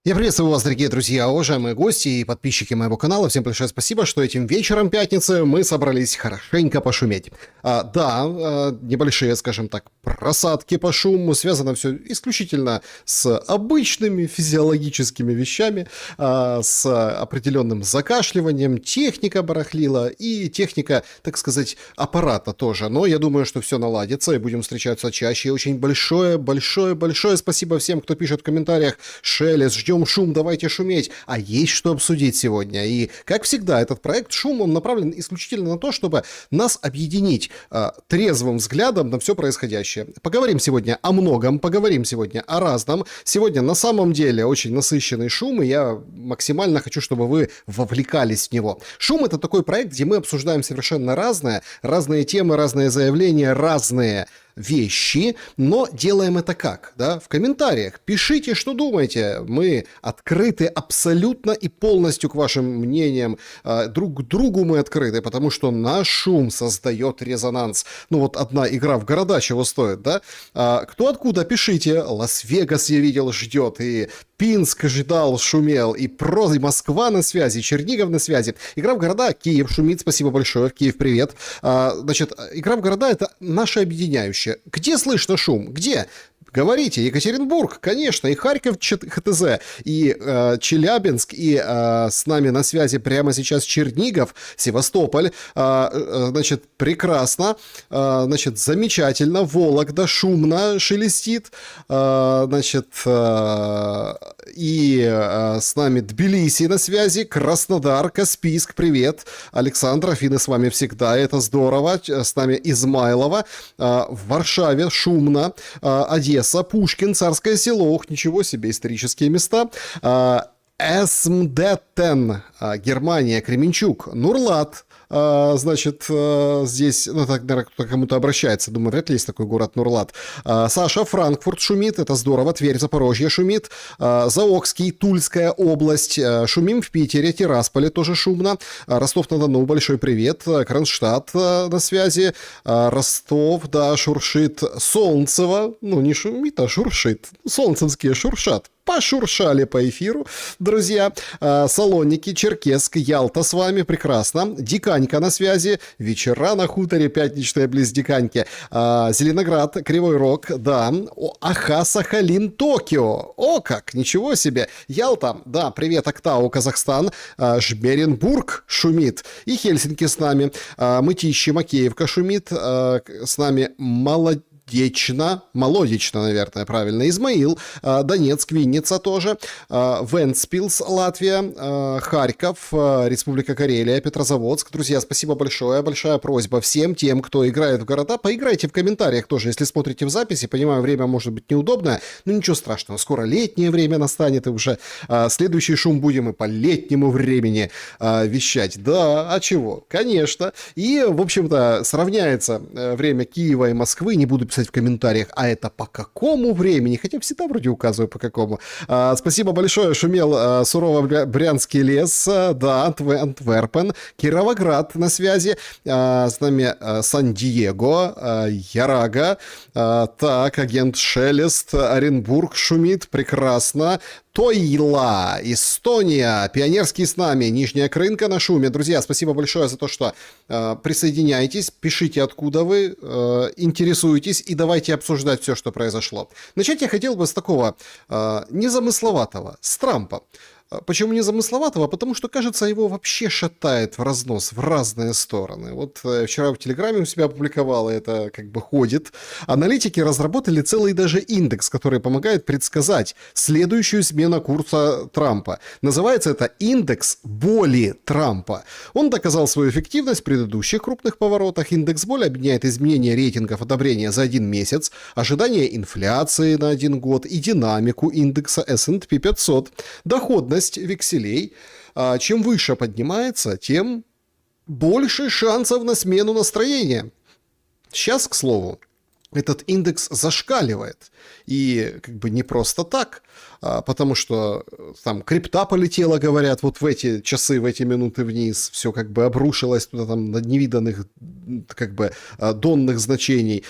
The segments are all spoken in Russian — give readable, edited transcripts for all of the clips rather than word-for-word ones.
Я приветствую вас, дорогие друзья, уважаемые гости и подписчики моего канала. Всем большое спасибо, что этим вечером пятницы мы собрались хорошенько пошуметь. Небольшие, скажем так, просадки по шуму. Связано все исключительно с обычными физиологическими вещами, с определенным закашливанием. Техника барахлила и техника, так сказать, аппарата тоже. Но я думаю, что все наладится и будем встречаться чаще. И очень большое спасибо всем, кто пишет в комментариях: «Шелест, ждем шум, давайте шуметь». А есть что обсудить сегодня. И, как всегда, этот проект «Шум», он направлен исключительно на то, чтобы нас объединить трезвым взглядом на все происходящее. Поговорим сегодня о многом, поговорим сегодня о разном. Сегодня на самом деле очень насыщенный шум, и я максимально хочу, чтобы вы вовлекались в него. «Шум» — это такой проект, где мы обсуждаем совершенно разные темы, разные заявления, разные вещи, но делаем это как? Да? В комментариях пишите, что думаете. Мы открыты абсолютно и полностью к вашим мнениям. Друг к другу мы открыты, потому что наш шум создает резонанс. Ну вот одна игра в города чего стоит, да? Кто откуда, пишите. Лас-Вегас, я видел, ждет, и Пинск ждал, шумел, и Москва на связи, Чернигов на связи. Игра в города, Киев шумит, спасибо большое, Киев, привет. Значит, игра в города — это наше объединяющее. Где слышно шум? Где? Говорите, Екатеринбург, конечно, и Харьков ХТЗ, и Челябинск, и с нами на связи прямо сейчас Чернигов, Севастополь, значит, прекрасно, значит, замечательно, Вологда шумно шелестит, значит, и с нами Тбилиси на связи, Краснодар, Каспийск, привет, Александр, Афины с вами всегда, это здорово, с нами Измайлова, в Варшаве шумно, Одесса, Пушкин, Царское Село, ух, ничего себе, исторические места. СМД-10, Германия, Кременчук, Нурлат, значит, здесь, ну, так, наверное, кто-то кому-то обращается, думаю, вряд ли есть такой город Нурлат. Саша, Франкфурт шумит, это здорово, Тверь, Запорожье шумит, Заокский, Тульская область, шумим в Питере, Тирасполе тоже шумно, Ростов-на-Дону, большой привет, Кронштадт на связи, Ростов, да, шуршит, Солнцево, ну, не шумит, а шуршит, солнцевские шуршат. Пошуршали по эфиру, друзья. Салоники, Черкесск, Ялта с вами, прекрасно. Диканька на связи, вечера на хуторе, пятничная близ Диканьки. Зеленоград, Кривой Рог, да. Аха, Сахалин, Токио. О как, ничего себе. Ялта, да, привет, Актау, Казахстан. Жмеренбург шумит. И Хельсинки с нами. Мытищи, Макеевка шумит. С нами Молодечно, наверное, правильно, Измаил, Донецк, Винница тоже, Вентспилс, Латвия, Харьков, Республика Карелия, Петрозаводск. Друзья, спасибо большое, большая просьба всем тем, кто играет в города, поиграйте в комментариях тоже, если смотрите в записи, понимаю, время может быть неудобное, но ничего страшного, скоро летнее время настанет, и уже следующий шум будем и по летнему времени вещать. Да, а чего? Конечно. И, в общем-то, сравняется время Киева и Москвы, не буду писать в комментариях, а это по какому времени, хотя всегда вроде указываю по какому. Спасибо большое, шумел сурово Брянский лес, да, Антверпен, Кировоград на связи, с нами Сан-Диего, Ярага, так, агент Шелест, Оренбург шумит, прекрасно. Тойла, Эстония, Пионерский с нами, Нижняя Крынка на шуме. Друзья, спасибо большое за то, что присоединяйтесь, пишите, откуда вы, интересуетесь, и давайте обсуждать все, что произошло. Начать я хотел бы с такого незамысловатого, с Трампа. Почему не замысловатого? Потому что, кажется, его вообще шатает в разнос, в разные стороны. Вот вчера в Телеграме у себя опубликовал, и это как бы ходит. Аналитики разработали целый даже индекс, который помогает предсказать следующую смену курса Трампа. Называется это индекс боли Трампа. Он доказал свою эффективность в предыдущих крупных поворотах. Индекс боли объединяет изменения рейтингов одобрения за 1 месяц, ожидание инфляции на 1 год и динамику индекса S&P 500, доходность векселей. Чем выше поднимается, тем больше шансов на смену настроения. Сейчас, к слову, этот индекс зашкаливает. И как бы не просто так, потому что там крипта полетела, говорят, вот в эти часы, в эти минуты вниз, все как бы обрушилось туда там до невиданных как бы донных значений.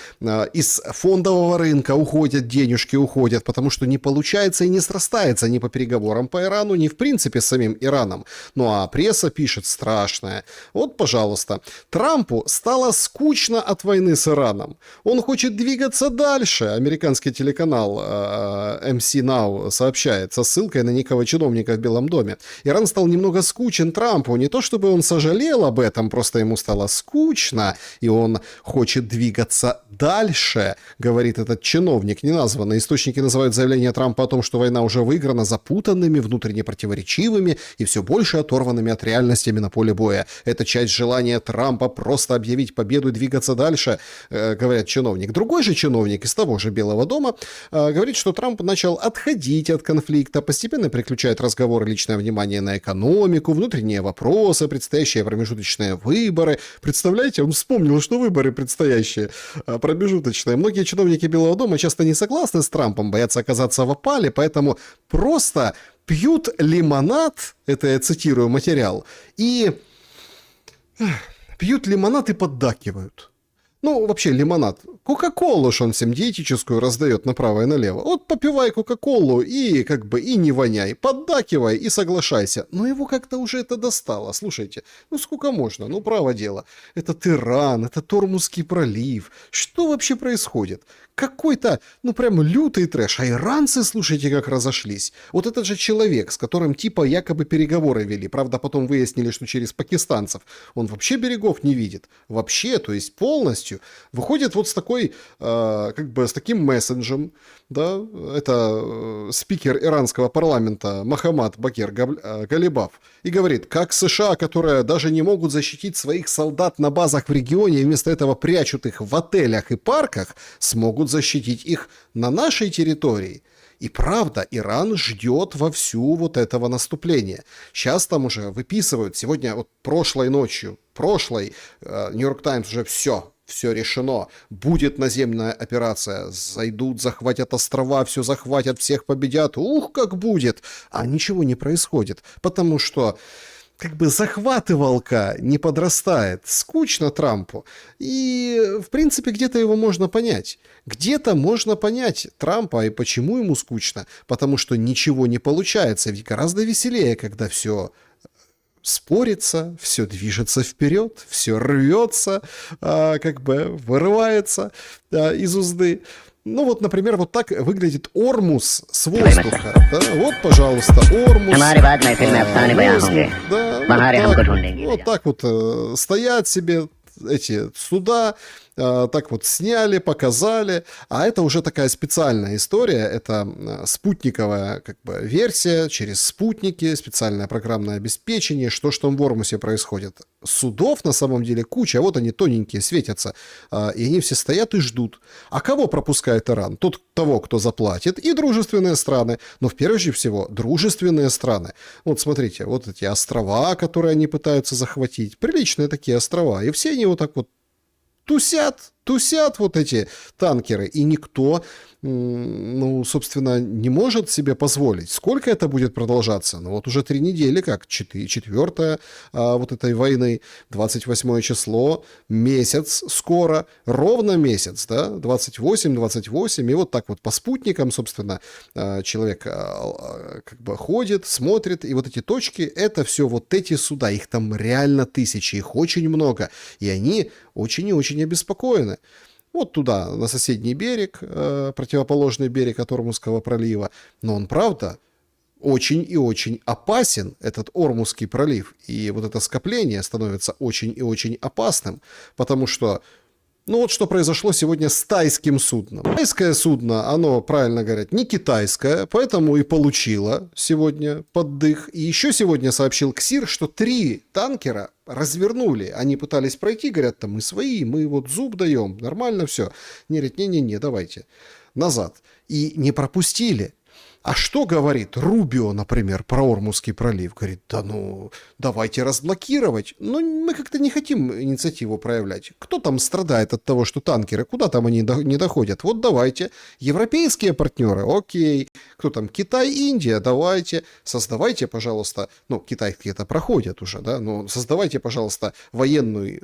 Из фондового рынка уходят денежки, уходят, потому что не получается и не срастается ни по переговорам по Ирану, ни в принципе с самим Ираном. Ну а пресса пишет страшное. Вот, пожалуйста, Трампу стало скучно от войны с Ираном. Он хочет двигаться дальше. Американский телеканал MC Now сообщает со ссылкой на некого чиновника в Белом доме. Иран стал немного скучен Трампу. Не то чтобы он сожалел об этом, просто ему стало скучно, и он хочет двигаться дальше, говорит этот чиновник, неназванный. Источники называют заявление Трампа о том, что война уже выиграна, запутанными, внутренне противоречивыми и все больше оторванными от реальностями на поле боя. Это часть желания Трампа просто объявить победу и двигаться дальше, говорят чиновник. Другой же чиновник из того же Белого дома говорит, что Трамп начал отходить от конфликта, постепенно переключает разговор и личное внимание на экономику, внутренние вопросы, предстоящие промежуточные выборы. Представляете, он вспомнил, что выборы предстоящие, промежуточные. Многие чиновники Белого дома часто не согласны с Трампом, боятся оказаться в опале, поэтому просто пьют лимонад, это я цитирую материал, и пьют лимонад и поддакивают. Ну, вообще, лимонад. Кока-колу ж он всем диетическую раздает направо и налево. Вот попивай Кока-колу и как бы и не воняй. Поддакивай и соглашайся. Но его как-то уже это достало. Слушайте, ну сколько можно? Ну, право дело. Это Иран, это Тормузский пролив. Что вообще происходит? Какой-то, ну прям лютый трэш. А иранцы, слушайте, как разошлись. Вот этот же человек, с которым типа якобы переговоры вели. Правда, потом выяснили, что через пакистанцев. Он вообще берегов не видит. Вообще, то есть полностью. Выходит вот с такой, как бы с таким месседжем, да, это спикер иранского парламента Мохаммад Бакир Галибаф, и говорит, как США, которые даже не могут защитить своих солдат на базах в регионе и вместо этого прячут их в отелях и парках, смогут защитить их на нашей территории. И правда, Иран ждет вовсю вот этого наступления. Сейчас там уже выписывают, сегодня вот прошлой ночью, Нью-Йорк Таймс уже все решено. Будет наземная операция. Зайдут, захватят острова, все захватят, всех победят. Ух, как будет! А ничего не происходит. Потому что как бы захватывалка не подрастает. Скучно Трампу. И, в принципе, где-то его можно понять. Где-то можно понять Трампа и почему ему скучно. Потому что ничего не получается. Ведь гораздо веселее, когда все спорится, все движется вперед, все рвется, как бы вырывается из узды. Ну вот, например, вот так выглядит Ормуз с воздуха. Да? Вот, пожалуйста, Ормуз. Воздух, да, вот так вот стоят себе эти суда, так вот сняли, показали, а это уже такая специальная история, это спутниковая как бы версия, через спутники, специальное программное обеспечение, что ж там в Ормусе происходит. Судов на самом деле куча, а вот они тоненькие, светятся, и они все стоят и ждут. А кого пропускает Иран? Того, кто заплатит, и дружественные страны, но в первую очередь всего дружественные страны. Вот смотрите, вот эти острова, которые они пытаются захватить, приличные такие острова, и все они вот так вот тусят вот эти танкеры, и никто, ну, собственно, не может себе позволить. Сколько это будет продолжаться? Ну, вот уже 3 недели, как 4-я вот этой войны, 28 число, месяц скоро, ровно месяц, да, 28, и вот так вот по спутникам, собственно, человек как бы ходит, смотрит, и вот эти точки, это все вот эти суда, их там реально тысячи, их очень много, и они очень и очень обеспокоены. Вот туда, на соседний берег, противоположный берег от Ормузского пролива. Но он, правда, очень и очень опасен, этот Ормузский пролив. И вот это скопление становится очень и очень опасным, потому что, ну вот что произошло сегодня с тайским судном. Тайское судно, оно, правильно говорят, не китайское, поэтому и получило сегодня поддых. И еще сегодня сообщил КСИР, что 3 танкера развернули. Они пытались пройти, говорят, там мы свои, мы вот зуб даем, нормально все. Не, говорят, не-не-не, давайте назад. И не пропустили. А что говорит Рубио, например, про Ормузский пролив? Говорит, да ну, давайте разблокировать. Но мы как-то не хотим инициативу проявлять. Кто там страдает от того, что танкеры, куда там они не доходят? Вот давайте. Европейские партнеры, окей. Кто там, Китай, Индия, давайте. Создавайте, пожалуйста, ну, Китай где-то проходят уже, да, но создавайте, пожалуйста, военный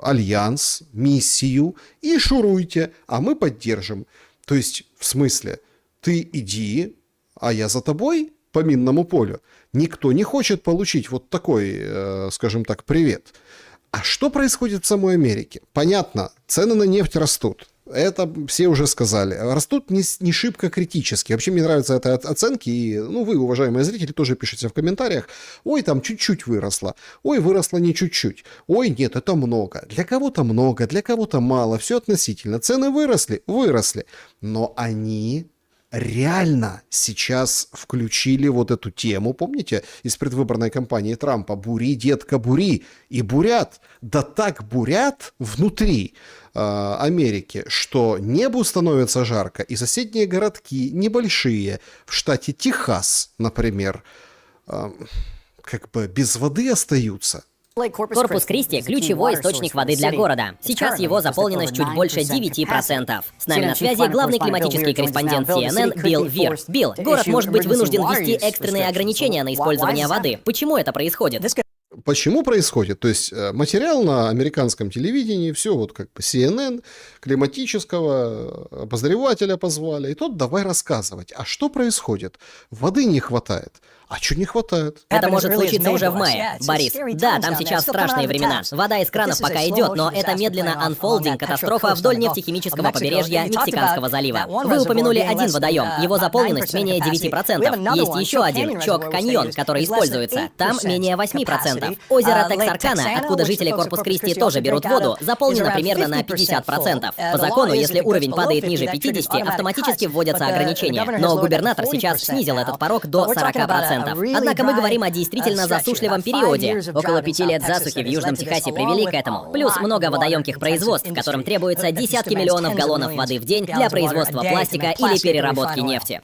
альянс, миссию и шуруйте, а мы поддержим. То есть, в смысле, ты иди, а я за тобой по минному полю. Никто не хочет получить вот такой, скажем так, привет. А что происходит в самой Америке? Понятно, цены на нефть растут. Это все уже сказали. Растут не шибко критически. Вообще мне нравятся это оценки. И, ну, вы, уважаемые зрители, тоже пишите в комментариях. Ой, там чуть-чуть выросло. Ой, выросло не чуть-чуть. Ой, нет, это много. Для кого-то много, для кого-то мало. Все относительно. Цены выросли? Выросли. Но они реально сейчас включили вот эту тему, помните, из предвыборной кампании Трампа «Бури, детка, бури», и бурят, да так бурят внутри Америки, что небу становится жарко, и соседние городки небольшие, в штате Техас, например, как бы без воды остаются. Корпус Кристи – ключевой источник воды для города. Сейчас его заполненность чуть больше 9%. С нами на связи главный климатический корреспондент CNN Билл Вир. Билл, город может быть вынужден ввести экстренные ограничения на использование воды. Почему это происходит? Почему происходит? То есть материал на американском телевидении, все вот как бы CNN, климатического обозревателя позвали, и тот давай рассказывать, а что происходит? Воды не хватает. А что не хватает? Это может случиться уже в мае, Борис. Да, там сейчас страшные времена. Вода из кранов пока идет, но это медленно unfolding катастрофа вдоль нефтехимического побережья Мексиканского залива. Вы упомянули один водоем, его заполненность менее 9%. Есть еще один, Чок-каньон, который используется. Там менее 8%. Озеро Тексаркана, откуда жители Корпус-Кристи тоже берут воду, заполнено примерно на 50%. По закону, если уровень падает ниже 50, автоматически вводятся ограничения. Но губернатор сейчас снизил этот порог до 40%. Однако мы говорим о действительно засушливом периоде. Около 5 лет засухи в Южном Техасе привели к этому. Плюс много водоемких производств, которым требуется десятки миллионов галлонов воды в день для производства пластика или переработки нефти.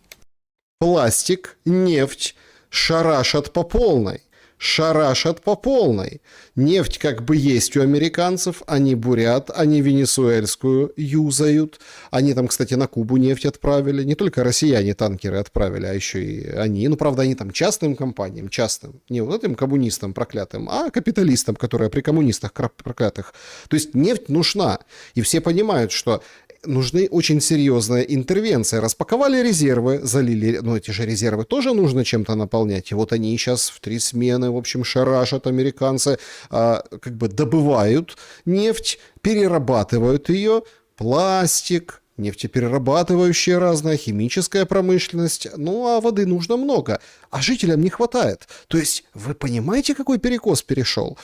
Пластик, нефть шарашат по полной. Шарашат по полной. Нефть как бы есть у американцев, они бурят, они венесуэльскую юзают. Они там, кстати, на Кубу нефть отправили. Не только россияне танкеры отправили, а еще и они. Ну, правда, они там частным компаниям, частным. Не вот этим коммунистам проклятым, а капиталистам, которые при коммунистах проклятых. То есть нефть нужна. И все понимают, что нужны очень серьезные интервенции. Распаковали резервы, залили, ну эти же резервы тоже нужно чем-то наполнять. И вот они сейчас в 3 смены, в общем, шарашат американцы, как бы добывают нефть, перерабатывают ее, пластик, нефтеперерабатывающая разная, химическая промышленность. Ну, а воды нужно много, а жителям не хватает. То есть вы понимаете, какой перекос перешел?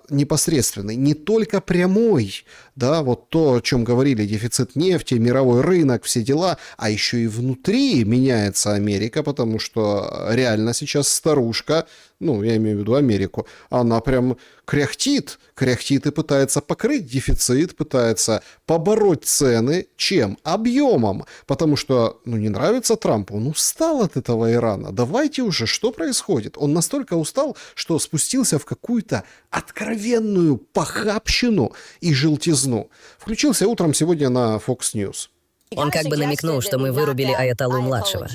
Непосредственный, не только прямой, да, вот то, о чем говорили, дефицит нефти, мировой рынок, все дела, а еще и внутри меняется Америка, потому что реально сейчас старушка, ну, я имею в виду Америку, она прям кряхтит и пытается покрыть дефицит, пытается побороть цены. Чем? Объемом. Потому что, ну, не нравится Трампу, он устал от этого Ирана. Давайте уже, что происходит? Он настолько устал, что спустился в какую-то откровенную похабщину и желтизну. Включился утром сегодня на Fox News. Он как бы намекнул, что мы вырубили Аятоллу-младшего.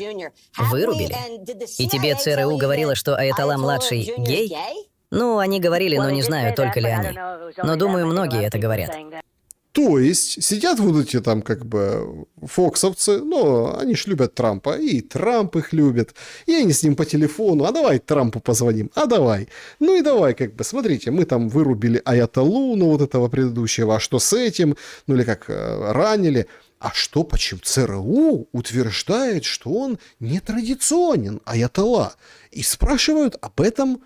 Вырубили? И тебе ЦРУ говорила, что Аятолла-младший гей? Ну, они говорили, но не знаю, только ли они. Но думаю, многие это говорят. То есть сидят вот эти там как бы фоксовцы, но они ж любят Трампа, и Трамп их любит, и они с ним по телефону, а давай Трампу позвоним, а давай. Ну и давай как бы, смотрите, мы там вырубили Аятоллу, ну вот этого предыдущего, а что с этим, ну или как ранили. А что, почему ЦРУ утверждает, что он нетрадиционен, Аятолла, и спрашивают об этом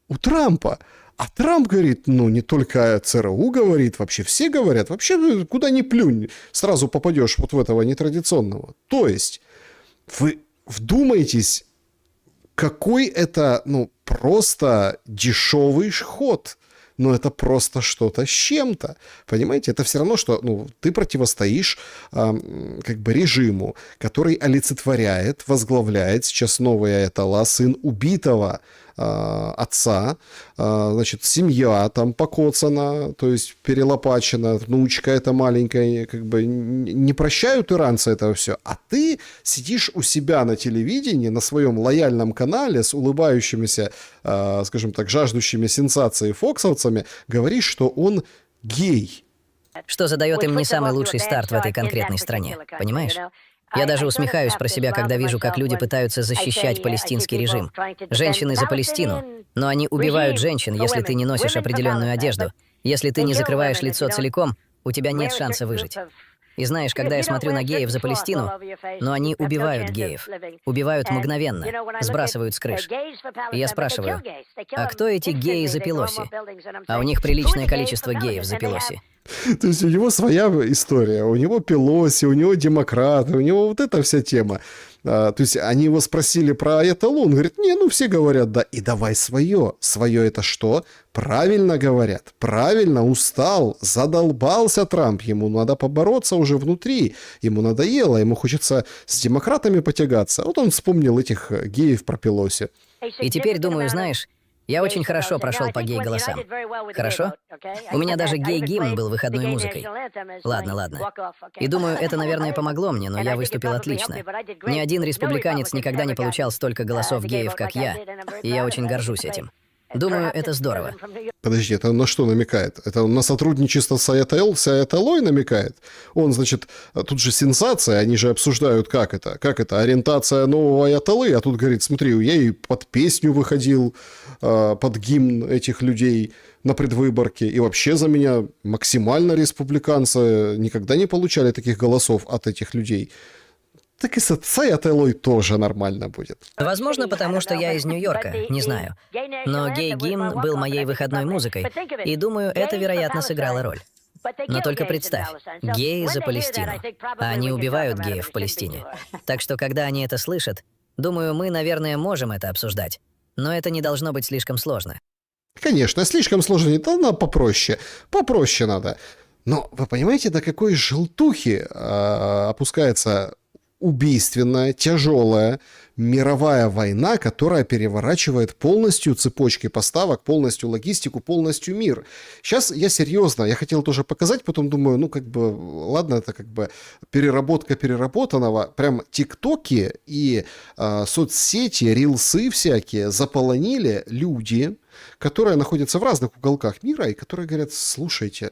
у Трампа. А Трамп говорит, ну, не только ЦРУ говорит, вообще все говорят, вообще куда ни плюнь, сразу попадешь вот в этого нетрадиционного. То есть вы вдумайтесь, какой это, ну, просто дешевый ход. но это просто что-то с чем-то. Понимаете? Это все равно, что ты противостоишь как бы режиму, который олицетворяет, возглавляет сейчас новый аятолла, сын убитого отца, значит, семья там покоцана, то есть перелопачена, внучка эта маленькая, как бы не прощают иранцы этого все, а ты сидишь у себя на телевидении, на своем лояльном канале с улыбающимися, скажем так, жаждущими сенсации фоксовцами, говоришь, что он гей. Что задает им не самый лучший старт в этой конкретной стране, понимаешь? Я даже усмехаюсь про себя, когда вижу, как люди пытаются защищать палестинский режим. Женщины за Палестину, но они убивают женщин, если ты не носишь определенную одежду. Если ты не закрываешь лицо целиком, у тебя нет шанса выжить. И знаешь, когда я смотрю на геев за Палестину, но они убивают геев. Убивают мгновенно, сбрасывают с крыш. И я спрашиваю, а кто эти геи за Пелоси? А у них приличное количество геев за Пелоси. То есть у него своя история, у него Пелоси, у него демократы, у него вот эта вся тема. То есть они его спросили про аятоллу, он говорит, все говорят, да, и давай свое. Свое это что? Правильно говорят, правильно, устал, задолбался Трамп, ему надо побороться уже внутри, ему надоело, ему хочется с демократами потягаться. Вот он вспомнил этих геев про Пелоси. И теперь думаю, знаешь, я очень хорошо прошел по гей-голосам. Хорошо? У меня даже гей-гимн был выходной музыкой. Ладно. И думаю, это, наверное, помогло мне, но я выступил отлично. Ни один республиканец никогда не получал столько голосов геев, как я, и я очень горжусь этим. Думаю, это здорово. Подожди, это он на что намекает? Это он на сотрудничество с аятоллой намекает? Он, значит, тут же сенсация, они же обсуждают, как это, ориентация нового аятоллы, а тут говорит, смотри, я и под песню выходил, под гимн этих людей на предвыборке, и вообще за меня максимально республиканцы никогда не получали таких голосов от этих людей. Так и с аятоллой тоже нормально будет. Возможно, потому что я из Нью-Йорка, не знаю. Но гей-гимн был моей выходной музыкой, и думаю, это, вероятно, сыграло роль. Но только представь, геи за Палестину, а они убивают геев в Палестине. Так что, когда они это слышат, думаю, мы, наверное, можем это обсуждать. Но это не должно быть слишком сложно. Конечно, слишком сложно не то, но попроще. Попроще надо. Но вы понимаете, до какой желтухи опускается убийственная, тяжелая мировая война, которая переворачивает полностью цепочки поставок, полностью логистику, полностью мир. Сейчас я серьезно, я хотел тоже показать, потом думаю, ладно, это переработка переработанного. Прям тиктоки и соцсети, рилсы всякие заполонили люди, которые находятся в разных уголках мира и которые говорят, слушайте,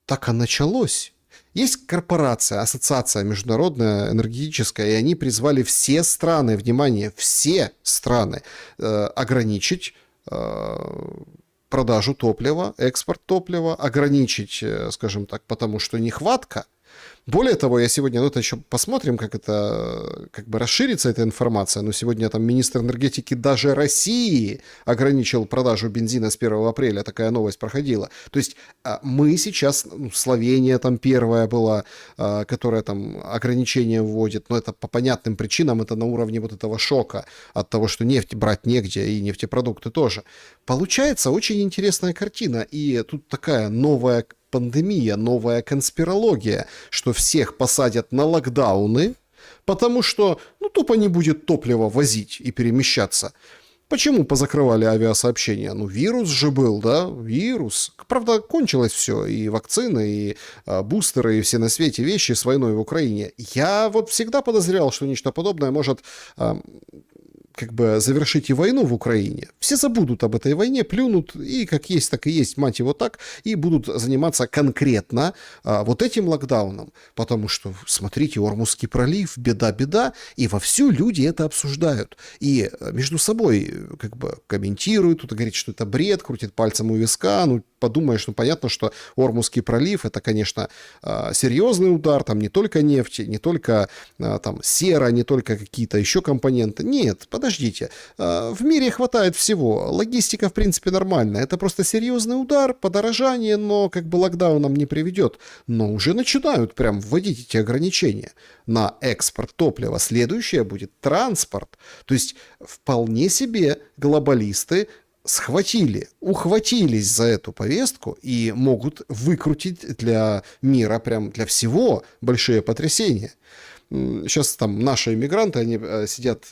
так и началось. Есть корпорация, ассоциация международная энергетическая, и они призвали все страны, внимание, все страны ограничить продажу топлива, экспорт топлива, ограничить, скажем так, потому что нехватка. Более того, я сегодня, это еще посмотрим, как расширится эта информация, но сегодня там министр энергетики даже России ограничил продажу бензина с 1 апреля, такая новость проходила. То есть мы сейчас, Словения там первая была, которая там ограничения вводит, но это по понятным причинам, это на уровне вот этого шока от того, что нефть брать негде и нефтепродукты тоже. Получается очень интересная картина, и тут такая новая пандемия, новая конспирология, что всех посадят на локдауны, потому что, тупо не будет топлива возить и перемещаться. Почему позакрывали авиасообщения? Вирус же был, да? Вирус. Правда, кончилось все. И вакцины, и бустеры, и все на свете вещи с войной в Украине. Я всегда подозревал, что нечто подобное может завершить и войну в Украине. Все забудут об этой войне, плюнут, и как есть, так и есть, мать его так, и будут заниматься конкретно вот этим локдауном. Потому что, смотрите, Ормузский пролив, беда, и вовсю люди это обсуждают. И между собой комментируют, кто-то говорит, что это бред, крутит пальцем у виска, подумаешь, понятно, что Ормузский пролив, это, конечно, серьезный удар, там не только нефть, не только там сера, не только какие-то еще компоненты. Нет, подождите, в мире хватает всего, логистика, в принципе, нормальная, это просто серьезный удар, подорожание, но локдауном не приведет. Но уже начинают прям вводить эти ограничения на экспорт топлива. Следующее будет транспорт. То есть вполне себе глобалисты ухватились за эту повестку и могут выкрутить для мира, прям для всего большие потрясения. Сейчас там наши иммигранты, они сидят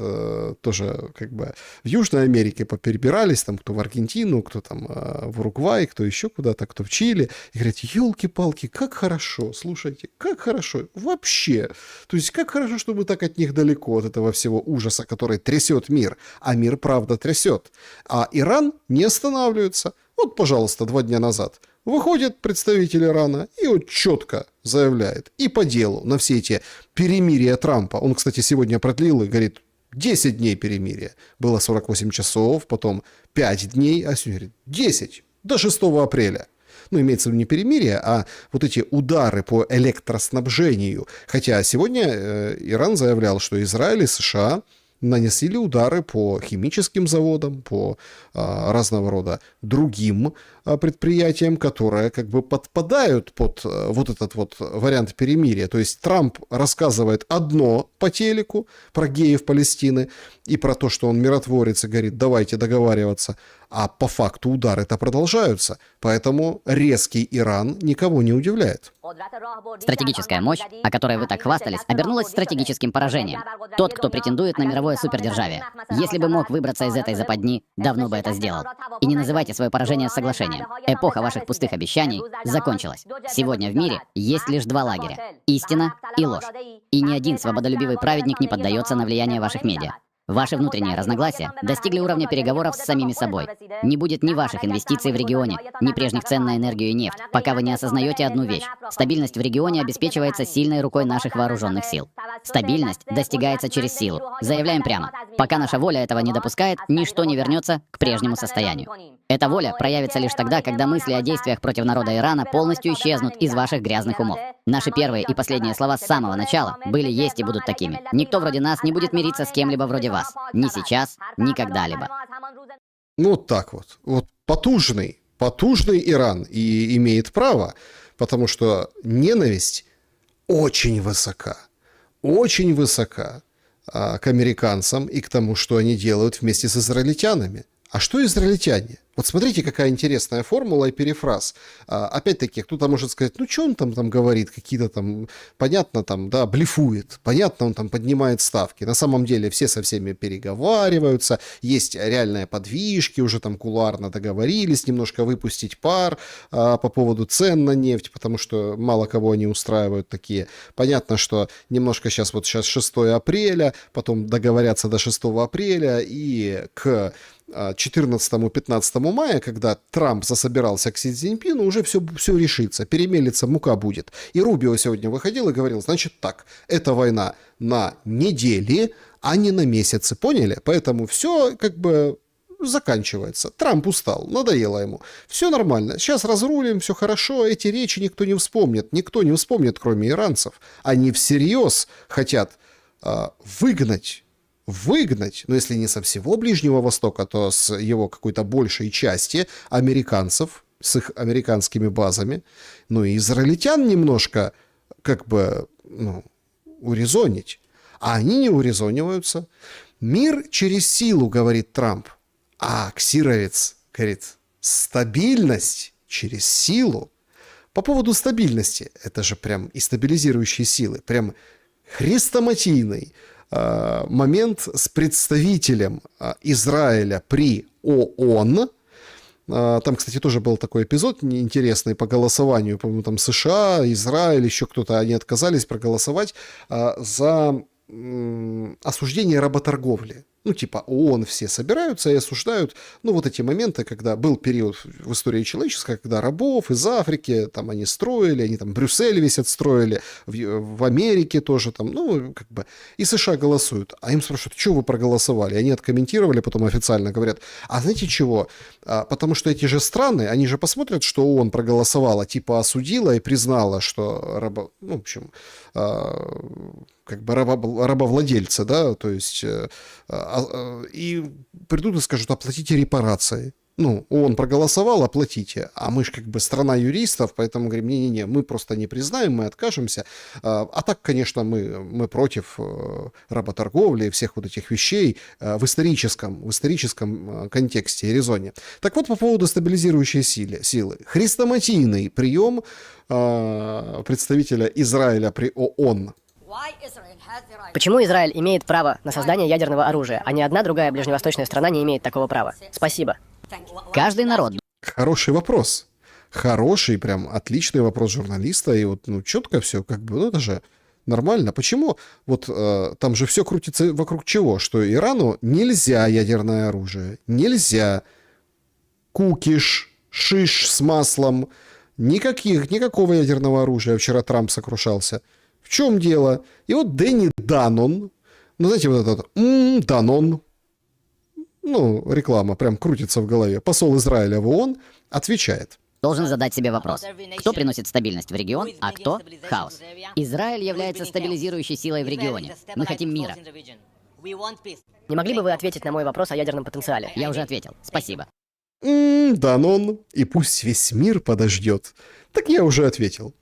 тоже как бы в Южной Америке, поперебирались, там кто в Аргентину, кто там в Уругвай, кто еще куда-то, кто в Чили, и говорят, елки-палки, как хорошо, слушайте, как хорошо, вообще, то есть как хорошо, что мы так от них далеко, от этого всего ужаса, который трясет мир, а мир правда трясет, а Иран не останавливается. Вот, пожалуйста, 2 дня назад выходит представитель Ирана и вот четко заявляет, и по делу, на все эти перемирия Трампа. Он, кстати, сегодня продлил и говорит, 10 дней перемирия. Было 48 часов, потом 5 дней, а сегодня говорит, 10 до 6 апреля. Ну, имеется в виду не перемирие, а вот эти удары по электроснабжению. Хотя сегодня Иран заявлял, что Израиль и США нанесли удары по химическим заводам, по разного рода другим предприятиям, которые как бы подпадают под вот этот вот вариант перемирия. То есть Трамп рассказывает одно по телеку про геев Палестины и про то, что он миротворец и говорит, давайте договариваться, а по факту удары-то продолжаются. Поэтому резкий Иран никого не удивляет. Стратегическая мощь, о которой вы так хвастались, обернулась стратегическим поражением. Тот, кто претендует на мировое супердержавие. Если бы мог выбраться из этой западни, давно бы это сделал. И не называйте свое поражение соглашением. Эпоха ваших пустых обещаний закончилась. Сегодня в мире есть лишь 2 лагеря. Истина и ложь. И ни один свободолюбивый праведник не поддается на влияние ваших медиа. Ваши внутренние разногласия достигли уровня переговоров с самими собой. Не будет ни ваших инвестиций в регионе, ни прежних цен на энергию и нефть, пока вы не осознаете одну вещь. Стабильность в регионе обеспечивается сильной рукой наших вооруженных сил. Стабильность достигается через силу. Заявляем прямо. Пока наша воля этого не допускает, ничто не вернется к прежнему состоянию. Эта воля проявится лишь тогда, когда мысли о действиях против народа Ирана полностью исчезнут из ваших грязных умов. Наши первые и последние слова с самого начала были, есть и будут такими. Никто вроде нас не будет мириться с кем-либо вроде вас. Ни сейчас, ни когда-либо. Ну, вот так вот. Вот потужный Иран и имеет право, потому что ненависть очень высока к американцам и к тому, что они делают вместе с израильтянами. А что израильтяне? Вот смотрите, какая интересная формула и перефраз. Опять-таки, кто-то может сказать, ну, что он там говорит, какие-то там, понятно, там, да, блефует, понятно, он там поднимает ставки. На самом деле все со всеми переговариваются, есть реальные подвижки, уже там кулуарно договорились немножко выпустить пар по поводу цен на нефть, потому что мало кого они устраивают такие. Понятно, что немножко сейчас 6 апреля, потом договорятся до 6 апреля и к 14-15 мая, когда Трамп засобирался к Си Цзиньпину, уже все решится, перемелится, мука будет. И Рубио сегодня выходил и говорил, значит так, это война на недели, а не на месяцы, поняли? Поэтому все как бы заканчивается. Трамп устал, надоело ему. Все нормально, сейчас разрулим, все хорошо, эти речи никто не вспомнит, кроме иранцев. Они всерьез хотят выгнать, но если не со всего Ближнего Востока, то с его какой-то большей части американцев, с их американскими базами, ну и израильтян немножко как бы, урезонить. А они не урезониваются. Мир через силу, говорит Трамп. А Ксировец говорит, стабильность через силу. По поводу стабильности, это же прям и стабилизирующие силы, прям хрестоматийный момент с представителем Израиля при ООН. Там, кстати, тоже был такой эпизод интересный по голосованию. По-моему, там США, Израиль, еще кто-то, они отказались проголосовать за осуждение работорговли. Ну, типа ООН все собираются и осуждают, вот эти моменты, когда был период в истории человеческой, когда рабов из Африки, там они строили, они там Брюссель весь отстроили, в Америке тоже там, как бы, и США голосуют. А им спрашивают, что вы проголосовали? Они откомментировали, потом официально говорят, а знаете чего? Потому что эти же страны, они же посмотрят, что ООН проголосовала, типа осудила и признала, что как бы рабовладельцы, да, то есть и придут и скажут, оплатите репарации. Ну, ООН проголосовал, оплатите. А мы же как бы страна юристов, поэтому говорим, не-не-не, мы просто не признаем, мы откажемся. А так, конечно, мы против работорговли и всех вот этих вещей в историческом контексте и резоне. Так вот, по поводу стабилизирующей силы. Хрестоматийный прием представителя Израиля при ООН. Почему Израиль имеет право на создание ядерного оружия, а ни одна другая ближневосточная страна не имеет такого права? Спасибо. Каждый народ Хороший вопрос. Хороший, прям отличный вопрос журналиста. И вот, ну, четко все, как бы, ну, это же нормально. Почему? Вот там же все крутится вокруг чего? Что Ирану нельзя ядерное оружие. Нельзя кукиш, шиш с маслом. Никакого ядерного оружия. Вчера Трамп сокрушался. В чем дело? И вот Дэнни Данон, ну, знаете, вот этот Данон, ну, реклама прям крутится в голове. Посол Израиля в ООН отвечает. должен задать себе вопрос. Кто приносит стабильность в регион, а кто — хаос? Израиль является стабилизирующей силой в регионе. Мы хотим мира. Не могли бы вы ответить на мой вопрос о ядерном потенциале? Я уже ответил. Спасибо. Данон, и пусть весь мир подождет. Так я уже ответил.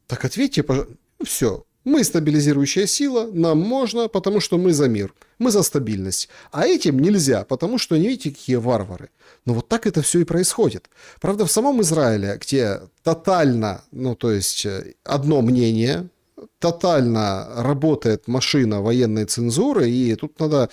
Так ответьте, пожалуйста. Все. Мы стабилизирующая сила, нам можно, потому что мы за мир, мы за стабильность. А этим нельзя, потому что не видите, какие варвары. Но вот так это все и происходит. Правда, в самом Израиле, где тотально, ну то есть одно мнение, тотально работает машина военной цензуры, и тут надо,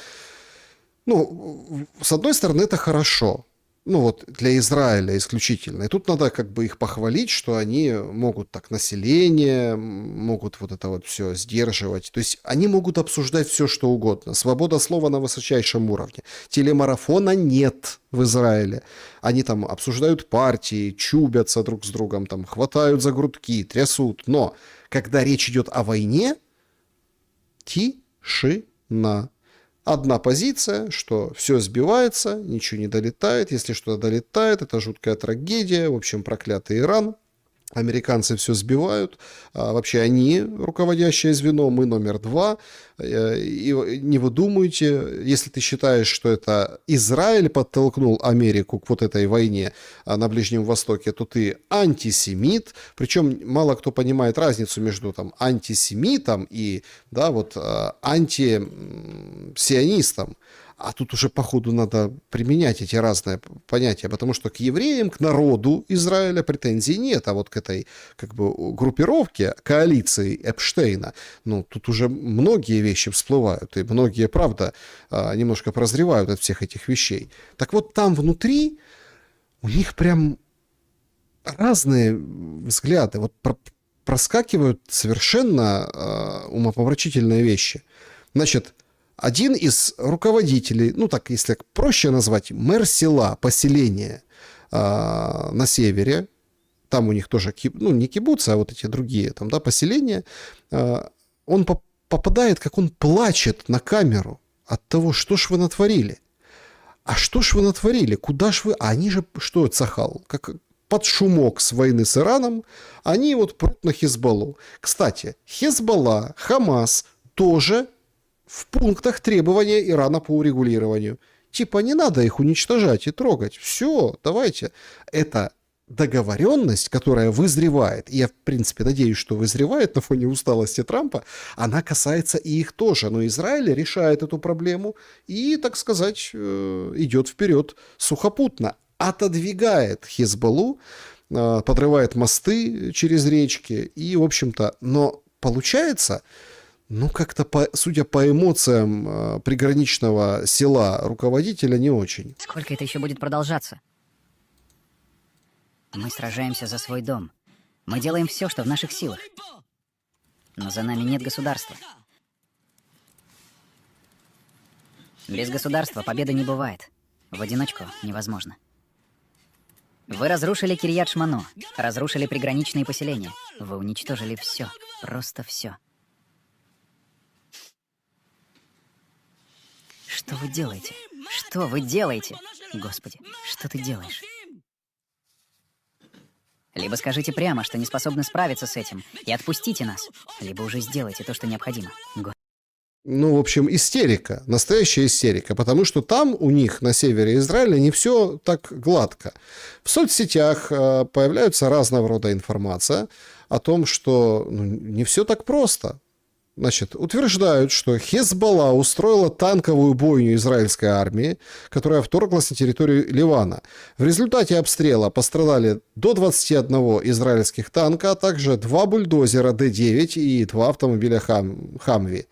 ну, с одной стороны, это хорошо. Ну вот для Израиля исключительно. И тут надо как бы их похвалить, что они могут так население, могут вот это вот все сдерживать. То есть они могут обсуждать все, что угодно. Свобода слова на высочайшем уровне. Телемарафона нет в Израиле. Они там обсуждают партии, чубятся друг с другом, там хватают за грудки, трясут. Но когда речь идет о войне, тишина. Одна позиция, что все сбивается, ничего не долетает. Если что-то долетает, это жуткая трагедия. В общем, проклятый Иран. Американцы все сбивают. Вообще они руководящее звено, мы номер 2. И не выдумывайте, если ты считаешь, что это Израиль подтолкнул Америку к вот этой войне на Ближнем Востоке, то ты антисемит. Причем мало кто понимает разницу между там антисемитом и, да, вот антисионистом. А тут уже, походу, надо применять эти разные понятия, потому что к евреям, к народу Израиля претензий нет, а вот к этой как бы группировке, коалиции Эпштейна, ну, тут уже многие вещи всплывают, и многие, правда, немножко прозревают от всех этих вещей. Так вот, там внутри у них прям разные взгляды, вот проскакивают совершенно умопомрачительные вещи. Значит, один из руководителей, ну так, если проще назвать, мэр села, поселения на севере, там у них тоже, ну не кибуцы, а вот эти другие там, да, поселения, он попадает, как он плачет на камеру от того, что ж вы натворили. А что ж вы натворили? Куда ж вы? А они же, что Цахал, как под шумок с войны с Ираном, они вот прут на Хизбаллу. Кстати, Хизбалла, Хамас тоже в пунктах требования Ирана по урегулированию. Типа не надо их уничтожать и трогать. Все, давайте. Это договоренность, которая вызревает, и я, в принципе, надеюсь, что вызревает на фоне усталости Трампа, она касается и их тоже. Но Израиль решает эту проблему и, так сказать, идет вперед сухопутно. Отодвигает Хизбаллу, подрывает мосты через речки и, в общем-то, но получается... Ну, как-то, судя по эмоциям приграничного села руководителя, не очень. Сколько это еще будет продолжаться? Мы сражаемся за свой дом. Мы делаем все, что в наших силах. Но за нами нет государства. Без государства победы не бывает. В одиночку невозможно. Вы разрушили Кирьят-Шмано, разрушили приграничные поселения. Вы уничтожили все, просто все. Что вы делаете? Что вы делаете? Господи, что ты делаешь? Либо скажите прямо, что не способны справиться с этим, и отпустите нас, либо уже сделайте то, что необходимо. Ну, в общем, истерика, настоящая истерика, потому что там у них на севере Израиля не все так гладко. В соцсетях появляется разного рода информация о том, что не все так просто. Значит, утверждают, что Хезболла устроила танковую бойню израильской армии, которая вторглась на территорию Ливана. В результате обстрела пострадали до 21 израильских танка, а также 2 бульдозера Д-9 и 2 автомобиля Хамви.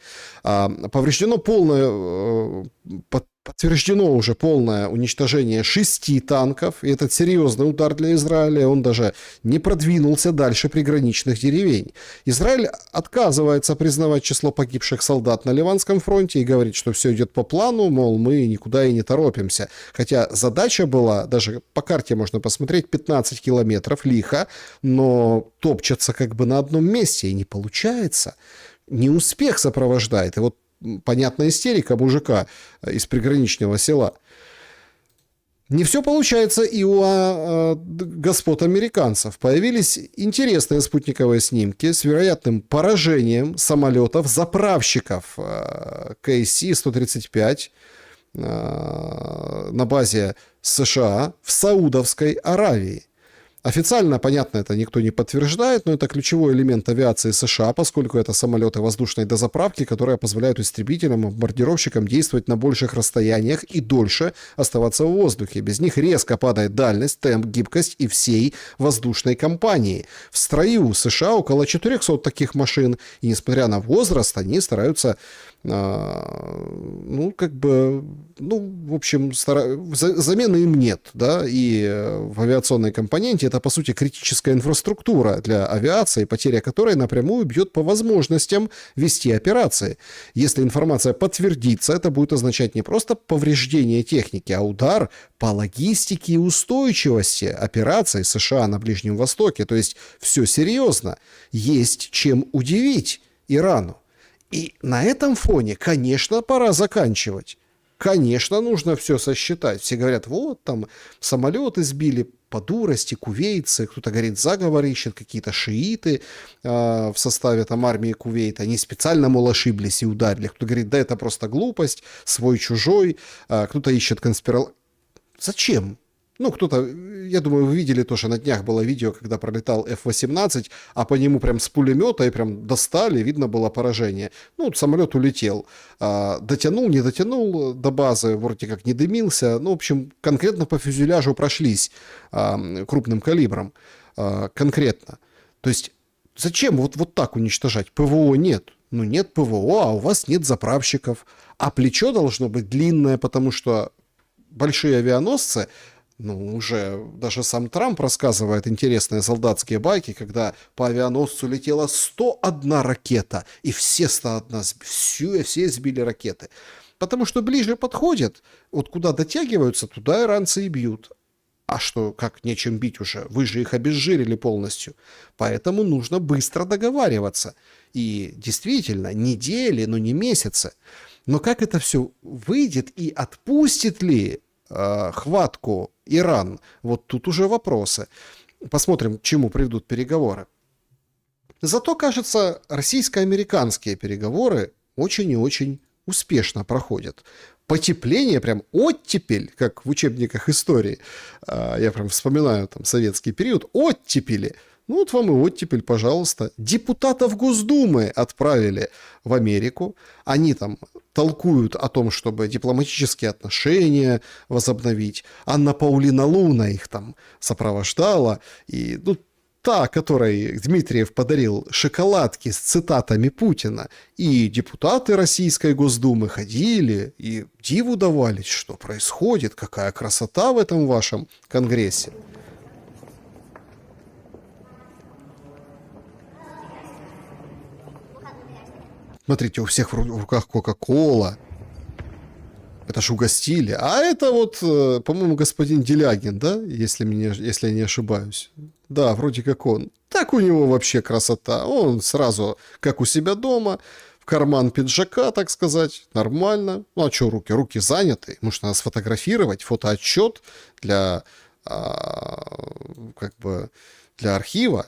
Подтверждено уже полное уничтожение 6 танков, и это серьезный удар для Израиля, он даже не продвинулся дальше приграничных деревень. Израиль отказывается признавать число погибших солдат на Ливанском фронте и говорит, что все идет по плану, мол, мы никуда и не торопимся. Хотя задача была, даже по карте можно посмотреть, 15 километров лихо, но топчаться как бы на одном месте, и не получается. Неуспех сопровождает. И вот понятная истерика мужика из приграничного села. Не все получается и у господ американцев. Появились интересные спутниковые снимки с вероятным поражением самолетов-заправщиков КС-135 на базе США в Саудовской Аравии. Официально, понятно, это никто не подтверждает, но это ключевой элемент авиации США, поскольку это самолеты воздушной дозаправки, которые позволяют истребителям и бомбардировщикам действовать на больших расстояниях и дольше оставаться в воздухе. Без них резко падает дальность, темп, гибкость и всей воздушной компании. В строю США около 400 таких машин, и несмотря на возраст, они стараются в общем, замены им нет, да, и в авиационной компоненте это, по сути, критическая инфраструктура для авиации, потеря которой напрямую бьет по возможностям вести операции. Если информация подтвердится, это будет означать не просто повреждение техники, а удар по логистике и устойчивости операций США на Ближнем Востоке. То есть все серьезно. Есть чем удивить Ирану. И на этом фоне, конечно, пора заканчивать. Конечно, нужно все сосчитать. Все говорят, вот там самолеты сбили по дурости, кувейцы, кто-то говорит, заговор ищет, какие-то шииты в составе там армии Кувейта, они специально, мол, ошиблись и ударили. Кто-то говорит, да это просто глупость, свой-чужой, кто-то ищет конспирологию. Зачем? Ну, кто-то, я думаю, вы видели тоже, на днях было видео, когда пролетал F-18, а по нему прям с пулемета и прям достали, видно было поражение. Ну, самолет улетел. Дотянул, не дотянул до базы, вроде как не дымился. Ну, в общем, конкретно по фюзеляжу прошлись крупным калибром. Конкретно. То есть, зачем вот так уничтожать? ПВО нет. Ну, нет ПВО, а у вас нет заправщиков. А плечо должно быть длинное, потому что большие авианосцы... Ну, уже даже сам Трамп рассказывает интересные солдатские байки, когда по авианосцу летела 101 ракета, и все 101, все сбили ракеты. Потому что ближе подходят, вот куда дотягиваются, туда иранцы и бьют. А что, как нечем бить уже? Вы же их обезжирили полностью. Поэтому нужно быстро договариваться. И действительно, недели, но не месяцы. Но как это все выйдет и отпустит ли хватку Иран? Вот тут уже вопросы. Посмотрим, к чему приведут переговоры. Зато, кажется, российско-американские переговоры очень и очень успешно проходят. Потепление, прям оттепель, как в учебниках истории. Я прям вспоминаю там советский период. Оттепели. Ну вот вам и оттепель, пожалуйста. Депутатов Госдумы отправили в Америку. Они там толкуют о том, чтобы дипломатические отношения возобновить. Анна Паулина Луна их там сопровождала. И, та, которой Дмитриев подарил шоколадки с цитатами Путина. И депутаты Российской Госдумы ходили и диву давались, что происходит, какая красота в этом вашем Конгрессе. Смотрите, у всех в руках Кока-Кола. Это ж угостили. А это вот, по-моему, господин Делягин, да? Если я не ошибаюсь. Да, вроде как он. Так у него вообще красота. Он сразу, как у себя дома, в карман пиджака, так сказать. Нормально. Ну, а что руки? Руки заняты. Может, надо сфотографировать фотоотчет для архива.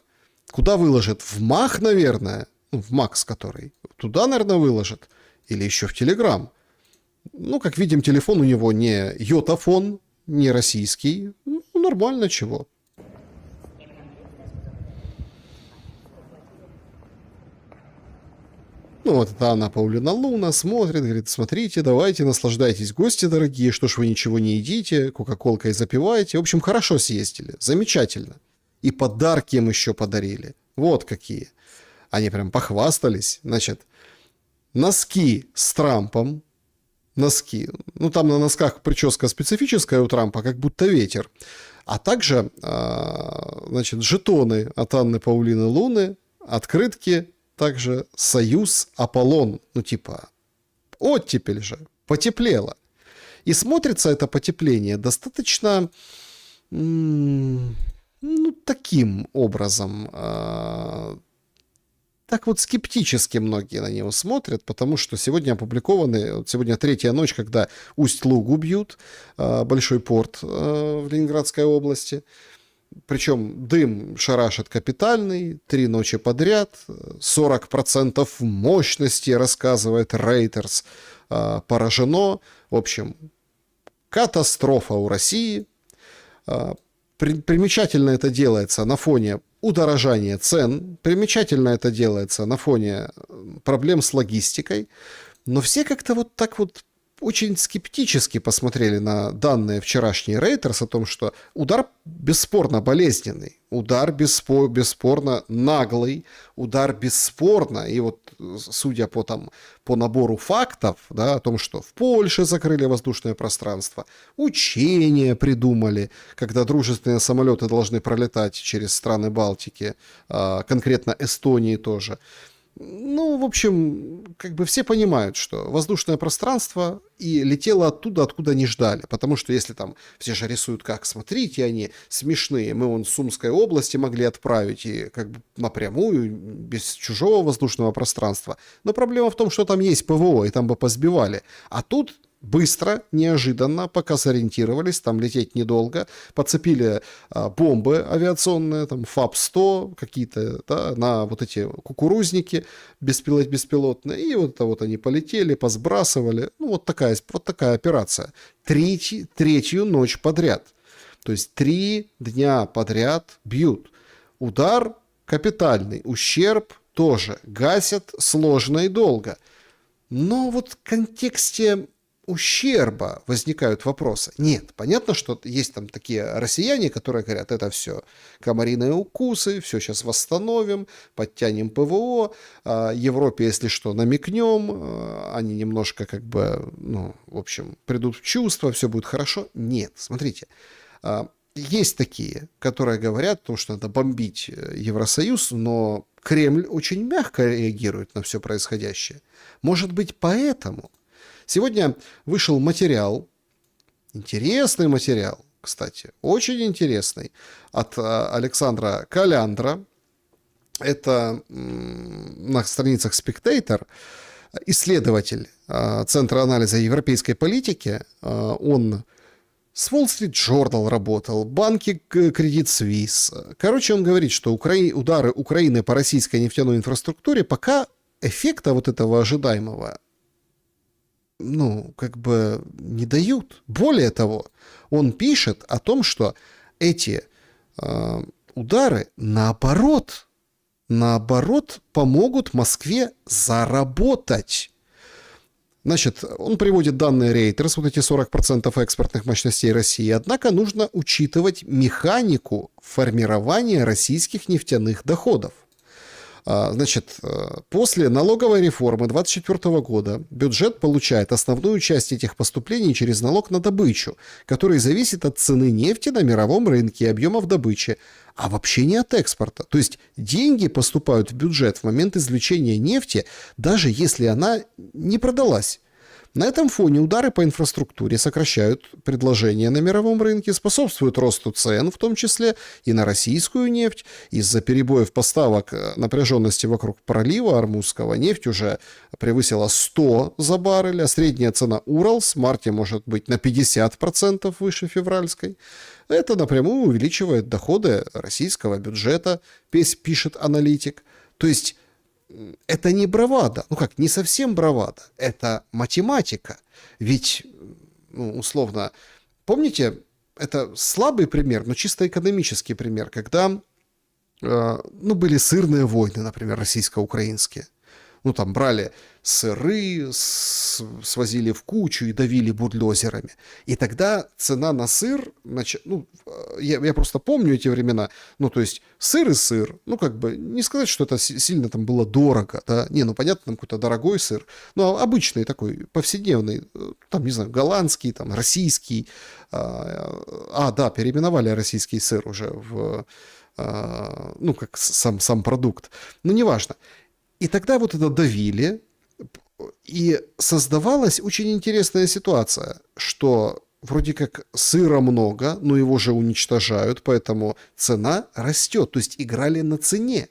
Куда выложит? В МАХ, наверное. В МАКС который. Туда, наверное, выложит. или еще в Telegram. Ну, как видим, телефон у него не йотафон, не российский. Ну, нормально, чего. Ну, вот это Анна Паулина Луна смотрит, говорит, смотрите, давайте, наслаждайтесь, гости дорогие, что ж вы ничего не едите, кока-колкой запиваете. В общем, хорошо съездили, замечательно. И подарки им еще подарили. Вот какие. Они прям похвастались. Значит, носки с Трампом. Носки. Ну, там на носках прическа специфическая у Трампа, как будто ветер. А также, значит, жетоны от Анны Паулины Луны, открытки, также «Союз Аполлон». Ну, типа, оттепель же, потеплело. И смотрится это потепление достаточно, ну, таким образом. Так вот скептически многие на него смотрят, потому что сегодня опубликованы, сегодня третья ночь, когда Усть-Лугу бьют, большой порт в Ленинградской области. Причем дым шарашит капитальный, 3 ночи подряд, 40% мощности, рассказывает Reuters, поражено. В общем, катастрофа у России. Примечательно это делается на фоне удорожания цен, примечательно это делается на фоне проблем с логистикой, но все как-то вот так вот очень скептически посмотрели на данные вчерашней Reuters о том, что удар бесспорно болезненный, удар бесспорно наглый, удар бесспорно, и вот судя по набору фактов, да, о том, что в Польше закрыли воздушное пространство, учения придумали, когда дружественные самолеты должны пролетать через страны Балтики, конкретно Эстонии тоже. Ну, в общем, как бы все понимают, что воздушное пространство и летело оттуда, откуда не ждали. Потому что если там все же рисуют, как, смотрите, они смешные. Мы вон с Сумской области могли отправить и как бы напрямую, без чужого воздушного пространства. Но проблема в том, что там есть ПВО, и там бы позбивали. А тут быстро, неожиданно, пока сориентировались, там лететь недолго, подцепили бомбы авиационные, там ФАП-100 какие-то, да, на вот эти кукурузники беспилотные, и вот это вот они полетели, посбрасывали. Ну, вот такая операция. Третью ночь подряд. То есть 3 дня подряд бьют. Удар капитальный, ущерб тоже. Гасят сложно и долго. Но вот в контексте ущерба возникают вопросы. Нет, понятно, что есть там такие россияне, которые говорят, это все комариные укусы, все сейчас восстановим, подтянем ПВО, Европе, если что, намекнем, они немножко как бы, ну, в общем, придут в чувство, все будет хорошо. Нет, смотрите, есть такие, которые говорят, потому что надо бомбить Евросоюз, но Кремль очень мягко реагирует на все происходящее. Может быть, поэтому сегодня вышел материал, интересный материал, кстати, очень интересный, от Александра Каляндра. Это на страницах Spectator, исследователь Центра анализа европейской политики. Он с Wall Street Journal работал, банки Credit Suisse. Короче, он говорит, что удары Украины по российской нефтяной инфраструктуре пока эффекта вот этого ожидаемого, ну, как бы не дают. Более того, он пишет о том, что эти удары, наоборот, помогут Москве заработать. Значит, он приводит данные Reuters, вот эти 40% экспортных мощностей России, однако нужно учитывать механику формирования российских нефтяных доходов. Значит, после налоговой реформы 2024 года бюджет получает основную часть этих поступлений через налог на добычу, который зависит от цены нефти на мировом рынке и объемов добычи, а вообще не от экспорта. То есть деньги поступают в бюджет в момент извлечения нефти, даже если она не продалась. На этом фоне удары по инфраструктуре сокращают предложение на мировом рынке, способствуют росту цен, в том числе и на российскую нефть. Из-за перебоев поставок, напряженности вокруг пролива Ормузского, нефть уже превысила 100 за баррель, а средняя цена Уралс в марте может быть на 50% выше февральской. Это напрямую увеличивает доходы российского бюджета, пишет аналитик. То есть это не бравада. Ну как, не совсем бравада. Это математика. Ведь, ну, условно, помните, это слабый пример, но чисто экономический пример, когда ну, были сырные войны, например, российско-украинские. Ну, там брали сыры, свозили в кучу и давили бульдозерами. И тогда цена на сыр, ну, я просто помню эти времена, ну, то есть сыр и сыр, ну, как бы, не сказать, что это сильно там было дорого, да, не, ну, понятно, там какой-то дорогой сыр, но обычный такой, повседневный, там, не знаю, голландский, там, российский, да, переименовали российский сыр уже в, ну, как сам продукт, но неважно. И тогда вот это давили, и создавалась очень интересная ситуация, что вроде как сыра много, но его же уничтожают, поэтому цена растет, то есть играли на цене.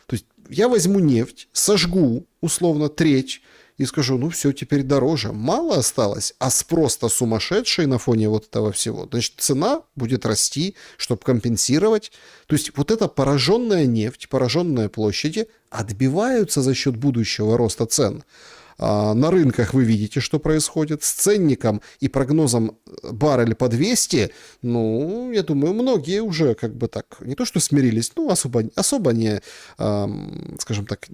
То есть я возьму нефть, сожгу условно треть и скажу, ну все, теперь дороже. Мало осталось, а спрос-то сумасшедший на фоне вот этого всего. Значит, цена будет расти, чтобы компенсировать. То есть вот эта пораженная нефть, пораженные площади отбиваются за счет будущего роста цен. На рынках вы видите, что происходит. С ценником и прогнозом баррель по 200, ну, я думаю, многие уже как бы так, не то что смирились, ну, особо не, скажем так,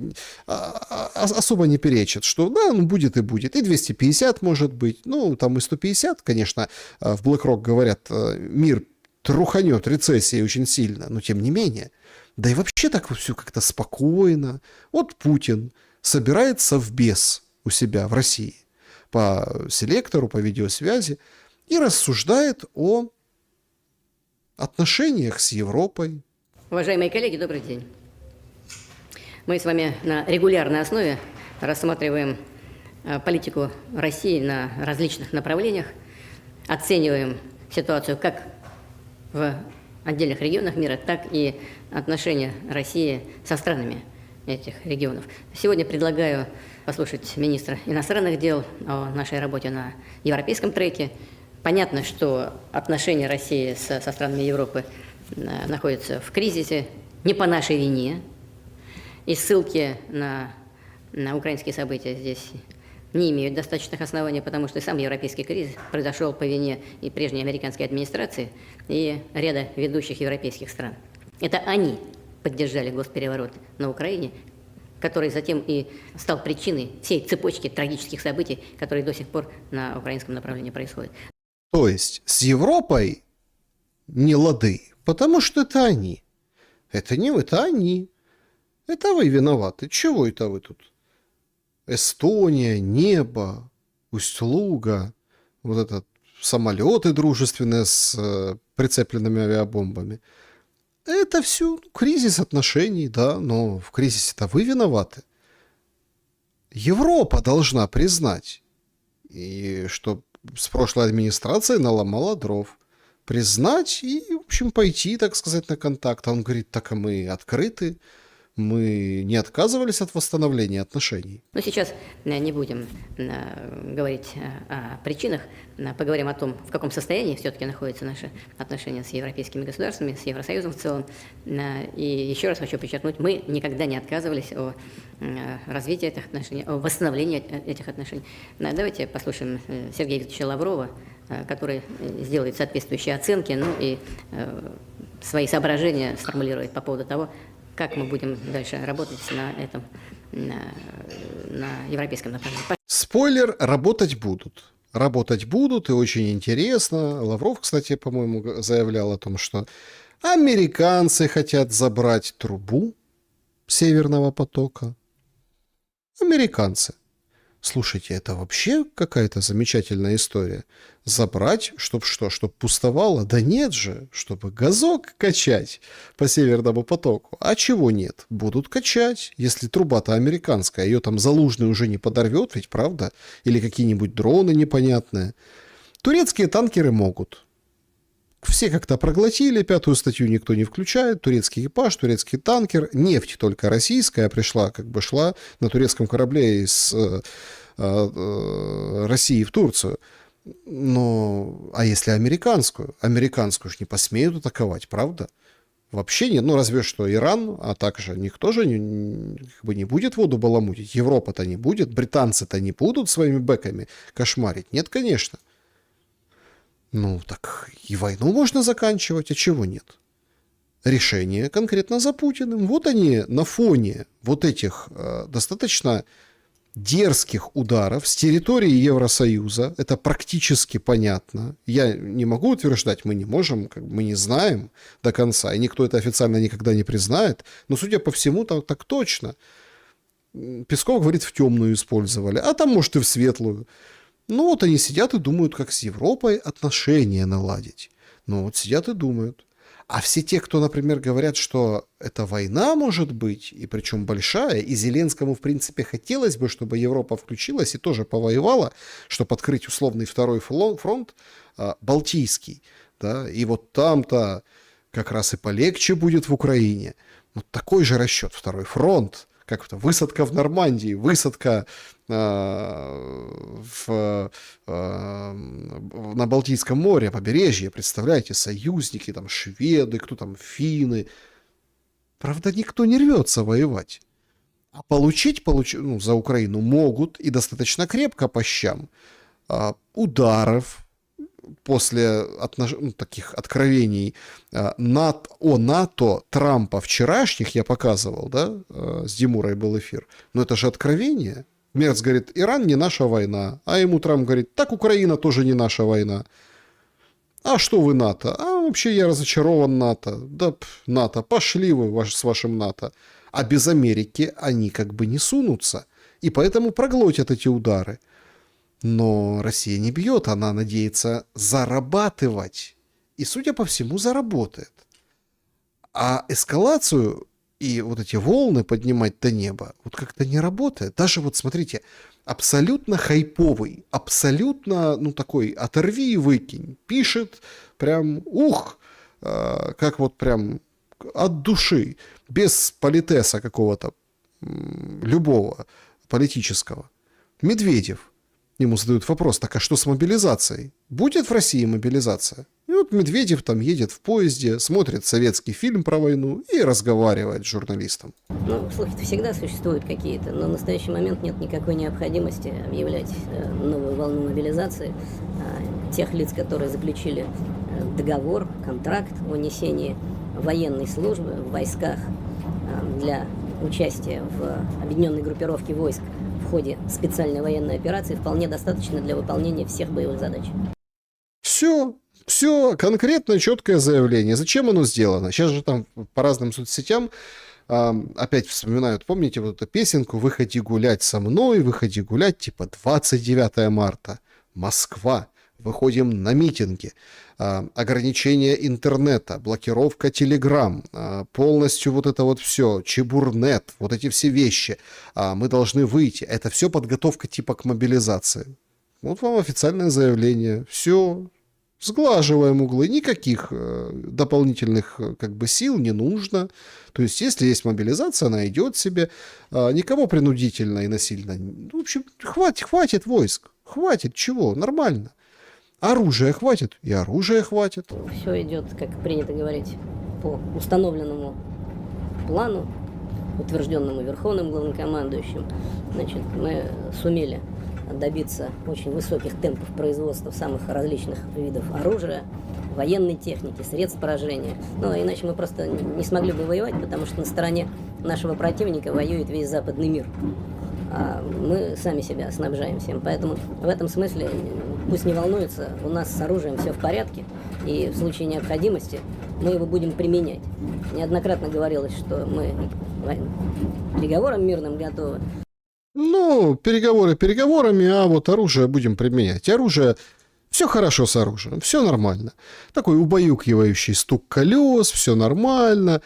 особо не перечат, что да, ну, будет и будет. И 250 может быть, ну, там и 150, конечно, в BlackRock говорят, мир труханет рецессией очень сильно, но тем не менее. Да и вообще так все как-то спокойно. Вот Путин собирает совбез у себя в России по селектору, по видеосвязи и рассуждает о отношениях с Европой. Уважаемые коллеги, добрый день. Мы с вами на регулярной основе рассматриваем политику России на различных направлениях, оцениваем ситуацию как в отдельных регионах мира, так и отношения России со странами этих регионов. Сегодня предлагаю послушать министра иностранных дел о нашей работе на европейском треке. Понятно, что отношения России со странами Европы находятся в кризисе не по нашей вине. И ссылки на украинские события здесь не имеют достаточных оснований, потому что сам европейский кризис произошел по вине и прежней американской администрации, и ряда ведущих европейских стран. Это они поддержали госпереворот на Украине, который затем и стал причиной всей цепочки трагических событий, которые до сих пор на украинском направлении происходят. То есть с Европой не лады, потому что это они. Это не это они. Это вы виноваты. Чего это вы тут? Эстония, небо, Усть-Луга, вот этот самолеты дружественные с прицепленными авиабомбами. Это все кризис отношений, да, но в кризисе-то вы виноваты. Европа должна признать, и что с прошлой администрацией наломала дров. Признать и, в общем, пойти, так сказать, на контакт. А он говорит, так а мы открыты, мы не отказывались от восстановления отношений. Но сейчас не будем говорить о причинах, поговорим о том, в каком состоянии все-таки находятся наши отношения с европейскими государствами, с Евросоюзом в целом. И еще раз хочу подчеркнуть, мы никогда не отказывались от развития этих отношений, о восстановлении этих отношений. Давайте послушаем Сергея Викторовича Лаврова, который сделает соответствующие оценки, ну и свои соображения сформулирует по поводу того, как мы будем дальше работать на этом, на европейском направлении. Спойлер, работать будут. Работать будут, и очень интересно. Лавров, кстати, по-моему, заявлял о том, что американцы хотят забрать трубу Северного потока. Американцы. Слушайте, это вообще какая-то замечательная история. Забрать, чтоб что, чтоб пустовало? Да нет же, чтобы газок качать по Северному потоку. А чего нет? Будут качать, если труба-то американская. Ее там Залужный уже не подорвет, ведь правда? Или какие-нибудь дроны непонятные. Турецкие танкеры могут. Все как-то проглотили, 5-ю статью никто не включает, турецкий экипаж, турецкий танкер, нефть только российская пришла, как бы шла на турецком корабле из России в Турцию. Но, а если американскую? Американскую ж не посмеют атаковать, правда? вообще нет. Ну, разве что Иран, а также никто же как бы не будет воду баламутить. Европа-то не будет, британцы-то не будут своими бэками кошмарить. Нет, конечно. Ну, так и войну можно заканчивать, а чего нет? Решение конкретно за Путиным. Вот они на фоне вот этих достаточно дерзких ударов с территории Евросоюза. Это практически понятно. Я не могу утверждать, мы не можем, мы не знаем до конца, и никто это официально никогда не признает. Но, судя по всему, так точно. Песков, говорит, в темную использовали, а там, может, и в светлую. Ну, вот они сидят и думают, как с Европой отношения наладить. Ну, вот сидят и думают. А все те, кто, например, говорят, что это война может быть, и причем большая, и Зеленскому, в принципе, хотелось бы, чтобы Европа включилась и тоже повоевала, чтобы открыть условный второй фронт, Балтийский, да, и вот там-то как раз и полегче будет в Украине. Вот такой же расчет, второй фронт, как это, высадка в Нормандии, высадка на Балтийском море, побережье, представляете, союзники, там шведы, кто там, финны. Правда, никто не рвется воевать. А получить за Украину могут и достаточно крепко по щам. Ударов после таких откровений о НАТО Трампа вчерашних я показывал, да, с Димурой был эфир. Но это же откровение. Мерц говорит, Иран не наша война. А ему Трамп говорит, так Украина тоже не наша война. А что вы НАТО? А вообще я разочарован НАТО. Да, НАТО, пошли вы с вашим НАТО. А без Америки они как бы не сунутся. И поэтому проглотят эти удары. Но Россия не бьет, она надеется зарабатывать. И, судя по всему, заработает. А эскалацию и вот эти волны поднимать до неба вот как-то не работает. Даже вот смотрите, абсолютно хайповый, абсолютно, такой оторви и выкинь. Пишет прям, как вот прям от души, без политеса какого-то, любого политического. Медведев. Ему задают вопрос, так а что с мобилизацией? Будет в России мобилизация? И вот Медведев там едет в поезде, смотрит советский фильм про войну и разговаривает с журналистом. Ну, слухи всегда существуют какие-то, но в настоящий момент нет никакой необходимости объявлять новую волну мобилизации. Тех лиц, которые заключили договор, контракт о несении военной службы в войсках для участия в объединенной группировке войск в ходе специальной военной операции вполне достаточно для выполнения всех боевых задач. Все, конкретно четкое заявление. Зачем оно сделано? Сейчас же там по разным соцсетям опять вспоминают, помните вот эту песенку «Выходи гулять со мной», «Выходи гулять», типа 29 марта, Москва, выходим на митинги, ограничение интернета, блокировка Телеграм, полностью вот это вот все, Чебурнет, вот эти все вещи, мы должны выйти. Это все подготовка типа к мобилизации. Вот вам официальное заявление. Все, сглаживаем углы, никаких дополнительных сил не нужно. То есть, если есть мобилизация, она идет себе, никого принудительно и насильно. В общем, хватит войск, хватит чего, нормально. Оружия хватит, и оружия хватит. Все идет, как принято говорить, по установленному плану, утвержденному Верховным главнокомандующим. Значит, мы сумели добиться очень высоких темпов производства самых различных видов оружия, военной техники, средств поражения. Ну, иначе мы просто не смогли бы воевать, потому что на стороне нашего противника воюет весь западный мир. А мы сами себя снабжаем всем. Поэтому в этом смысле пусть не волнуется, у нас с оружием все в порядке, и в случае необходимости мы его будем применять. Неоднократно говорилось, что мы к переговорам мирным готовы. Ну, переговоры переговорами, а вот оружие будем применять. Оружие, все хорошо с оружием, все нормально. Такой убаюкивающий стук колес, все нормально.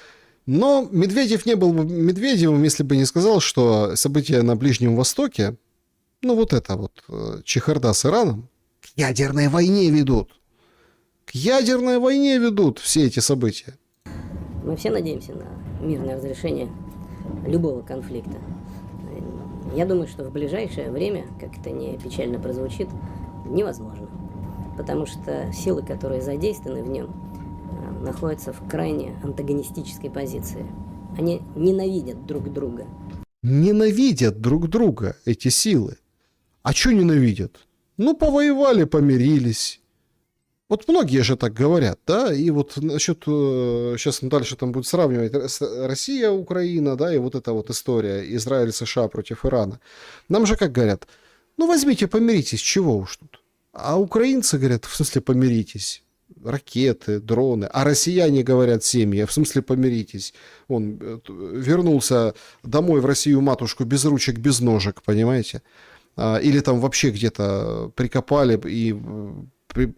Но Медведев не был бы Медведевым, если бы не сказал, что события на Ближнем Востоке, вот это вот чехарда с Ираном, к ядерной войне ведут. К ядерной войне ведут все эти события. Мы все надеемся на мирное разрешение любого конфликта. Я думаю, что в ближайшее время, как это не печально прозвучит, невозможно. Потому что силы, которые задействованы в нем, находятся в крайне антагонистической позиции. Они ненавидят друг друга. Ненавидят друг друга эти силы. А что ненавидят? Ну, повоевали, помирились. Вот многие же так говорят, да, и вот насчет, сейчас дальше там будет сравнивать Россия, Украина, да, и вот эта вот история Израиль, США против Ирана. Нам же как говорят, ну, возьмите, помиритесь, чего уж тут. А украинцы говорят, в смысле помиритесь, ракеты, дроны, а россияне говорят семьи, в смысле помиритесь. Он вернулся домой в Россию матушку без ручек, без ножек, понимаете? Или там вообще где-то прикопали и...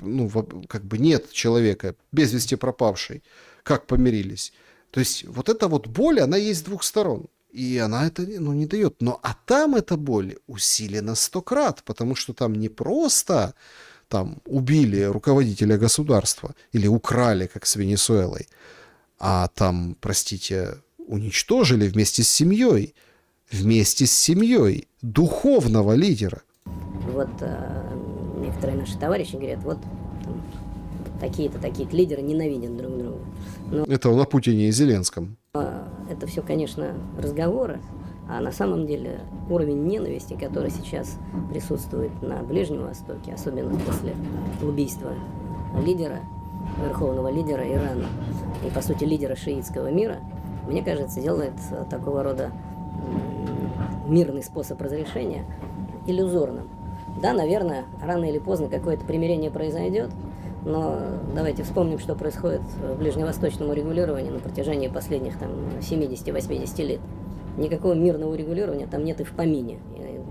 ну, как бы нет человека, без вести пропавший, как помирились. То есть вот эта вот боль, она есть с двух сторон. И она это не дает. А там эта боль усилена 100 крат, потому что там не просто там убили руководителя государства или украли, как с Венесуэлой, а там, простите, уничтожили вместе с семьей духовного лидера. Вот некоторые наши товарищи говорят, вот там, такие-то лидеры ненавидят друг друга. Но Это он о Путине и Зеленском. это все, конечно, разговоры, а на самом деле уровень ненависти, который сейчас присутствует на Ближнем Востоке, особенно после убийства лидера, верховного лидера Ирана и, по сути, лидера шиитского мира, мне кажется, делает такого рода мирный способ разрешения иллюзорным. Да, наверное, рано или поздно какое-то примирение произойдет, но давайте вспомним, что происходит в ближневосточном урегулировании на протяжении последних 70-80 лет. Никакого мирного урегулирования там нет и в помине,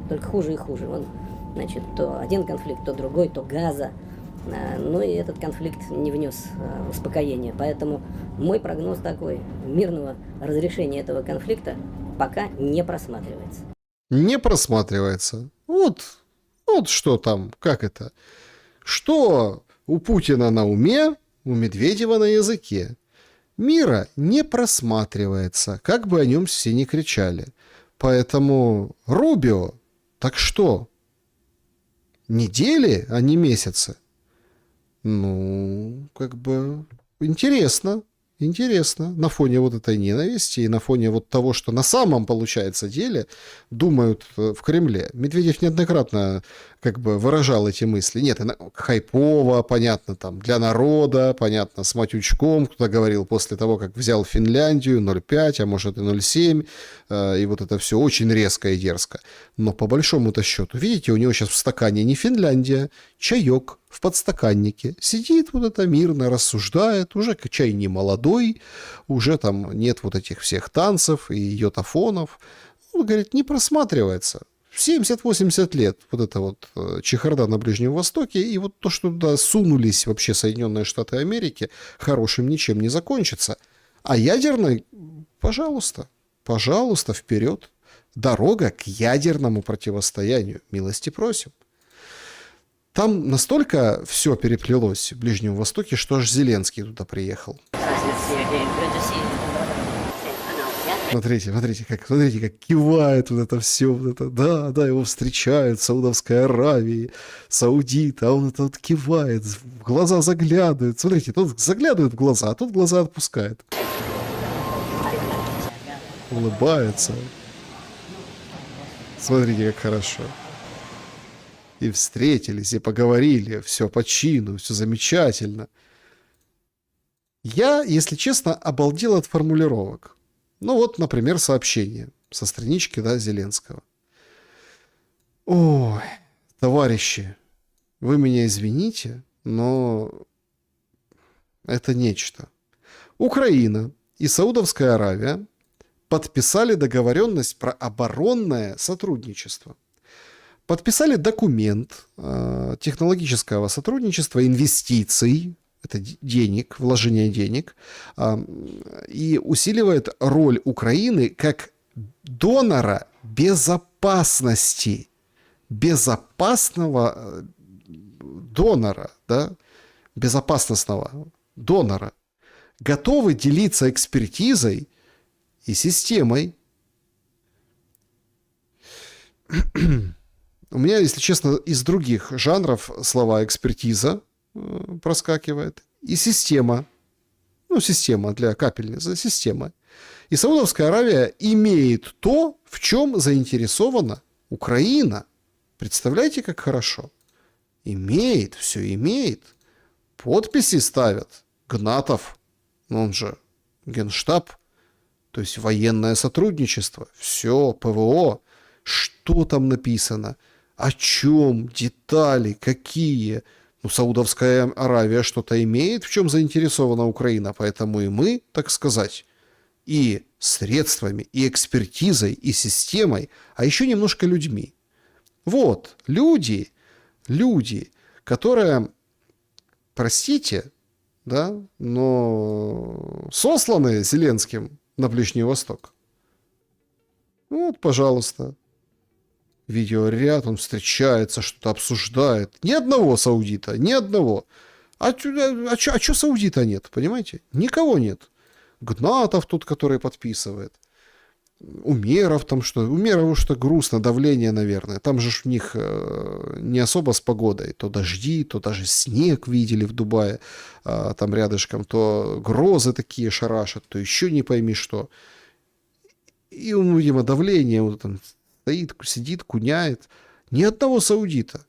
только хуже и хуже. Вон, значит, то один конфликт, то другой, то Газа. Но и этот конфликт не внес успокоения. Поэтому мой прогноз такой: мирного разрешения этого конфликта пока не просматривается. Не просматривается. Вот что там, как это? Что у Путина на уме, у Медведева на языке. Мира не просматривается, как бы о нем все не кричали. Поэтому Рубио, так что? Недели, а не месяцы? Ну, как бы интересно. Интересно, на фоне вот этой ненависти и на фоне вот того, что на самом, получается, деле думают в Кремле. Медведев неоднократно как бы выражал эти мысли. Нет, хайпово, понятно, там, для народа, понятно, с матючком, кто-то говорил после того, как взял Финляндию, 0,5, а может и 0,7, и вот это все очень резко и дерзко. Но по большому-то счету, видите, у него сейчас в стакане не Финляндия, чаек в подстаканнике. Сидит вот это мирно, рассуждает, уже чай не молодой, уже там нет вот этих всех танцев и йотафонов. Он говорит, не просматривается. 70-80 лет вот это вот чехарда на Ближнем Востоке, и вот то, что туда сунулись вообще Соединенные Штаты Америки, хорошим ничем не закончится. А ядерной, пожалуйста, вперед. Дорога к ядерному противостоянию. Милости просим. Там настолько все переплелось в Ближнем Востоке, что аж Зеленский туда приехал. Смотрите, как кивает вот это все. Вот это, да, его встречают в Саудовской Аравии, саудиты, а он это вот кивает, в глаза заглядывает. Смотрите, тот заглядывает в глаза, а тот глаза отпускает. Улыбается. Смотрите, как хорошо. И встретились, и поговорили, все по чину, все замечательно. Я, если честно, обалдел от формулировок. Ну вот, например, сообщение со странички, да, Зеленского. Ой, товарищи, вы меня извините, но это нечто. Украина и Саудовская Аравия подписали договоренность про оборонное сотрудничество. Подписали документ технологического сотрудничества, инвестиций, это денег, вложение денег, и усиливает роль Украины как донора безопасности, безопасного донора, да, безопасностного донора, готовы делиться экспертизой и системой. У меня, если честно, из других жанров слова экспертиза проскакивает и система Ну, система для капельницы, система. И Саудовская Аравия имеет то, в чем заинтересована Украина. Представляете, как хорошо? Имеет, все имеет. Подписи ставят. Гнатов, он же Генштаб, то есть военное сотрудничество. Все, ПВО. Что там написано? О чем? Детали? Какие? Ну, Саудовская Аравия что-то имеет, в чем заинтересована Украина. Поэтому и мы, так сказать, и средствами, и экспертизой, и системой, а еще немножко людьми. Вот, люди, которые, простите, да, но сосланы Зеленским на Ближний Восток. Вот, пожалуйста. Видеоряд, он встречается, что-то обсуждает. Ни одного саудита, ни одного. А чё саудита нет, понимаете? Никого нет. Гнатов тут, который подписывает. Умеров там что? Умерову что грустно, давление, наверное. Там же у них не особо с погодой. То дожди, то даже снег видели в Дубае, там рядышком, то грозы такие шарашат, то еще не пойми что. И, видимо, давление, вот там стоит, сидит, куняет. Ни одного саудита.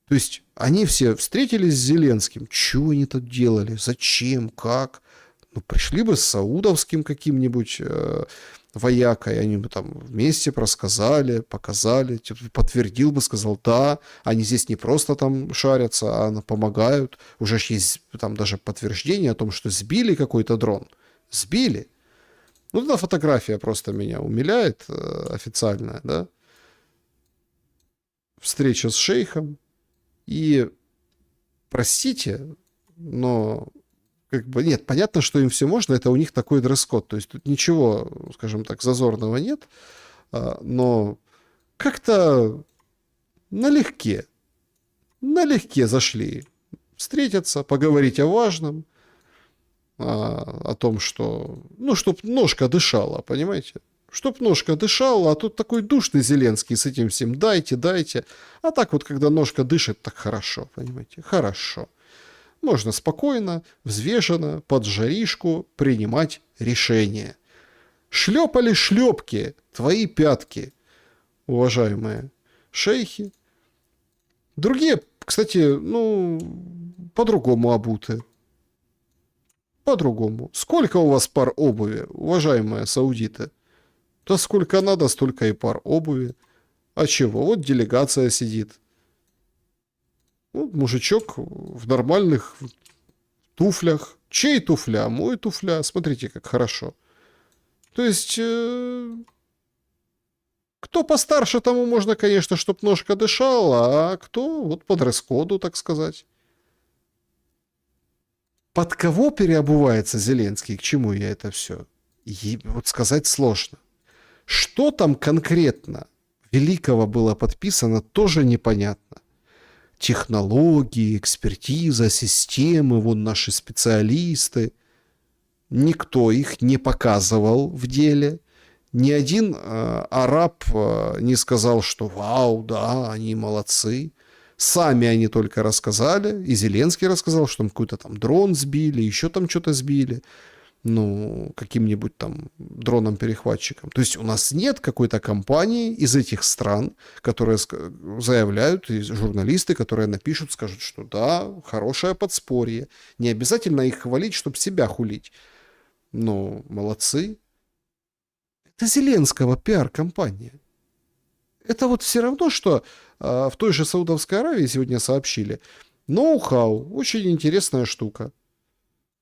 То есть они все встретились с Зеленским. Чего они тут делали? Зачем? Как? Ну, пришли бы с саудовским каким-нибудь воякой, они бы там вместе рассказали, показали, подтвердил бы, сказал, да, они здесь не просто там шарятся, а помогают. Уже есть там даже подтверждение о том, что сбили какой-то дрон. Сбили. Ну, эта фотография просто меня умиляет, официальная, да. Встреча с шейхом. И, простите, но как бы нет, понятно, что им все можно, это у них такой дресс-код, то есть тут ничего, скажем так, зазорного нет, но как-то налегке зашли встретиться, поговорить о важном, о том, что, ну, чтоб ножка дышала, понимаете? Чтоб ножка дышала, а тут такой душный Зеленский с этим всем дайте. А так вот, когда ножка дышит, так хорошо, понимаете? Хорошо. Можно спокойно, взвешенно, под жаришку принимать решения. Шлепали шлепки твои пятки, уважаемые шейхи. Другие, кстати, ну, по-другому обуты. По-другому. Сколько у вас пар обуви, уважаемые саудиты? Да сколько надо, столько и пар обуви. А чего? Вот делегация сидит. Вот мужичок в нормальных туфлях. Чей туфля? Мой туфля. Смотрите, как хорошо. То есть, кто постарше, тому можно, конечно, чтоб ножка дышала, а кто вот по дресс-коду, так сказать. Под кого переобувается Зеленский? К чему я это все? Вот сказать сложно. Что там конкретно великого было подписано, тоже непонятно. Технологии, экспертиза, системы, вон наши специалисты. Никто их не показывал в деле. Ни один араб не сказал, что вау, да, они молодцы. Сами они только рассказали, и Зеленский рассказал, что там какой-то там дрон сбили, еще там что-то сбили. Ну, каким-нибудь там дроном-перехватчиком. То есть у нас нет какой-то компании из этих стран, которые заявляют, и журналисты, которые напишут, скажут, что да, хорошее подспорье. Не обязательно их хвалить, чтобы себя хулить. Но молодцы. Это Зеленского пиар-компания. Это вот все равно, что в той же Саудовской Аравии сегодня сообщили. Ноу-хау, очень интересная штука.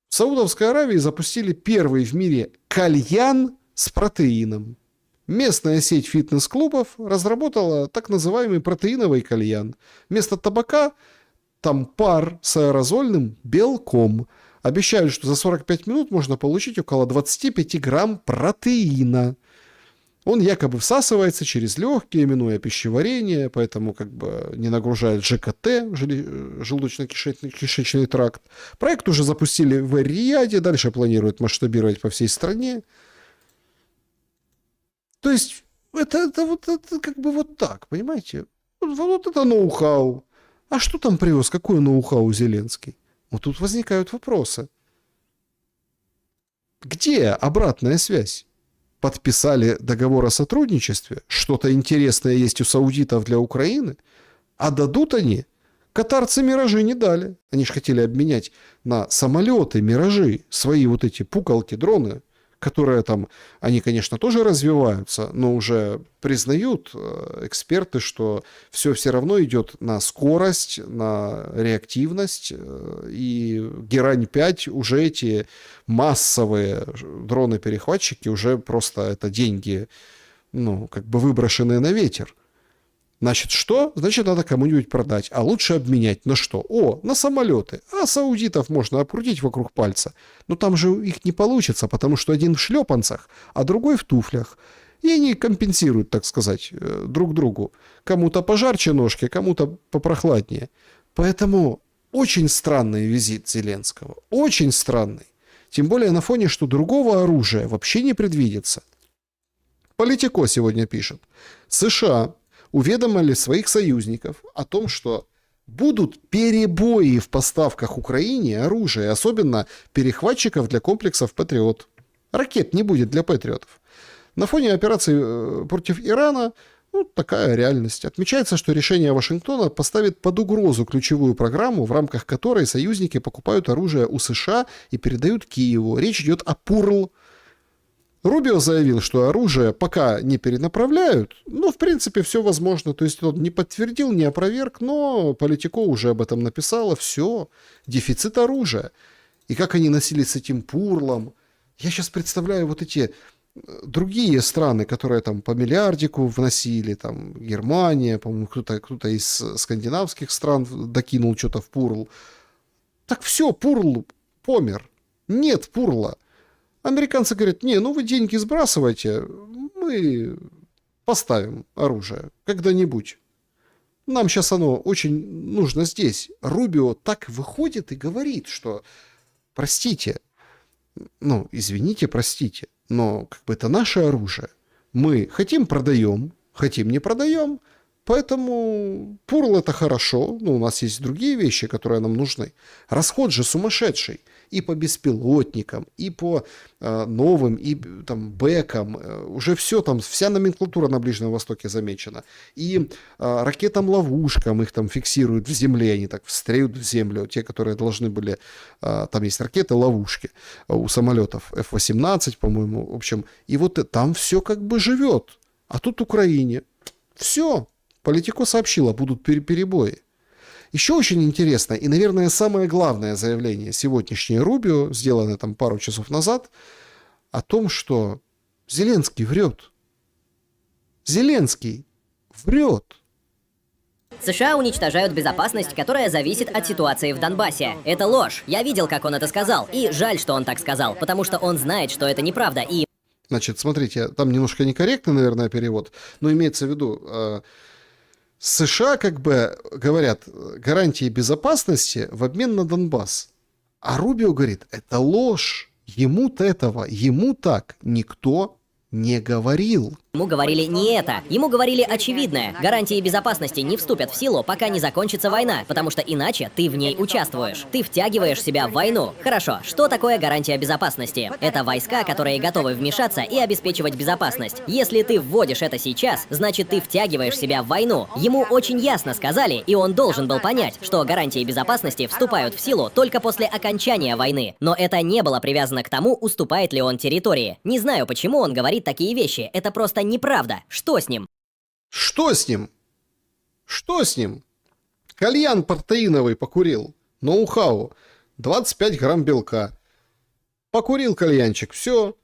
В Саудовской Аравии запустили первый в мире кальян с протеином. Местная сеть фитнес-клубов разработала так называемый протеиновый кальян. Вместо табака там пар с аэрозольным белком. Обещают, что за 45 минут можно получить около 25 грамм протеина. Он якобы всасывается через легкие, минуя пищеварение, поэтому как бы не нагружает ЖКТ, желудочно-кишечный тракт. Проект уже запустили в Эр-Рияде, дальше планируют масштабировать по всей стране. То есть это как бы вот так, понимаете? Вот это ноу-хау. А что там привез? Какое ноу-хау Зеленский? Вот тут возникают вопросы. Где обратная связь? Подписали договор о сотрудничестве, что-то интересное есть у саудитов для Украины, а дадут они? Катарцы «Миражи» не дали. Они же хотели обменять на самолеты «Миражи» свои вот эти пукалки, дроны, которые там, они, конечно, тоже развиваются, но уже признают эксперты, что все равно идет на скорость, на реактивность, и Герань-5 уже эти массовые дроны-перехватчики уже просто это деньги, ну, как бы выброшенные на ветер. Значит, что? Значит, надо кому-нибудь продать. А лучше обменять на что? О, на самолеты. А саудитов можно окрутить вокруг пальца. Но там же их не получится, потому что один в шлепанцах, а другой в туфлях. И они компенсируют, так сказать, друг другу. Кому-то пожарче ножки, кому-то попрохладнее. Поэтому очень странный визит Зеленского. Очень странный. Тем более на фоне, что другого оружия вообще не предвидится. Политико сегодня пишет. США уведомили своих союзников о том, что будут перебои в поставках Украине оружия, особенно перехватчиков для комплексов «Патриот». Ракет не будет для «Патриотов». На фоне операции против Ирана, ну, такая реальность. Отмечается, что решение Вашингтона поставит под угрозу ключевую программу, в рамках которой союзники покупают оружие у США и передают Киеву. Речь идет о ПУРЛ. Рубио заявил, что оружие пока не перенаправляют, но в принципе все возможно. То есть он не подтвердил, не опроверг, но Политико уже об этом написала. Все, дефицит оружия. И как они носились с этим пурлом. Я сейчас представляю вот эти другие страны, которые там по миллиардику вносили, там Германия, по-моему, кто-то из скандинавских стран докинул что-то в пурл. Так все, пурл помер. Нет пурла. Американцы говорят, не, ну вы деньги сбрасывайте, мы поставим оружие когда-нибудь. Нам сейчас оно очень нужно здесь. Рубио так выходит и говорит, что простите, ну, извините, простите, но как бы это наше оружие. Мы хотим продаем, хотим не продаем, поэтому пурл это хорошо, но у нас есть другие вещи, которые нам нужны. Расход же сумасшедший. И по беспилотникам, и по новым, и там бэкам. Уже все там, вся номенклатура на Ближнем Востоке замечена. И ракетам-ловушкам их там фиксируют в земле, они так встреют в землю. Те, которые должны были... Там есть ракеты-ловушки у самолетов F-18, по-моему. В общем, и вот там все как бы живет. А тут Украине. Все. Политико сообщила, будут перебои. Еще очень интересно, и, наверное, самое главное заявление сегодняшнее Рубио, сделанное там пару часов назад, о том, что Зеленский врет. Зеленский врет. США уничтожают безопасность, которая зависит от ситуации в Донбассе. Это ложь. Я видел, как он это сказал. И жаль, что он так сказал, потому что он знает, что это неправда. И... Значит, смотрите, там немножко некорректный, наверное, перевод, но имеется в виду... США как бы говорят гарантии безопасности в обмен на Донбасс. А Рубио говорит, это ложь. Ему-то этого, ему так никто не говорил. Ему говорили не это. Ему говорили очевидное. Гарантии безопасности не вступят в силу, пока не закончится война, потому что иначе ты в ней участвуешь. Ты втягиваешь себя в войну. Хорошо, что такое гарантия безопасности? Это войска, которые готовы вмешаться и обеспечивать безопасность. Если ты вводишь это сейчас, значит ты втягиваешь себя в войну. Ему очень ясно сказали, и он должен был понять, что гарантии безопасности вступают в силу только после окончания войны. Но это не было привязано к тому, уступает ли он территории. Не знаю, почему он говорит такие вещи. Это просто неправда. Что с ним? Что с ним? Что с ним? Кальян протеиновый покурил. Ноу-хау. 25 грамм белка. Покурил кальянчик. Все.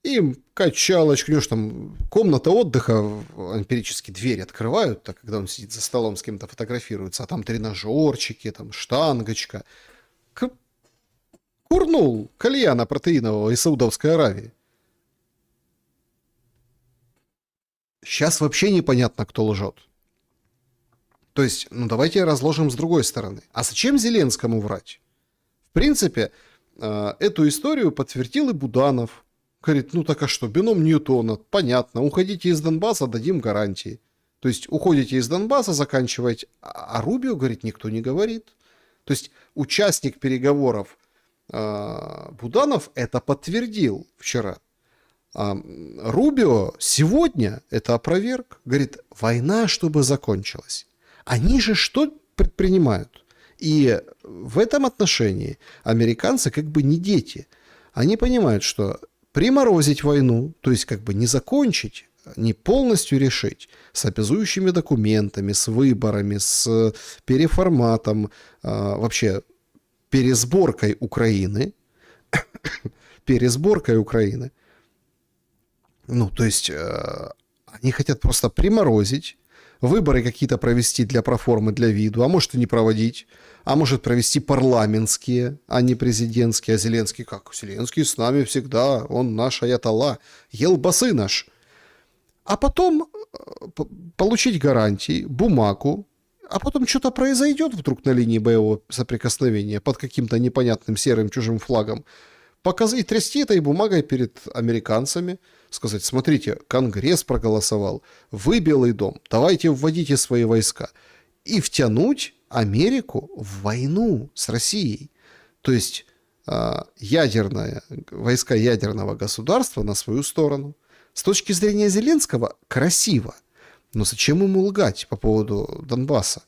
И качалочку. У него ж там комната отдыха. Периодически дверь открывают, так, когда он сидит за столом с кем-то фотографируется. А там тренажерчики, там штангочка. Курнул кальяна протеинового из Саудовской Аравии. Сейчас вообще непонятно, кто лжет. То есть, ну давайте разложим с другой стороны. А зачем Зеленскому врать? В принципе, эту историю подтвердил и Буданов. Говорит, ну так а что, бином Ньютона, понятно, уходите из Донбасса, дадим гарантии. То есть, уходите из Донбасса, заканчиваете. А Рубио, говорит, никто не говорит. То есть, участник переговоров Буданов это подтвердил вчера. Рубио сегодня это опроверг. Говорит, война, чтобы закончилась. Они же что предпринимают? И в этом отношении американцы как бы не дети. Они понимают, что приморозить войну, то есть как бы не закончить, не полностью решить, с обязующими документами, с выборами, с переформатом, вообще пересборкой Украины, ну, то есть они хотят просто приморозить, выборы какие-то провести для проформы, для виду, а может и не проводить, а может провести парламентские, а не президентские, а Зеленский как? Зеленский с нами всегда, он наш аятолла, елбасы наш. А потом получить гарантии, бумагу, а потом что-то произойдет вдруг на линии боевого соприкосновения под каким-то непонятным серым чужим флагом, показать, трясти этой бумагой перед американцами, сказать, смотрите, Конгресс проголосовал, вы, Белый дом, давайте вводите свои войска. И втянуть Америку в войну с Россией. То есть войска ядерного государства на свою сторону. С точки зрения Зеленского красиво. Но зачем ему лгать по поводу Донбасса?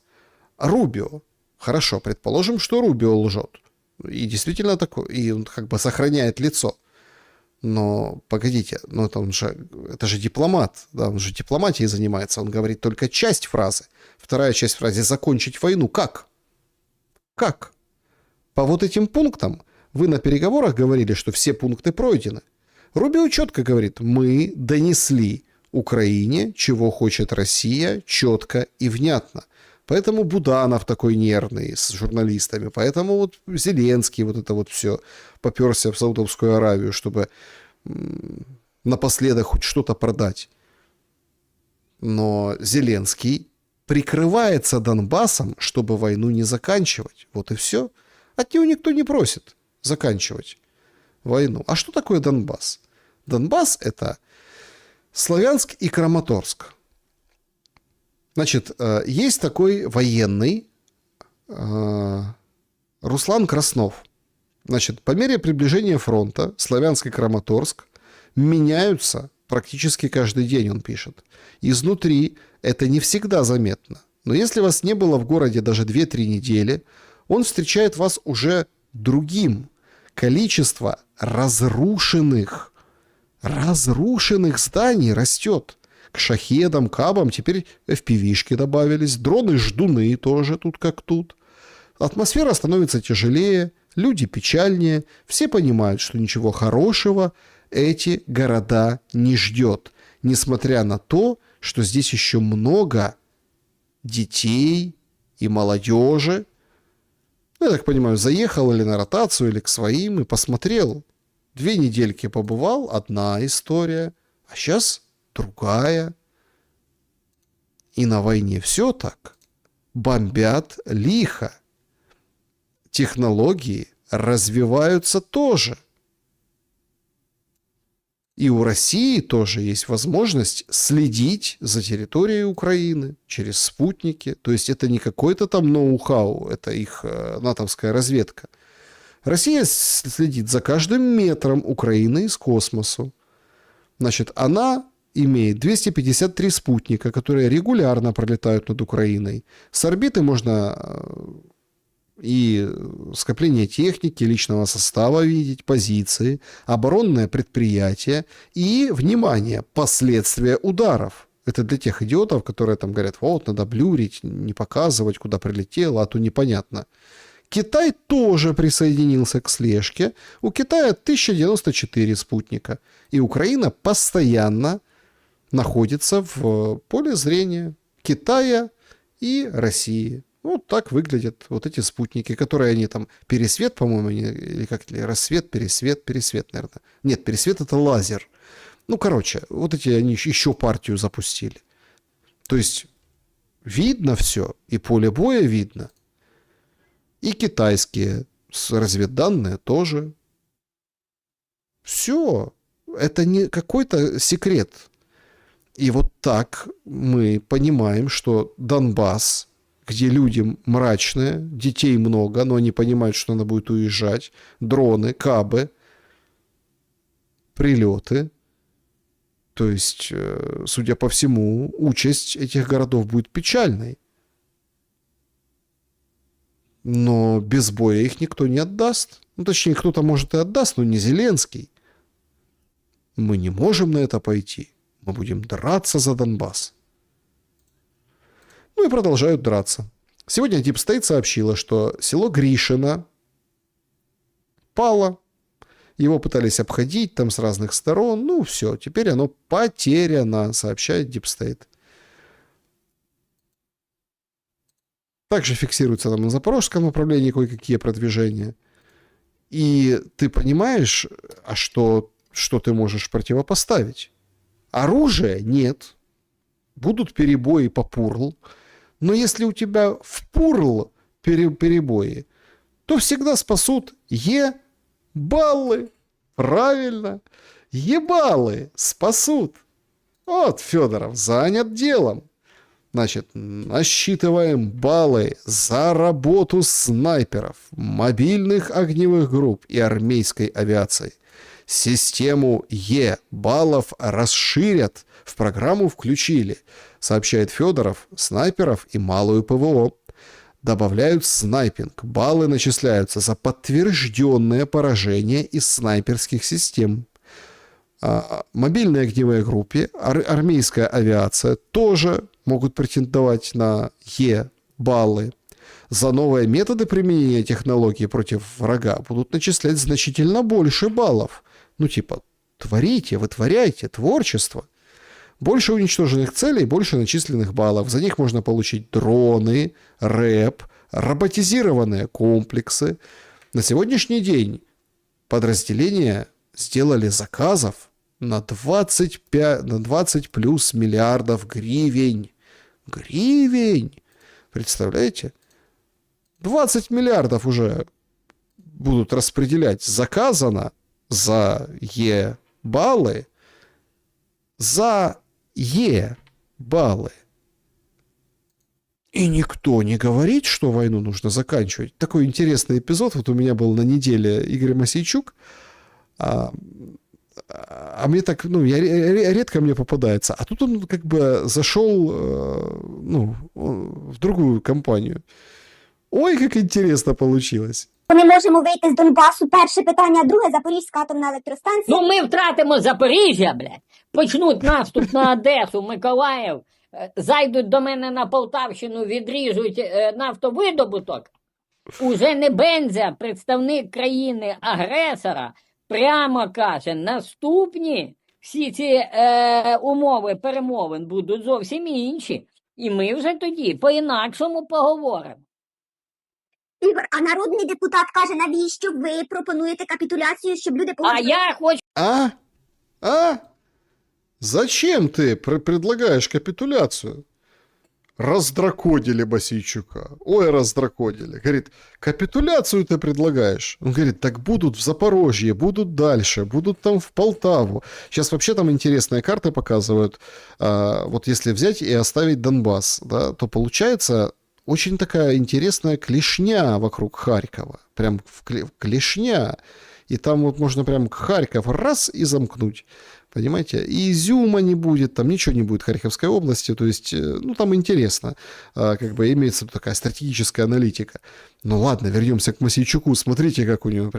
Рубио. Хорошо, предположим, что Рубио лжет. И действительно такой, и он как бы сохраняет лицо. Но погодите, ну это же дипломат, да, он же дипломатией занимается, он говорит только часть фразы. Вторая часть фразы «закончить войну». Как? Как? По вот этим пунктам вы на переговорах говорили, что все пункты пройдены. Рубио четко говорит, мы донесли Украине, чего хочет Россия, четко и внятно. Поэтому Буданов такой нервный с журналистами, поэтому вот Зеленский вот это вот все поперся в Саудовскую Аравию, чтобы напоследок хоть что-то продать. Но Зеленский прикрывается Донбассом, чтобы войну не заканчивать. Вот и все. От него никто не просит заканчивать войну. А что такое Донбасс? Донбасс – это Славянск и Краматорск. Значит, есть такой военный Руслан Краснов. Значит, по мере приближения фронта Славянск и Краматорск меняются практически каждый день, он пишет. Изнутри это не всегда заметно. Но если вас не было в городе даже 2-3 недели, он встречает вас уже другим. Количество разрушенных зданий растет. К шахедам, кабам теперь FPV-шки добавились, дроны-ждуны тоже тут как тут. Атмосфера становится тяжелее, люди печальнее, все понимают, что ничего хорошего эти города не ждет, несмотря на то, что здесь еще много детей и молодежи. Я так понимаю, заехал или на ротацию, или к своим и посмотрел. 2 недельки побывал, одна история, а сейчас другая. И на войне все так. Бомбят лихо. Технологии развиваются тоже. И у России тоже есть возможность следить за территорией Украины через спутники. То есть это не какой-то там ноу-хау, это их натовская разведка. Россия следит за каждым метром Украины из космоса. Значит, она имеет 253 спутника, которые регулярно пролетают над Украиной. С орбиты можно и скопление техники, личного состава видеть, позиции, оборонное предприятие и, внимание, последствия ударов. Это для тех идиотов, которые там говорят, вот, надо блюрить, не показывать, куда прилетело, а то непонятно. Китай тоже присоединился к слежке. У Китая 1094 спутника. И Украина постоянно находится в поле зрения Китая и России. Вот так выглядят вот эти спутники, которые они там... Пересвет, по-моему, или как ли, рассвет, пересвет, наверное. Нет, пересвет — это лазер. Ну, короче, вот эти они еще партию запустили. То есть видно все, и поле боя видно. И китайские разведданные тоже. Все. Это не какой-то секрет. И вот так мы понимаем, что Донбасс где люди мрачные, детей много, но они понимают, что надо будет уезжать, дроны, кабы, прилеты. То есть, судя по всему, участь этих городов будет печальной. Но без боя их никто не отдаст. Ну, точнее, кто-то, может, и отдаст, но не Зеленский. Мы не можем на это пойти. Мы будем драться за Донбасс. Ну и продолжают драться. Сегодня Deep State сообщила, что село Гришино пало. Его пытались обходить там с разных сторон. Ну, все, теперь оно потеряно, сообщает Deep State. Также фиксируются там на запорожском направлении кое-какие продвижения. И ты понимаешь, а что ты можешь противопоставить? Оружия нет. Будут перебои по Пурл. Но если у тебя в Пурл перебои, то всегда спасут ебалы. Правильно. Ебалы спасут. Вот Федоров занят делом. Значит, насчитываем баллы за работу снайперов, мобильных огневых групп и армейской авиации. Систему Е-баллов расширят, в программу включили, сообщает Федоров, снайперов и малую ПВО. Добавляют снайпинг. Баллы начисляются за подтвержденное поражение из снайперских систем. Мобильные огневые группы, армейская авиация тоже могут претендовать на Е-баллы. За новые методы применения технологий против врага будут начислять значительно больше баллов. Ну типа, творите, вытворяйте, творчество. Больше уничтоженных целей, больше начисленных баллов. За них можно получить дроны, рэп, роботизированные комплексы. На сегодняшний день подразделения сделали заказов на 20 плюс миллиардов гривен. Гривен! Представляете? 20 миллиардов уже будут распределять заказано за Е-баллы. За Е-баллы. И никто не говорит, что войну нужно заканчивать. Такой интересный эпизод. Вот у меня был на неделе Игорь Мосейчук. А мне так, редко мне попадается. А тут он как бы зашел, в другую компанию. Ой, как интересно получилось. Ми можемо вийти з Донбасу. Перше питання, друге, Запорізька атомна електростанція. Ну, ми втратимо Запоріжжя, блядь. Почнуть наступ на Одесу, Миколаїв, зайдуть до мене на Полтавщину, відріжуть нафтовидобуток. Уже не Бензя, представник країни-агресора, прямо каже, наступні всі ці умови перемовин будуть зовсім інші. І ми вже тоді по-інакшому поговоримо. Ігор, а народний депутат каже, навіщо ви пропонуєте капітуляцію, щоб люди А погодили? я хочу... Зачем ты предлагаешь капитуляцию? Раздракодили Мосейчука. Ой, раздракодили. Говорит, капитуляцию ты предлагаешь? Он говорит, так будут в Запорожье, будут дальше, будут там в Полтаву. Сейчас вообще там интересные карты показывают. Вот если взять и оставить Донбасс, да, то получается очень такая интересная клешня вокруг Харькова. Прям клешня. И там вот можно прям Харьков раз и замкнуть. Понимаете? И Изюма не будет, там ничего не будет в Харьковской области. То есть, там интересно. Как бы имеется такая стратегическая аналитика. Ну ладно, вернемся к Мосейчуку. Смотрите, как у него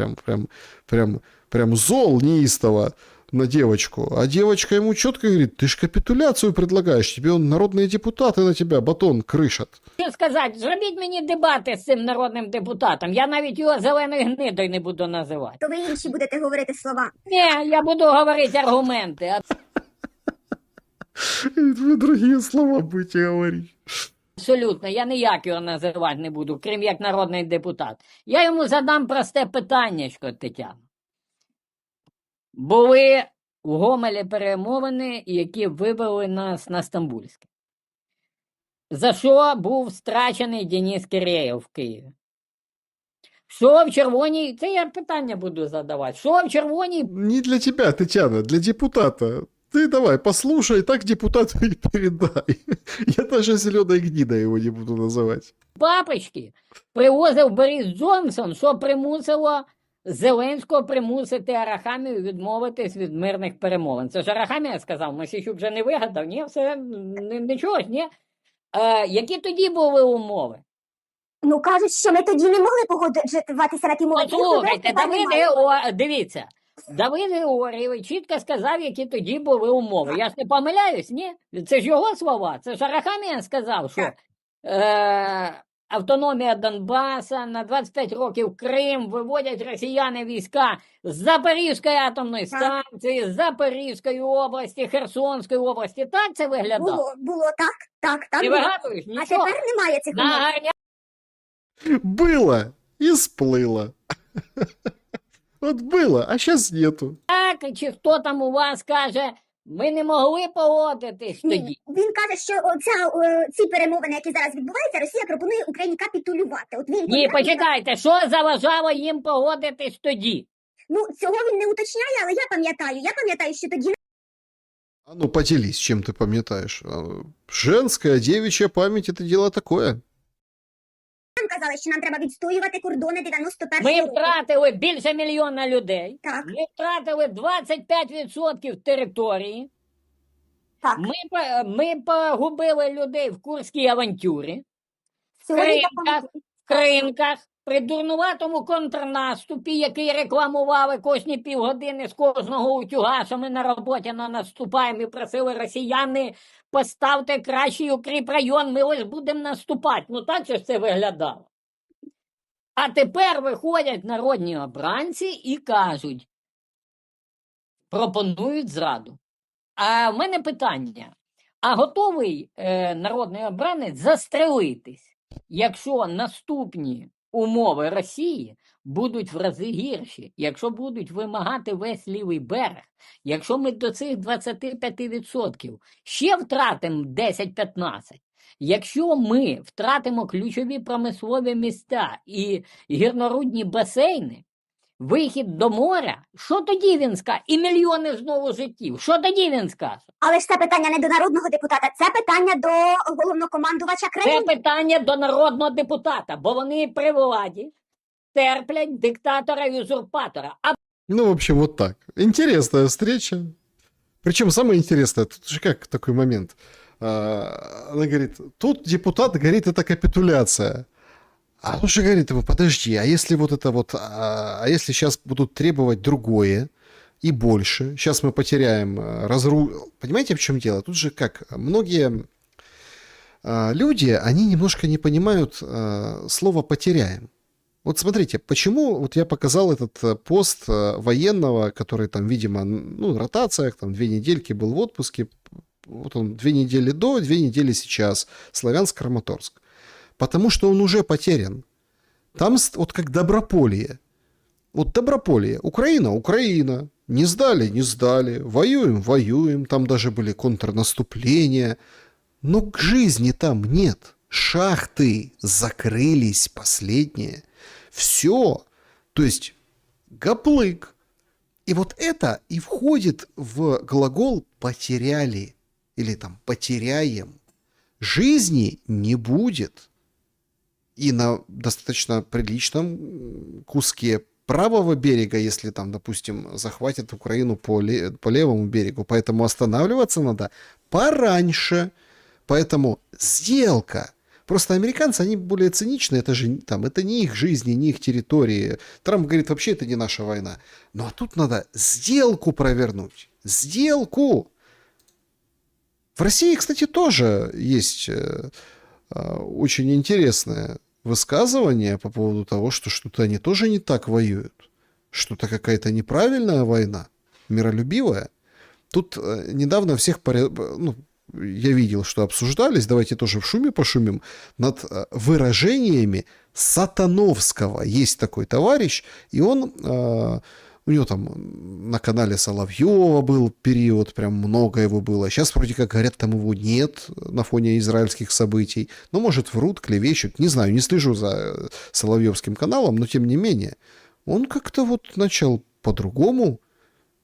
прям зол неистово на девочку. А девочка ему четко говорит, ты ж капитуляцию предлагаешь, тебе народные депутаты на тебя батон крышат. Що сказати, зробіть мені дебати з цим народним депутатом. Я навіть його зеленою гнидою не буду називати. То ви інші будете говорити слова. Ні, я буду говорити аргументи. Вы другие слова будете говорить. Абсолютно, я ніяк його називати не буду, крім як народний депутат. Я йому задам просте питаннячко, Тетяно. Були в Гомелі перемовини, які вивели нас на Стамбульське. За що був страчений Денис Киреєв в Києві? Що в червоній... Це я питання буду задавати. Що в червоній... Не для тебя, Татьяна, для депутата. Ты давай, послушай, так депутату и передай. Я даже зеленой гнидой его не буду называть. Папочки привозив Борис Джонсон, що примусило Зеленського примусити Арахамію відмовитись від мирних перемовин. Це ж Арахамія сказав, Мосійчук вже не вигадав, ні, все, нічого ж, ні. Які тоді були умови? Ну, кажуть, що ми тоді не могли погоджуватися на ті умови. Послухайте, дивіться, Давид Георгійович чітко сказав, які тоді були умови. Я ж не помиляюсь, ні? Це ж його слова, це ж Арахамія сказав, що автономія Донбаса, на 25 років Крим, виводять росіяни війська з Запорізької атомної станції, з Запорізької області, Херсонської області. Так це виглядало? Було так. Ти вигадуєш? Нічого. А тепер немає цих На умов. Было и сплыло. Вот было, а сейчас нету. Так, чи хто там у вас каже, ми не могли погодитись тоді. Він каже, що ці перемовини, які зараз відбуваються, Росія пропонує Україні капітулювати. От він Ні, почекайте, що заважало їм погодитись тоді? Ну, цього він не уточняє, але я пам'ятаю, що тоді А ну поделись, чем ты пам'ятаешь. Женская, девичья память — это дело такое. нам казали, що нам треба відстоювати кордони 91-го Ми року. втратили більше 1 мільйона людей. Так. Ми втратили 25% території. Так. Ми погубили людей в Курській авантюрі, Сьогодні я в Кринках, при дурнуватому контрнаступі, який рекламували кожні півгодини з кожного утюга, що ми на роботі наступаємо, і просили росіяни, поставте кращий укріпрайон, ми ось будемо наступати. Ну так же ж це виглядало. А тепер виходять народні обранці і кажуть, пропонують зраду. А в мене питання, а готовий народний обранець застрелитись, якщо наступні умови Росії будуть в рази гірші, якщо будуть вимагати весь лівий берег, якщо ми до цих 25% ще втратимо 10-15%, якщо ми втратимо ключові промислові міста і гірнорудні басейни, вихід до моря, що тоді він скаже? І мільйони знову життів. Що тоді він скаже? Але ж це питання не до народного депутата, це питання до головнокомандувача Це країни. питання до народного депутата, бо вони при владі терплять диктатора і узурпатора. А Ну, в общем, вот так. Интересная встреча. Причем самое интересное, тут же как такой момент. Она говорит, тут депутат говорит, это капитуляция. А он же говорит ему, подожди, а если вот это вот, а если сейчас будут требовать другое и больше, сейчас мы потеряем Понимаете, в чем дело? Тут же как, многие люди, они немножко не понимают слово «потеряем». Вот смотрите, почему вот я показал этот пост военного, который там, видимо, ну, ротация, там 2 недельки был в отпуске, вот он 2 недели до, 2 недели сейчас, Славянск-Краматорск. Потому что он уже потерян. Там вот как Доброполье. Вот Доброполье. Украина. Не сдали. Воюем. Там даже были контрнаступления. Но к жизни там нет. Шахты закрылись последние. Все. То есть гоплык. И вот это и входит в глагол «потеряли» или там «потеряем». Жизни не будет. И на достаточно приличном куске правого берега, если там, допустим, захватят Украину по левому берегу. Поэтому останавливаться надо пораньше. Поэтому сделка. Просто американцы, они более циничны, это же там, это не их жизни, не их территории. Трамп говорит, вообще это не наша война. Ну а тут надо сделку провернуть. Сделку. В России, кстати, тоже есть очень интересное высказывание по поводу того, что что-то они тоже не так воюют. Что-то какая-то неправильная война, миролюбивая. Тут недавно всех... Ну, я видел, что обсуждались, давайте тоже в шуме пошумим, над выражениями Сатановского. Есть такой товарищ, и он... У него там на канале Соловьева был период, прям много его было. Сейчас вроде как говорят, там его нет на фоне израильских событий. Но, может, врут, клевещут. Не знаю, не слежу за Соловьевским каналом, но тем не менее. Он как-то вот начал по-другому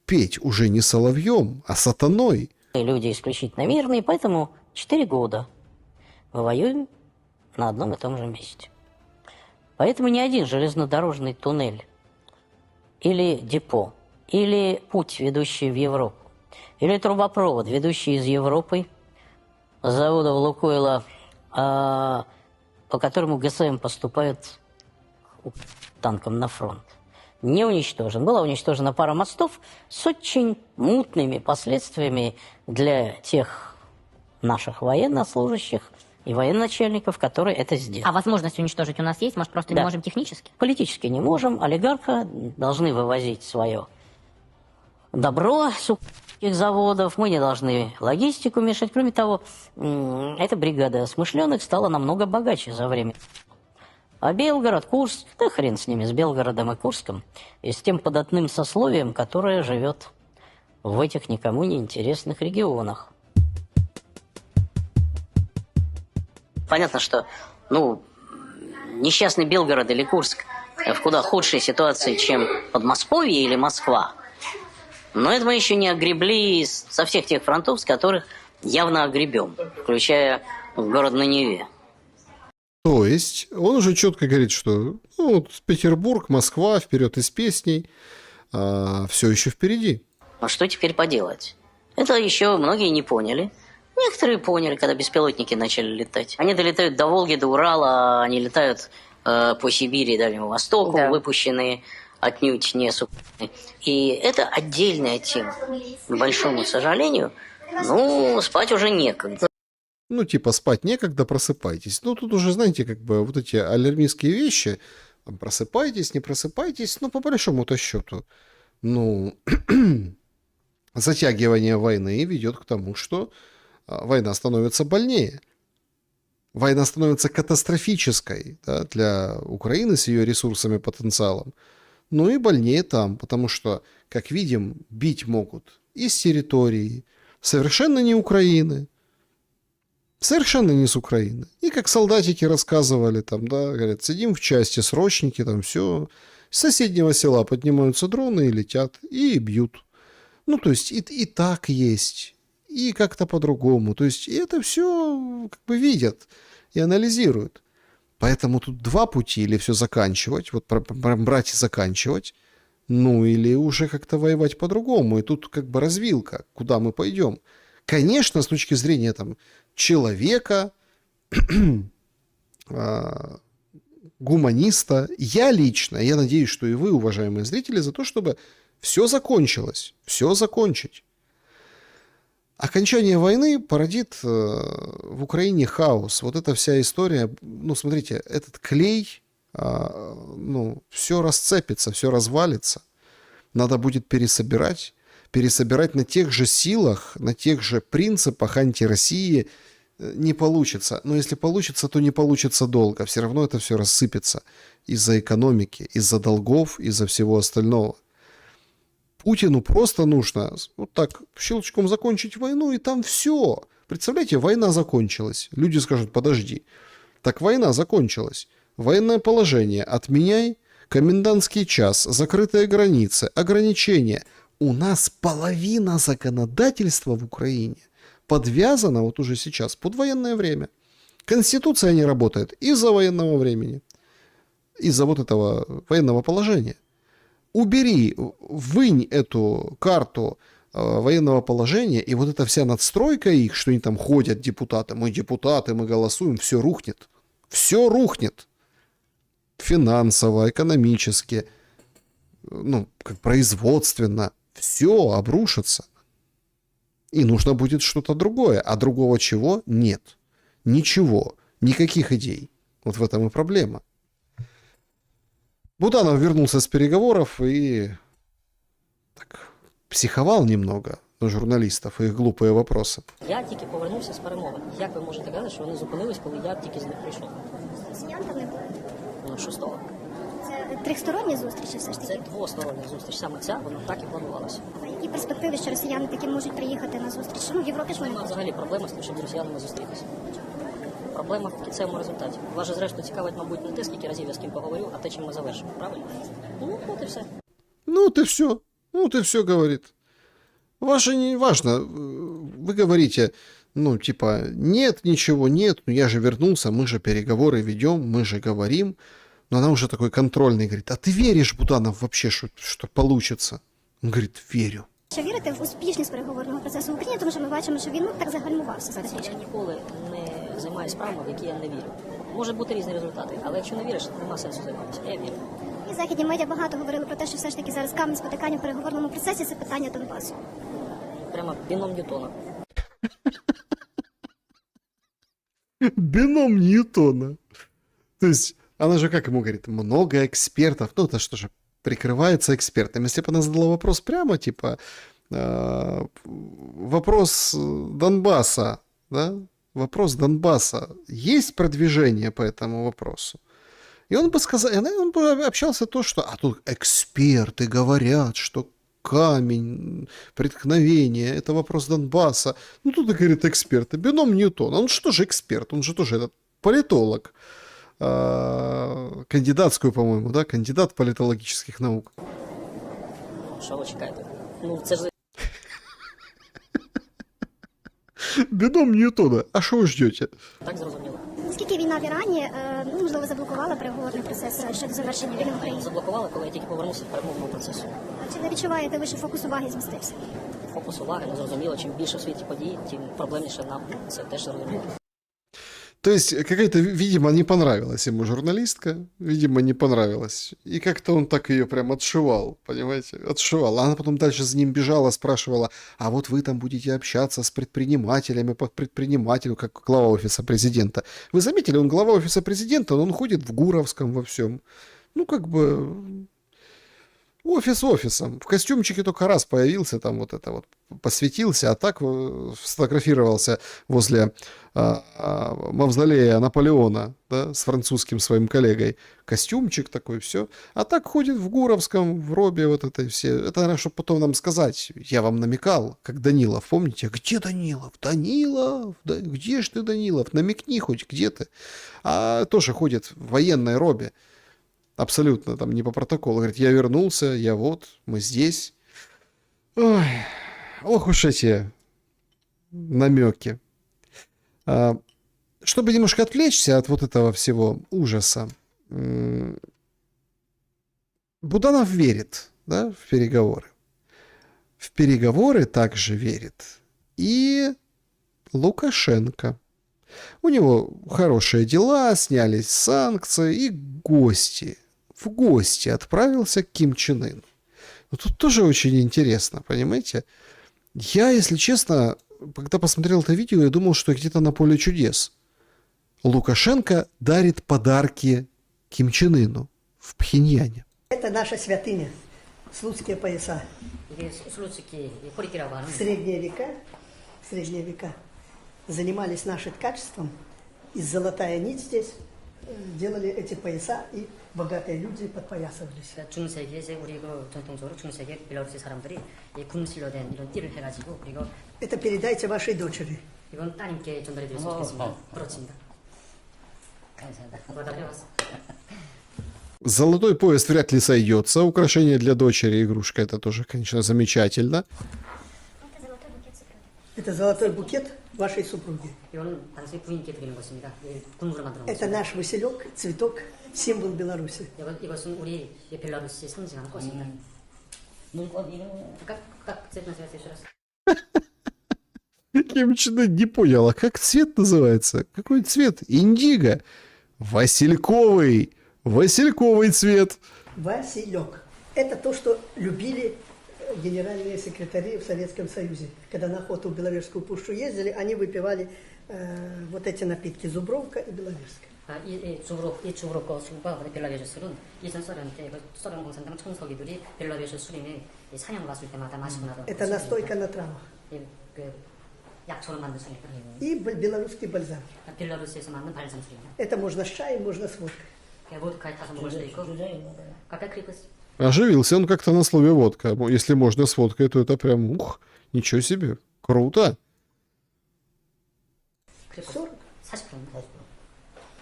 петь уже не соловьем, а сатаной. Люди исключительно мирные, поэтому 4 года мы воюем на одном и том же месте. Поэтому ни один железнодорожный туннель или депо, или путь, ведущий в Европу, или трубопровод, ведущий из Европы с завода Лукойла, по которому ГСМ поступает танком на фронт, не уничтожен. Была уничтожена пара мостов с очень мутными последствиями для тех наших военнослужащих и военачальников, которые это сделали. А возможность уничтожить у нас есть? Может, просто не можем технически? Политически не можем. Олигарха должны вывозить свое добро с этих заводов. Мы не должны логистику мешать. Кроме того, эта бригада смышленых стала намного богаче за время. А Белгород, Курск, да хрен с ними, с Белгородом и Курском, и с тем податным сословием, которое живет в этих никому не интересных регионах. Понятно, что, несчастный Белгород или Курск в куда худшей ситуации, чем Подмосковье или Москва. Но это мы еще не огребли со всех тех фронтов, с которых явно огребем, включая город на Неве. То есть он уже четко говорит, что Петербург, Москва, вперед из песней, все еще впереди. А что теперь поделать? Это еще многие не поняли. Некоторые поняли, когда беспилотники начали летать. Они долетают до Волги, до Урала, они летают по Сибири и Дальнему Востоку, выпущенные отнюдь не сукны. И это отдельная тема. К большому сожалению, спать уже некогда. Спать некогда, просыпайтесь. Тут уже, знаете, вот эти алармистские вещи, просыпайтесь, не просыпайтесь, по большому-то счету, затягивание войны ведет к тому, что война становится больнее. Война становится катастрофической, да, для Украины с ее ресурсами, потенциалом. И больнее там, потому что, как видим, бить могут из территории, совершенно не Украины, совершенно не с Украины. И как солдатики рассказывали, говорят, сидим в части, срочники, все. С соседнего села поднимаются дроны и летят, и бьют. То есть и так есть, и как-то по-другому. То есть и это все видят и анализируют. Поэтому тут два пути: или все заканчивать, брать и заканчивать, или уже как-то воевать по-другому. И тут развилка, куда мы пойдем. Конечно, с точки зрения человека, гуманиста, я лично, я надеюсь, что и вы, уважаемые зрители, за то, чтобы все закончилось, все закончить. Окончание войны породит в Украине хаос. Вот эта вся история, смотрите, этот клей, все расцепится, все развалится. Надо будет пересобирать на тех же силах, на тех же принципах антироссии. Не получится. Но если получится, то не получится долго. Все равно это все рассыпется из-за экономики, из-за долгов, из-за всего остального. Путину просто нужно вот так щелчком закончить войну, и там все. Представляете, война закончилась. Люди скажут: подожди. Так война закончилась. Военное положение отменяй, комендантский час, закрытые границы, ограничения. У нас половина законодательства в Украине подвязана вот уже сейчас под военное время. Конституция не работает из-за военного времени, из-за вот этого военного положения. Убери, вынь эту карту военного положения, и вот эта вся надстройка их, что они там ходят, депутаты, мы голосуем, все рухнет. Все рухнет. Финансово, экономически, производственно. Все обрушится. И нужно будет что-то другое. А другого чего? Нет. Ничего. Никаких идей. Вот в этом и проблема. Буданов вернулся с переговоров и психовал немного на журналістів і їх глупі вопроси. Я тільки повернувся з перемовин. Як ви можете казати, що вони зупинились, коли я тільки з них прийшов? Росіян там не було. 6-го. Це трьохсторонні зустрічі все ж таки? Це двостороння зустріч. Саме ця, вона так і планувалася. А які перспективи, що росіяни таки можуть приїхати на зустріч? В Європі ж вони Немає взагалі проблеми з тим, щоб з росіянами зустрітися. Проблема в кінцевому результаті. Вас же, зрештою, цікавить, мабуть, не те, скільки разів я з ким поговорю, а те, чим ми завершимо. Правильно? От і все. Ну, от і все. Ну, вот и все, говорит. Ваше не важно. Вы говорите, ну, типа, нет, ничего нет, ну я же вернулся, мы же переговоры ведем, мы же говорим. Но она уже такой контрольный, говорит, а ты веришь, Буданов, вообще, что получится? Он говорит, верю. Чи вірите в успішність переговорного процесу в Україні, тому що ми бачимо, що він так загальмувався зараз. Я ніколи не займаюся справами, в які я не вірю. Можуть бути різні результати, але якщо не віриш, нема сенсу займатися. Я вірю. І західні медіа багато говорили про те, що все ж таки зараз камінь спотикання в переговорному процесі – це питання Донбасу. Прямо біном Ньютона. Бином Ньютона. То есть, она же как ему говорит, много экспертов. Ну, это что же, прикрывается экспертами. Если бы она задала вопрос прямо, типа, вопрос Донбасса, да? Вопрос Донбасса. Есть продвижение по этому вопросу? И он бы сказал, он бы общался то, что, а тут эксперты говорят, что камень преткновения, это вопрос Донбасса. Ну, тут, говорит, эксперты. Бином Ньютона. Он что же эксперт? Он же тоже этот политолог. Кандидатскую, по-моему, да? Кандидат политологических наук. Що ви чекаєте? Ну, це ж Бином Ньютона. А что вы ждете? так зрозуміло. Наскільки війна в Ірані, можливо, заблокувала переговорний процес щодо завершення війни в Україні? Заблокували, коли я тільки повернувся до перемовного процесу. Чи не відчуваєте ви, що фокус уваги змістився? Фокус уваги, ну, зрозуміло, чим більше в світі подій, тим проблемніше нам. Це теж зрозуміло. То есть, какая-то, видимо, не понравилась ему журналистка, видимо, не понравилась. И как-то он так ее прям отшивал, понимаете? Отшивал. Она потом дальше за ним бежала, спрашивала, а вот вы там будете общаться с предпринимателями по предпринимателю, как глава офиса президента. Вы заметили, он глава офиса президента, но он ходит в Гуровском во всем. Ну, как бы... Офис офисом. В костюмчике только раз появился, там вот это вот посветился, а так сфотографировался возле мавзолея Наполеона, да, с французским своим коллегой. Костюмчик такой, все. А так ходит в Гуровском, в робе вот этой все. Это, наверное, чтобы потом нам сказать, я вам намекал, как Данилов, помните? Где Данилов? Данилов? Да, где ж ты, Данилов? Намекни хоть, где ты? А тоже ходит в военной робе. Абсолютно там не по протоколу. Говорит, я вернулся, я вот, мы здесь. Ой, ох уж эти намеки. Чтобы немножко отвлечься от вот этого всего ужаса, Буданов верит, да, в переговоры. В переговоры также верит и Лукашенко. У него хорошие дела, снялись санкции и гости. В гости отправился к Ким Чен Ыну. Но тут тоже очень интересно, понимаете? Я, если честно, когда посмотрел это видео, я думал, что где-то на поле чудес. Лукашенко дарит подарки Ким Чен Ыну в Пхеньяне. Это наша святыня, слуцкие пояса. В средние века занимались нашим ткачеством, и золотая нить здесь, делали эти пояса, и богатые люди подпоясывались. Это передайте вашей дочери. Золотой пояс вряд ли сойдется. Украшение для дочери, игрушка, это тоже, конечно, замечательно. Это золотой букет вашей супруги. Это наш василек, цветок, символ Беларуси. Как цвет называется еще раз? Ким Чен Ын не понял, а как цвет называется? Какой цвет? Индиго. Васильковый. Васильковый цвет. Василек. Это то, что любили генеральные секретари в Советском Союзе. Когда на охоту в Беловежскую пущу ездили, они выпивали вот эти напитки Зубровка и Беловежская. 이 주브로커 술과 벨라베르 술은 예전 소련 때 소련 공산당 총서기들이 벨라베르 술인에 사냥 갔을 때마다 마시고 나도. Это настойка на травах. 그 약초로 만든 술이니까. И белорусский бальзам. 벨라루스에서 만든 발산 술이야. Это можно с чаем, можно с водкой. водкой 타서 먹을 수도 있고. Какая крепость? Оживился он как-то на слове водка. Если можно с водкой, то это прям, ух, ничего себе. Круто. 40.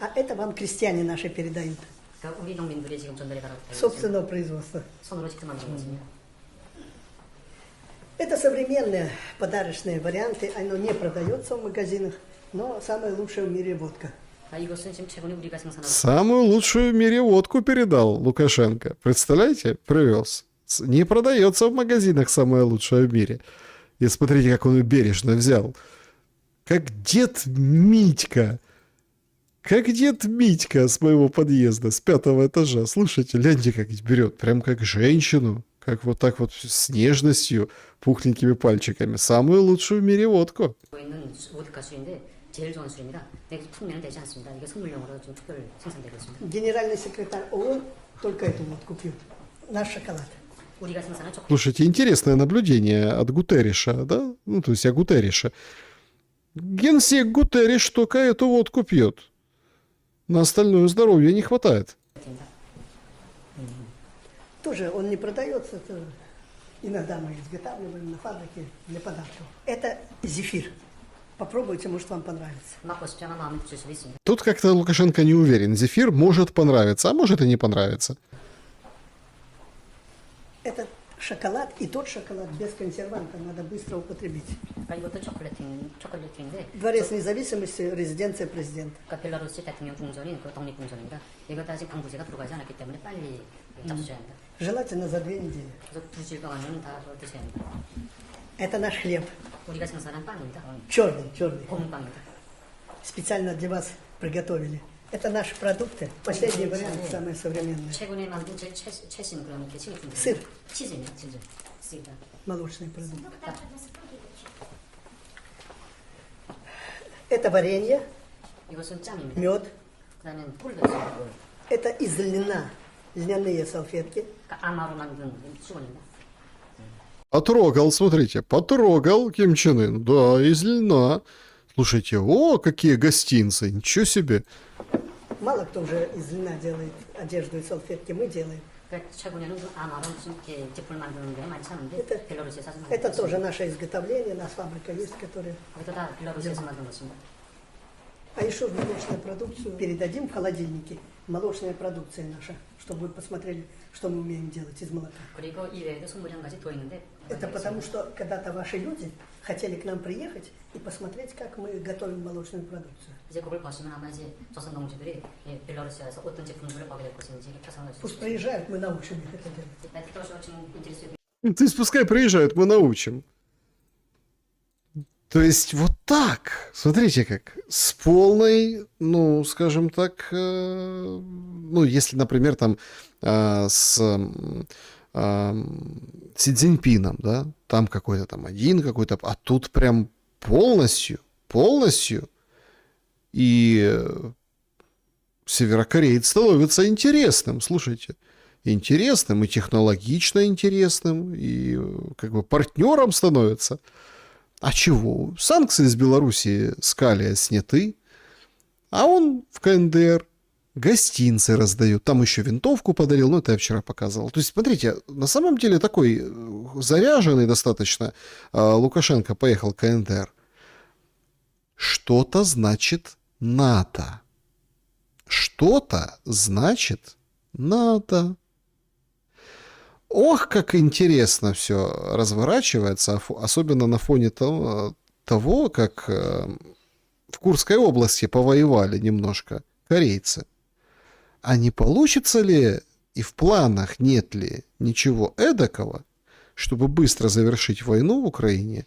А это вам крестьяне наши передают. 우리 농민들이 지금 전달해 가라고. Собственного производства. 손으로 직접 만든 거거든요. Это современные подарочные варианты, оно не продается в магазинах, но самая лучшая в мире водка. Самую лучшую в мире водку передал Лукашенко. Представляете? Привез. Не продается в магазинах самая лучшая в мире. И смотрите, как он ее бережно взял. Как дед Митька. Как дед Митька с моего подъезда, с 5-го этажа. Слушайте, гляньте, как берет. Прям как женщину. Как вот так вот с нежностью, пухленькими пальчиками. Самую лучшую в мире водку. Генеральный секретарь ООН только эту водку пьет. Наш шоколад. Слушайте, интересное наблюдение от Гутерриша, да? Ну, то есть о Гутеррише. Генсек Гутерриш только эту водку пьет. На остальное здоровье не хватает. Тоже он не продается, это иногда мы изготавливаем на фабрике для подарков. Это зефир. Попробуйте, может вам понравится. Тут как-то Лукашенко не уверен. Зефир может понравиться, а может и не понравится. Это шоколад, и тот шоколад без консерванта надо быстро употребить. Дворец независимости, резиденция президента. Желательно за 2 недели. Это наш хлеб. Черный. Специально для вас приготовили. Это наши продукты. Последний вариант, самые современные. Сыр. Молочные продукты. Это варенье, мед. Это из льна. Льняные салфетки. Потрогал, смотрите, потрогал Ким Чен Ын. Да, из льна. Слушайте, о, какие гостинцы, ничего себе. Мало кто уже из льна делает одежду и салфетки, мы делаем. Это тоже наше изготовление, у нас фабрика есть, которая делает. А еще в молочную продукцию передадим в холодильнике. Молочная продукция наша, чтобы вы посмотрели, что мы умеем делать из молока. Это потому, что когда-то ваши люди хотели к нам приехать и посмотреть, как мы готовим молочную продукцию. Пусть приезжают, мы научим их это делать. То есть пускай приезжают, мы научим. То есть вот так, смотрите как, с полной, ну, скажем так, ну, если, например, там с Си Цзиньпином, да, там какой-то там один какой-то, а тут прям полностью, и северокореец становится интересным, слушайте, интересным и технологично интересным, и как бы партнером становится. А чего? Санкции с Белоруссии с калия сняты, а он в КНДР гостинцы раздает. Там еще винтовку подарил, ну это я вчера показывал. То есть, смотрите, на самом деле такой заряженный достаточно Лукашенко поехал в КНДР. Что-то значит надо. Что-то значит надо. Ох, как интересно все разворачивается, особенно на фоне того, как в Курской области повоевали немножко корейцы. А не получится ли и в планах нет ли ничего эдакого, чтобы быстро завершить войну в Украине,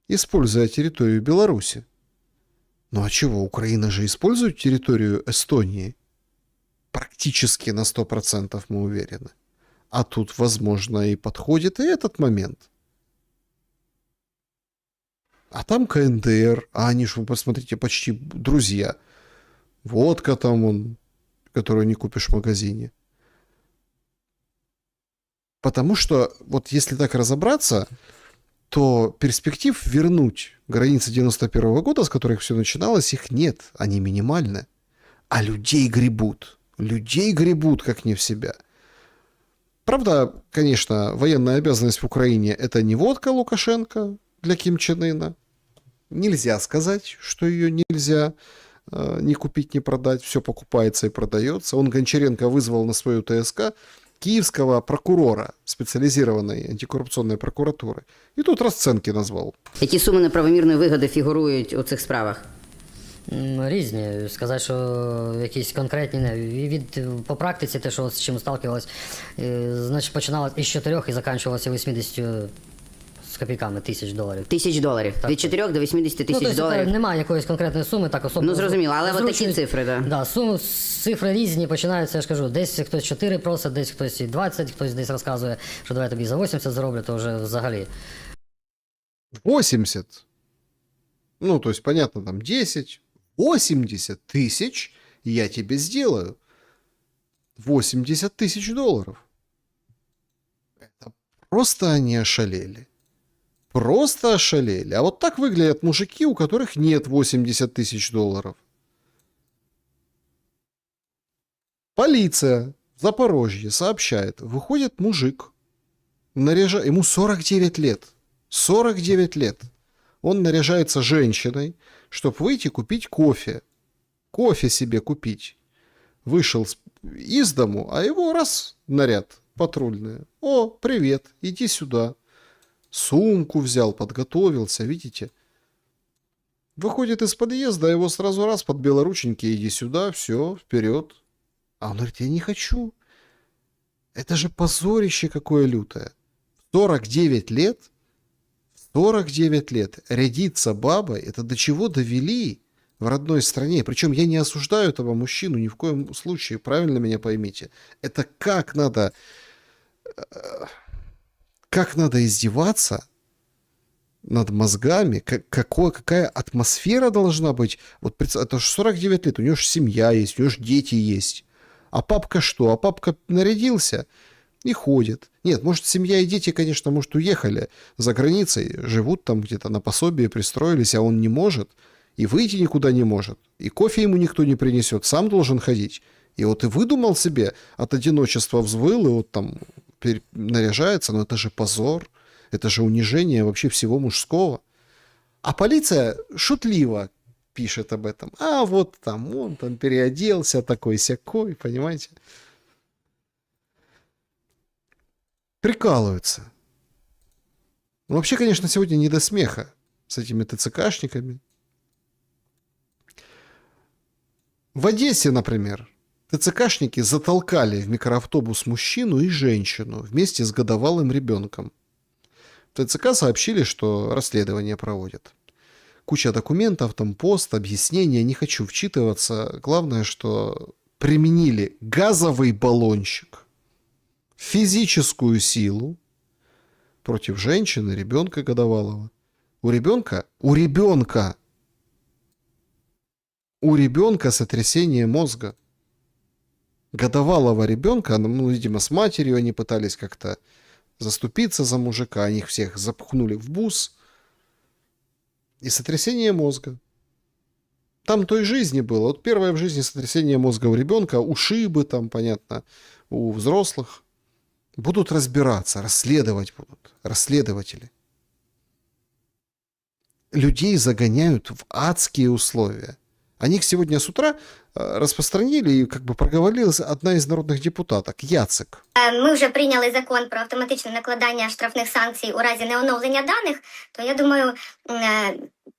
используя территорию Беларуси? Ну а чего, Украина же использует территорию Эстонии? Практически на 100% мы уверены. А тут, возможно, и подходит и этот момент. А там КНДР, а они же, вы посмотрите, почти друзья. Водка там, он, которую не купишь в магазине. Потому что, вот если так разобраться, то перспектив вернуть границы 91 года, с которых все начиналось, их нет, они минимальны. А людей гребут, как не в себя. Правда, конечно, военная обязанность в Украине – это не водка Лукашенко для Ким Чен Ына. Нельзя сказать, что ее нельзя ни купить, ни продать. Все покупается и продается. Он Гончаренко вызвал на свою ТСК, киевского прокурора специализированной антикоррупционной прокуратуры. И тут расценки назвал. Які суми неправомірної вигоди фігурують у цих справах? Різні. Сказати, що якісь конкретні, не. По практиці, те, що з чим сталкивалось, значить, починалось із 4 і закінчувалося 80 з копійками тисяч доларів. $1000. Так, Від 4 до 80 тисяч доларів. Немає якоїсь конкретної суми, так особливо. Ну, зрозуміло, але от такі зручні- цифри, да. Да, цифри різні, починаються, я ж кажу, десь хтось 4 просить, десь хтось і 20, хтось десь розказує, що давай тобі за 80 зароблю, то вже взагалі. 80. Ну, то есть, понятно, там 10, 80 тысяч я тебе сделаю. 80 тысяч долларов. Это просто они ошалели. Просто ошалели. А вот так выглядят мужики, у которых нет 80 тысяч долларов. Полиция в Запорожье сообщает, выходит мужик, ему 49 лет. 49 лет. Он наряжается женщиной, чтобы выйти купить кофе. Кофе себе купить. Вышел из дому, а его раз наряд патрульный. О, привет, иди сюда. Сумку взял, подготовился, видите? Выходит из подъезда, его сразу раз под белорученьки, иди сюда, все, вперед. А он говорит, я не хочу. Это же позорище какое лютое. 49 лет, 49 лет рядиться бабой, это до чего довели в родной стране. Причем я не осуждаю этого мужчину ни в коем случае, правильно меня поймите. Это как надо издеваться над мозгами, какая атмосфера должна быть. Вот это же 49 лет, у него же семья есть, у него же дети есть. А папка что? А папка нарядился и ходит. Нет, может, семья и дети, конечно, может, уехали за границей, живут там где-то на пособие, пристроились, а он не может, и выйти никуда не может, и кофе ему никто не принесет, сам должен ходить. И вот и выдумал себе, от одиночества взвыл, и вот там наряжается, но это же позор, это же унижение вообще всего мужского. А полиция шутливо пишет об этом. А вот там он там переоделся такой-сякой, понимаете? Прикалываются. Ну, вообще, конечно, сегодня не до смеха с этими ТЦКшниками. В Одессе, например, ТЦКшники затолкали в микроавтобус мужчину и женщину вместе с годовалым ребенком. В ТЦК сообщили, что расследование проводят. Куча документов, там пост, объяснения, не хочу вчитываться. Главное, что применили газовый баллончик, физическую силу против женщины, ребенка годовалого. У ребенка сотрясение мозга. Годовалого ребенка, ну, видимо, с матерью они пытались как-то заступиться за мужика, они их всех запихнули в бус. И сотрясение мозга. Там той жизни было. Вот первое в жизни сотрясение мозга у ребенка, ушибы там, понятно, у взрослых. Будут разбираться, расследовать будут. Расследователи. Людей загоняют в адские условия. О них сегодня с утра распространили и как бы проговорилась одна из народных депутаток, Яцик. Ми вже прийняли закон про автоматичне накладання штрафних санкцій у разі неоновлення даних, то я думаю,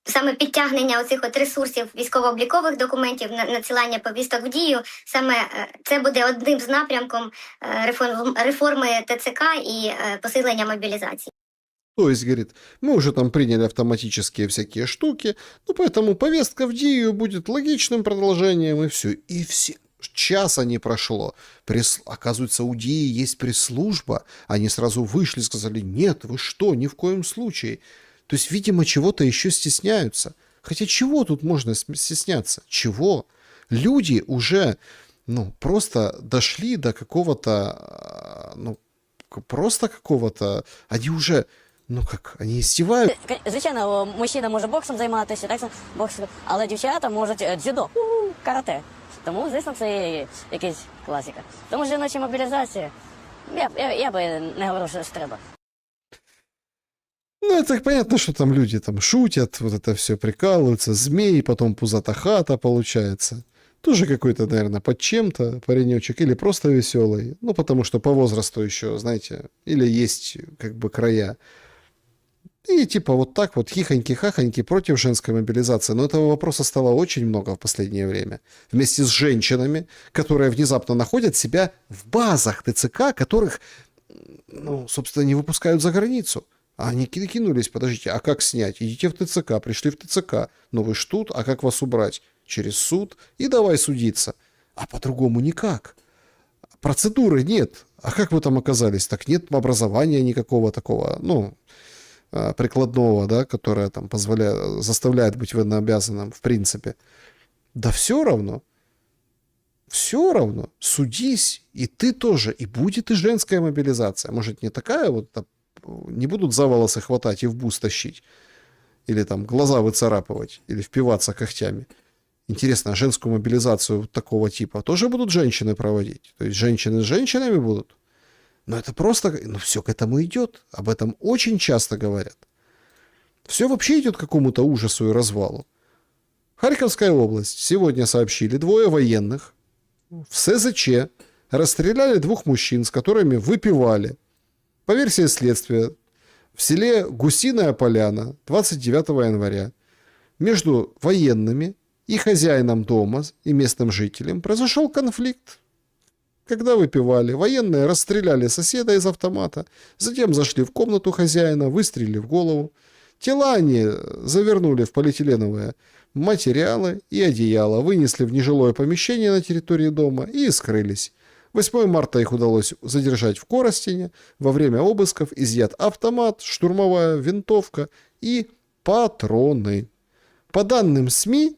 саме підтягнення оцих от ресурсів військово-облікових документів, надсилання повісток в дію, саме це буде одним з напрямком реформи ТЦК і посилення мобілізації. То есть, говорит, мы уже там приняли автоматические всякие штуки, ну поэтому повестка в Дию будет логичным продолжением, и все. И все. Часа не прошло. Оказывается, у Дии есть пресс-служба. Они сразу вышли и сказали, нет, вы что, ни в коем случае. То есть, видимо, чего-то еще стесняются. Хотя чего тут можно стесняться? Чего? Люди уже, просто дошли до какого-то, просто какого-то, они уже... они издевают. Звичайно, мужчина може боксом займатися, так, боксом, але дівчата можуть дзюдо, карате. Тому, звісно, це якась класика. Тому жіноча мобілізація, я би не говорив, що треба. Это понятно, что там люди там шутят, вот это все прикалываются, змеи, потом пузата хата получается. Тоже какой-то, наверное, под чем-то паренечек, или просто веселый. Ну, потому что по возрасту еще, знаете, или есть как бы края. И типа вот так вот хихоньки-хахоньки против женской мобилизации. Но этого вопроса стало очень много в последнее время. Вместе с женщинами, которые внезапно находят себя в базах ТЦК, которых, ну, собственно, не выпускают за границу. А они кинулись, подождите, а как снять? Идите в ТЦК, пришли в ТЦК. Но вы ж тут, а как вас убрать? Через суд и давай судиться. А по-другому никак. Процедуры нет. А как вы там оказались? Так нет образования никакого такого, ну, прикладного, да, которое там заставляет быть военнообязанным в принципе. Да все равно. Все равно. Судись, и ты тоже. И будет и женская мобилизация. Может, не такая вот, не будут за волосы хватать и в бус тащить. Или там глаза выцарапывать. Или впиваться когтями. Интересно, а женскую мобилизацию такого типа тоже будут женщины проводить? То есть женщины с женщинами будут? Но это просто, ну все к этому идет. Об этом очень часто говорят. Все вообще идет к какому-то ужасу и развалу. Харьковская область. Сегодня сообщили, 2 военных в СЗЧ расстреляли 2 мужчин, с которыми выпивали. По версии следствия, в селе Гусиная Поляна 29 января между военными и хозяином дома, и местным жителем произошел конфликт. Когда выпивали, военные расстреляли соседа из автомата, затем зашли в комнату хозяина, выстрелили в голову. Тела они завернули в полиэтиленовые материалы и одеяло, вынесли в нежилое помещение на территории дома и скрылись. 8 марта их удалось задержать в Коростене. Во время обысков изъят автомат, штурмовая винтовка и патроны. По данным СМИ,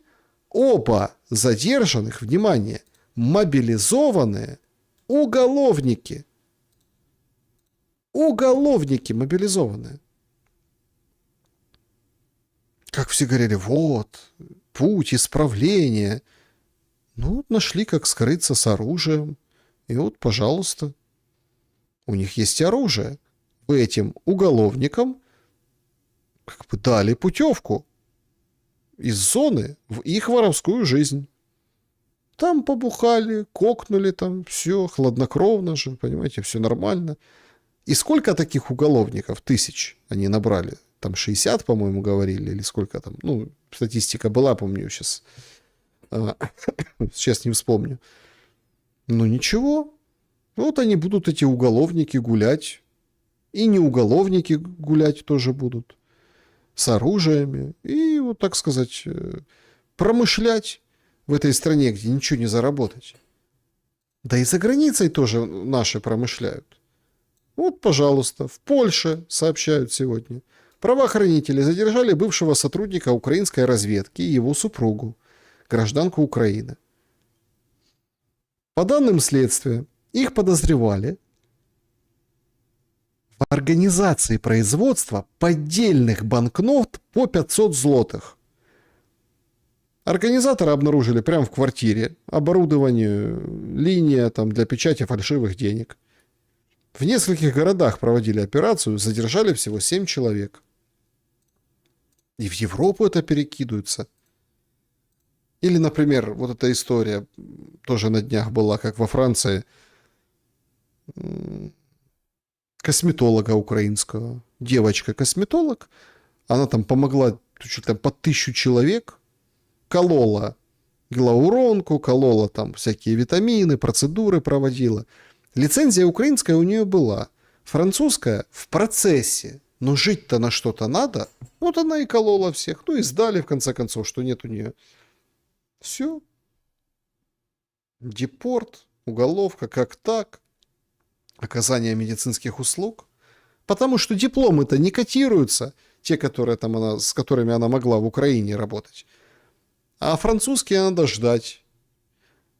оба задержанных, внимание, мобилизованные уголовники. Уголовники мобилизованные. Как все говорили, вот, путь исправления. Ну, вот нашли, как скрыться с оружием. И вот, пожалуйста, у них есть оружие. Вы этим уголовникам как бы дали путевку из зоны в их воровскую жизнь. Там побухали, кокнули там, все хладнокровно же, понимаете, все нормально. И сколько таких уголовников? 1000 они набрали. Там 60, по-моему, говорили, или сколько там. Ну, статистика была, помню, сейчас. Сейчас не вспомню. Ну, ничего. Вот они будут, эти уголовники, гулять. И не уголовники гулять тоже будут. С оружиями. И, вот так сказать, промышлять в этой стране, где ничего не заработать. Да и за границей тоже наши промышляют. Вот, пожалуйста, в Польше, сообщают сегодня, правоохранители задержали бывшего сотрудника украинской разведки и его супругу, гражданку Украины. По данным следствия, их подозревали в организации производства поддельных банкнот по 500 злотых. Организаторы обнаружили прямо в квартире оборудование, линия там, для печати фальшивых денег. В нескольких городах проводили операцию, задержали всего 7 человек. И в Европу это перекидывается. Или, например, вот эта история тоже на днях была, как во Франции, косметолога украинского. Девочка-косметолог, она там помогла чуть ли по 1000 человек, колола гиалуронку, колола там всякие витамины, процедуры проводила. Лицензия украинская у нее была, французская в процессе, но жить-то на что-то надо. Вот она и колола всех, ну и сдали в конце концов, что нет у нее. Все. Депорт, уголовка, как так? Оказание медицинских услуг. Потому что дипломы-то не котируются, те, которые там с которыми она могла в Украине работать. А французские надо ждать.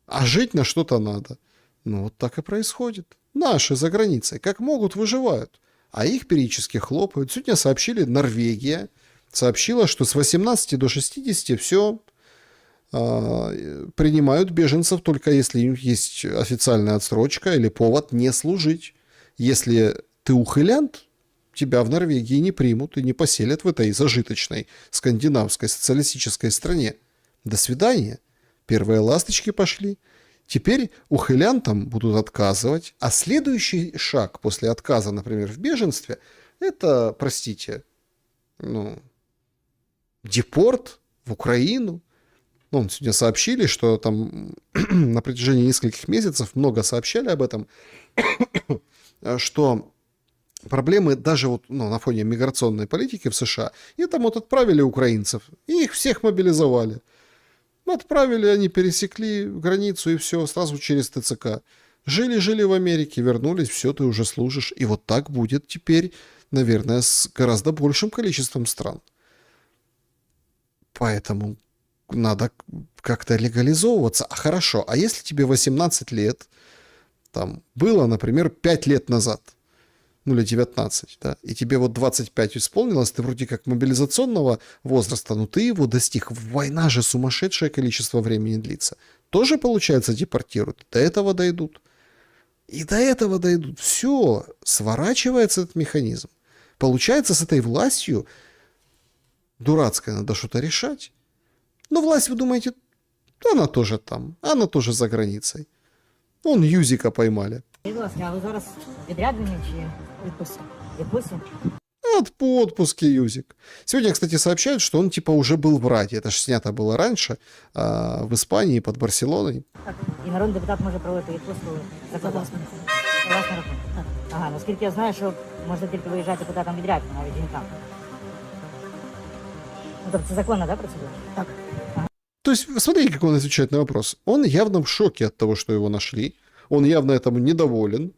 А жить на что-то надо. Ну, вот так и происходит. Наши за границей, как могут, выживают. А их периодически хлопают. Сегодня сообщили, Норвегия сообщила, что с 18 до 60 все принимают беженцев, только если у них есть официальная отсрочка или повод не служить. Если ты ухилянт, тебя в Норвегии не примут и не поселят в этой зажиточной скандинавской социалистической стране. До свидания. Первые ласточки пошли. Теперь ухилянтам будут отказывать, а следующий шаг после отказа, например, в беженстве, это, простите, депорт в Украину. Сегодня сообщили, что там на протяжении нескольких месяцев много сообщали об этом, что проблемы даже на фоне миграционной политики в США, и там отправили украинцев, и их всех мобилизовали. Отправили, они пересекли границу, и все, сразу через ТЦК. Жили-жили в Америке, вернулись, все, ты уже служишь. И вот так будет теперь, наверное, с гораздо большим количеством стран. Поэтому надо как-то легализовываться. А хорошо, а если тебе 18 лет, там, было, например, 5 лет назад, или 19, да, и тебе 25 исполнилось, ты вроде как мобилизационного возраста, но ты его достиг. Война же сумасшедшее количество времени длится. Тоже, получается, депортируют. До этого дойдут. И до этого дойдут. Все, сворачивается этот механизм. Получается, с этой властью дурацкой надо что-то решать. Но власть, вы думаете, она тоже там, она тоже за границей. Вон Юзика поймали. А ви зараз відряджені чи відпустці? Відпустці? По отпуске Юзик. Сегодня, кстати, сообщают, что он типа уже был в Раде. Это же снято было раньше, в Испании, под Барселоной. І народний депутат може проводити відпустку за власний рахунок. Ага, наскільки я знаю, що можна тільки виїжджати депутатам відрядження, навіть жінкам. Тобто це законна, да, процедура? Так. То есть, смотрите, как он отвечает на вопрос. Он явно в шоке от того, что его нашли. Он явно этому недоволен.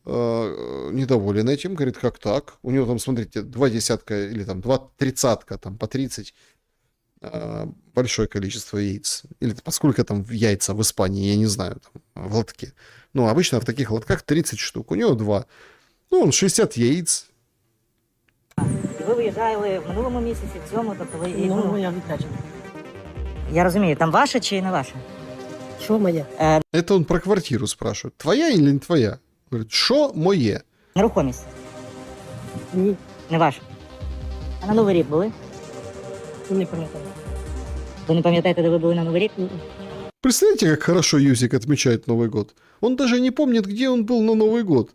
Недоволен этим. Говорит, как так? У него там, смотрите, 20 или там 30, там по 30. Большое количество яиц. Или поскольку там яйца в Испании, я не знаю, там, в лотке. Обычно в таких лотках 30 штук. У него 2. Он 60 яиц. Ви виїжджали в минулому місяці, в цьому, тобто ви... я відряджений. Я розумію, там ваше чи не ваше? Що моє? Это он про квартиру спрашивает. Твоя или не твоя? Говорит, что мое? Нерухомість. Ні, Не ваше. А на Новий рік були? не пам'ятаю. Ви не пам'ятаєте, де ви були на Новий рік? Представляете, как хорошо Юзик отмечает Новый год? Он даже не помнит, где он был на Новый год.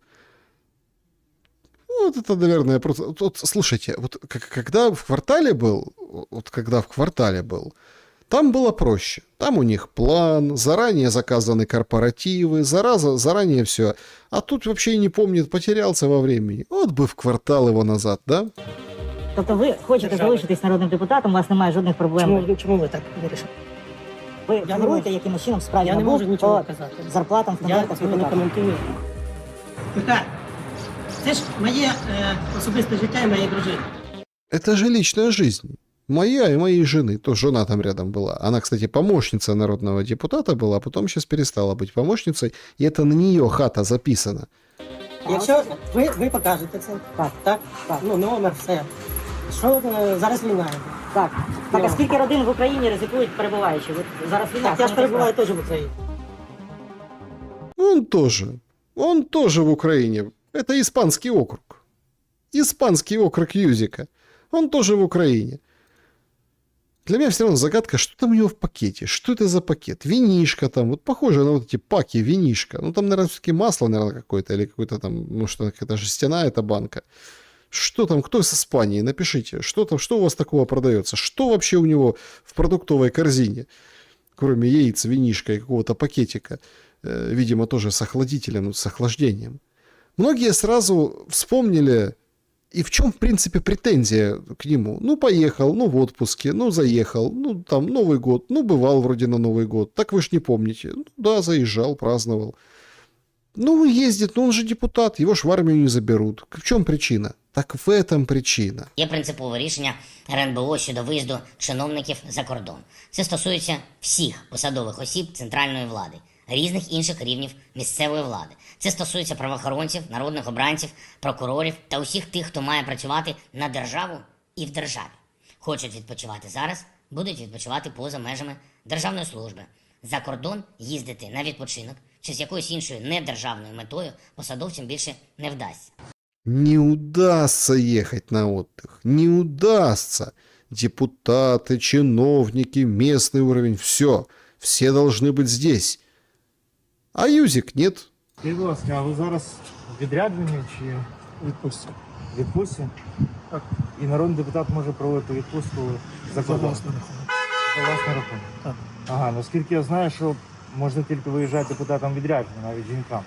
Вот это, наверное, просто... Слушайте, когда в квартале был, там было проще. Там у них план, заранее заказаны корпоративы, заранее все. А тут вообще и не помнит, потерялся во времени. Вот бы в квартал его назад, да? Тобто ви хочете залишитись народним депутатом, у вас немає жодних проблем. Чому ви так вирішили? Ви фігуруєте якимось чином в справі Я не НАБУ можу нічого по казати. зарплатам Я стандартам цього не депутатів? коментую. Це ж моє особисте життя і моєї дружини. Это же личная жизнь. Моя и моей жены. То жена там рядом была. Она, кстати, помощница народного депутата была, а потом сейчас перестала быть помощницей. И это на нее хата записана. Якщо ви покажете це, так, номер, все. Що зараз війна? Так. Так, а скільки родин в Україні ризикують перебуваючи? От зараз війна. Я ж перебуваю теж в Україні. Он тоже в Украине. Это испанский округ. Испанский округ Юзика. Он тоже в Украине. Для меня все равно загадка, что там у него в пакете. Что это за пакет? Винишко там. Вот похоже на вот эти паки винишко. Там, наверное, все-таки масло, наверное, какое-то. Или какое-то там, может, какая-то жестяная эта банка. Что там? Кто из Испании? Напишите. Что там? Что у вас такого продается? Что вообще у него в продуктовой корзине? Кроме яиц, винишка и какого-то пакетика. Видимо, тоже с охладителем, с охлаждением. Многие сразу вспомнили... И в чем, в принципе, претензия к нему? Поехал, в отпуске, заехал, там, Новый год, бывал вроде на Новый год. Так вы ж не помните. Да, заезжал, праздновал. Ездит, он же депутат, его ж в армию не заберут. В чем причина? Так в этом причина. Є принципове рішення РНБО щодо виїзду чиновників за кордон. Це стосується всіх посадових осіб центральної влади, різних інших рівнів місцевої влади. Це стосується правоохоронців, народних обранців, прокурорів та усіх тих, хто має працювати на державу і в державі. Хочуть відпочивати зараз, будуть відпочивати поза межами державної служби. За кордон їздити на відпочинок чи з якоюсь іншою недержавною метою посадовцям більше не вдасться. Не удастся ехать на отдых. Не удастся. Депутаты, чиновники, местный уровень. Все. Все должны быть здесь. А Юзик нет. Скажіть, будь ласка, а ви зараз відряджені чи Відпустці. відпустці? Так. І народний депутат може проводити відпустку за кордон? власний рахунок. За власний рахунок? Так. Ага, наскільки я знаю, що можна тільки виїжджати депутатам відряджені, навіть жінкам.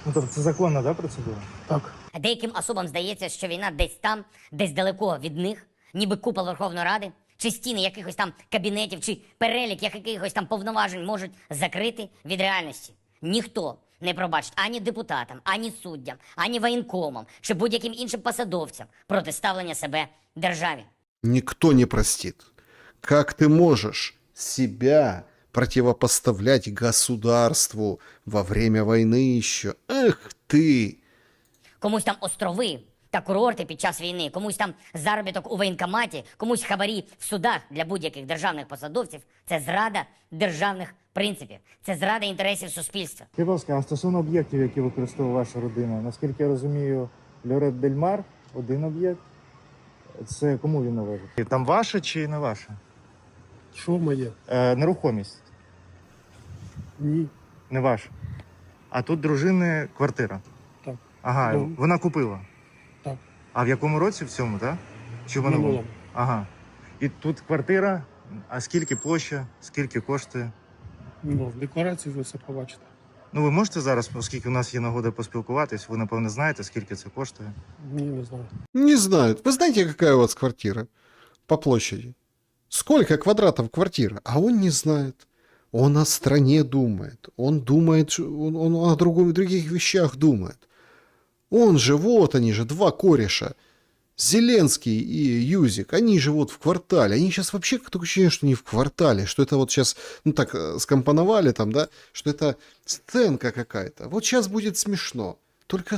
Ну, тобто це законна, да, процедура? Так. Деяким особам здається, що війна десь там, десь далеко від них, ніби купол Верховної Ради, чи стіни якихось там кабінетів, чи перелік якихось там повноважень можуть закрити від реальності. Ніхто не пробачить ані депутатам, ані суддям, ані воєнкомам, чи будь-яким іншим посадовцям протиставлення себе державі. Никто не простит. Как ты можешь себя противопоставлять государству во время войны еще? Эх ты! Комусь там острови та курорти під час війни, комусь там заробіток у воєнкоматі, комусь хабарі в судах для будь-яких державних посадовців – це зрада державних принципів, це зрада інтересів суспільства. Скажіть, будь ласка, а стосовно об'єктів, які використовує ваша родина, наскільки я розумію, Льорет Дель Мар – один об'єкт. Це кому він належить? Там ваше чи не ваше? Що моє? Нерухомість. Ні. Не ваша. А тут дружини квартира. Так. Ага, Ну. вона купила. Так. А в якому році в цьому, так? Чи вона була? Минулому. Ага. І тут квартира, а скільки площа, скільки коштує? Ну, в декларації ви все побачите. Ну, ви можете зараз, оскільки у нас є нагода поспілкуватись, ви, напевно, знаєте, скільки це коштує? Ні, не знаю. Не знают. Вы знаете, какая у вас квартира по площади? Сколько квадратов квартира? А он не знает. Он о стране думает. Он думает, он о других вещах думает. Он же, вот они же, два кореша. Зеленский и Юзик, они живут в квартале. Они сейчас вообще такое ощущение, что не в квартале, что это вот сейчас, ну так, скомпоновали там, да, что это сценка какая-то. Вот сейчас будет смешно. Только,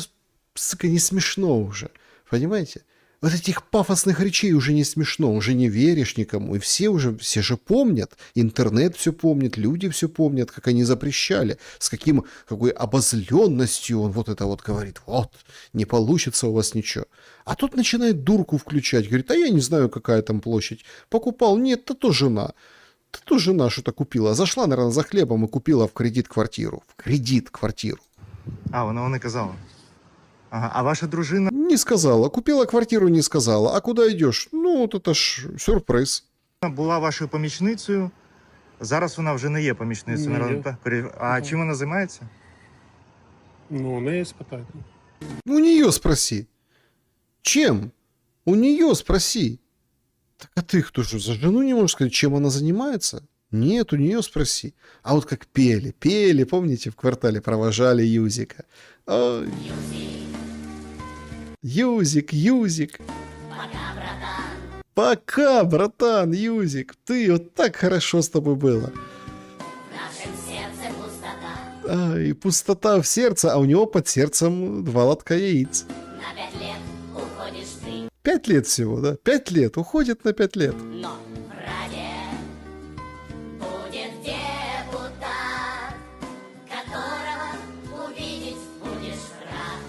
сука, не смешно уже. Понимаете? Вот этих пафосных речей уже не смешно, уже не веришь никому. И все же помнят, интернет все помнит, люди все помнят, как они запрещали, с какой обозленностью он вот это вот говорит. Вот, не получится у вас ничего. А тут начинает дурку включать, говорит, а я не знаю, какая там площадь. Покупал, нет, то жена. То жена что-то купила. Зашла, наверное, за хлебом и купила в кредит квартиру. В кредит квартиру. А, вона не казала. Ага, а ваша дружина? Не сказала. Купила квартиру, не сказала. А куда идешь? Ну, вот это ж сюрприз. Була вашою помічницею. Зараз вона вже не є помічницею. Не народного є. депутата. А чим вона займається? Ну, у неї спитайте. У нее спроси. Чем? У нее спроси. Так а ты кто же, за жену не можешь сказать, чем она занимается? Нет, у нее спроси. А вот как пели, помните, в квартале провожали Юзика. Ой. Юзик. Пока, братан, Юзик. Ты, вот так хорошо с тобой было. И пустота в сердце, а у него под сердцем 2 лотка яиц. 5 лет всего, да? 5 лет. Уходит на 5 лет. Но в Раде будет депутат, которого увидеть будешь рад.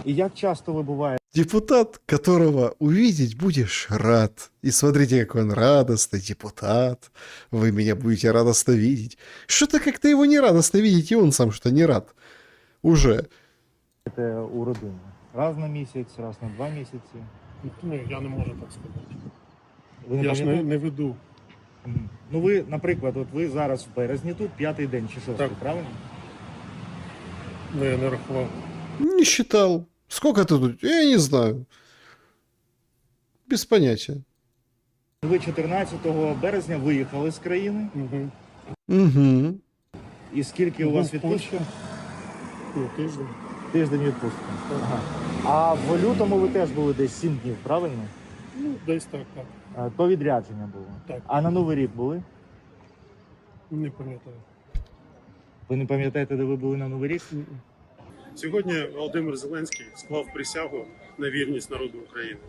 І як часто ви буваєте? Депутат, которого увидеть будешь рад. И смотрите, какой он радостный депутат. Вы меня будете радостно видеть. Что-то как-то его не радостно видеть, и он сам что-то не рад. Уже. У родини? Раз на місяць, раз на 2 місяці? Ну, я не можу так сказати. Ви Я ж пам'ятаєте? не веду. Мгм. Ну ви, наприклад, от ви зараз в березні тут, 5-й день чи 6-й, Так. правильно? Ну, я не рахував. Не считал. Сколько ты тут? Я не знаю. Без понятия. Ви 14 березня виїхали з країни. Угу. Угу. І скільки у вас відпустка? Ну, тиждень. Тиждень відпустки. Ага. А в лютому ви теж були десь 7 днів, правильно? Ну, десь так. То відрядження було. Так. А на Новий рік були? Не пам'ятаю. Ви не пам'ятаєте, де ви були на Новий рік? Сьогодні Володимир Зеленський склав присягу на вірність народу України.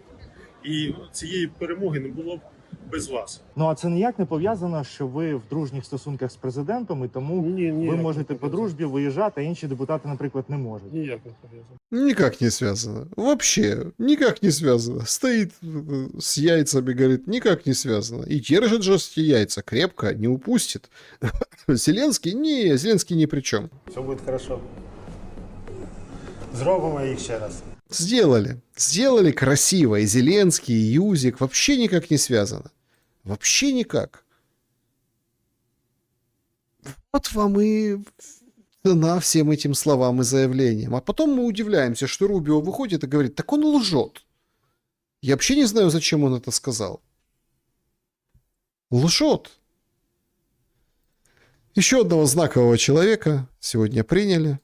І цієї перемоги не було б без вас. Ну а це ніяк не пов'язано, що ви в дружніх стосунках з президентом, і тому ви можете по дружбі виїжджати, а інші депутати, наприклад, не можуть. Ніяк не пов'язано. Никак не связано. Вообще, никак не связано. Стоит с яйцами, говорит, никак не связано. И держит же эти яйца крепко, не упустит. Зеленский? Не, Зеленский ни при чем. Все буде хорошо. Зробимо їх ще раз. Сделали. Сделали красиво. И Зеленский, и Юзик. Вообще никак не связано. Вообще никак. Вот вам и цена всем этим словам и заявлениям. А потом мы удивляемся, что Рубио выходит и говорит, так он лжет. Я вообще не знаю, зачем он это сказал. Лжет. Еще одного знакового человека сегодня приняли.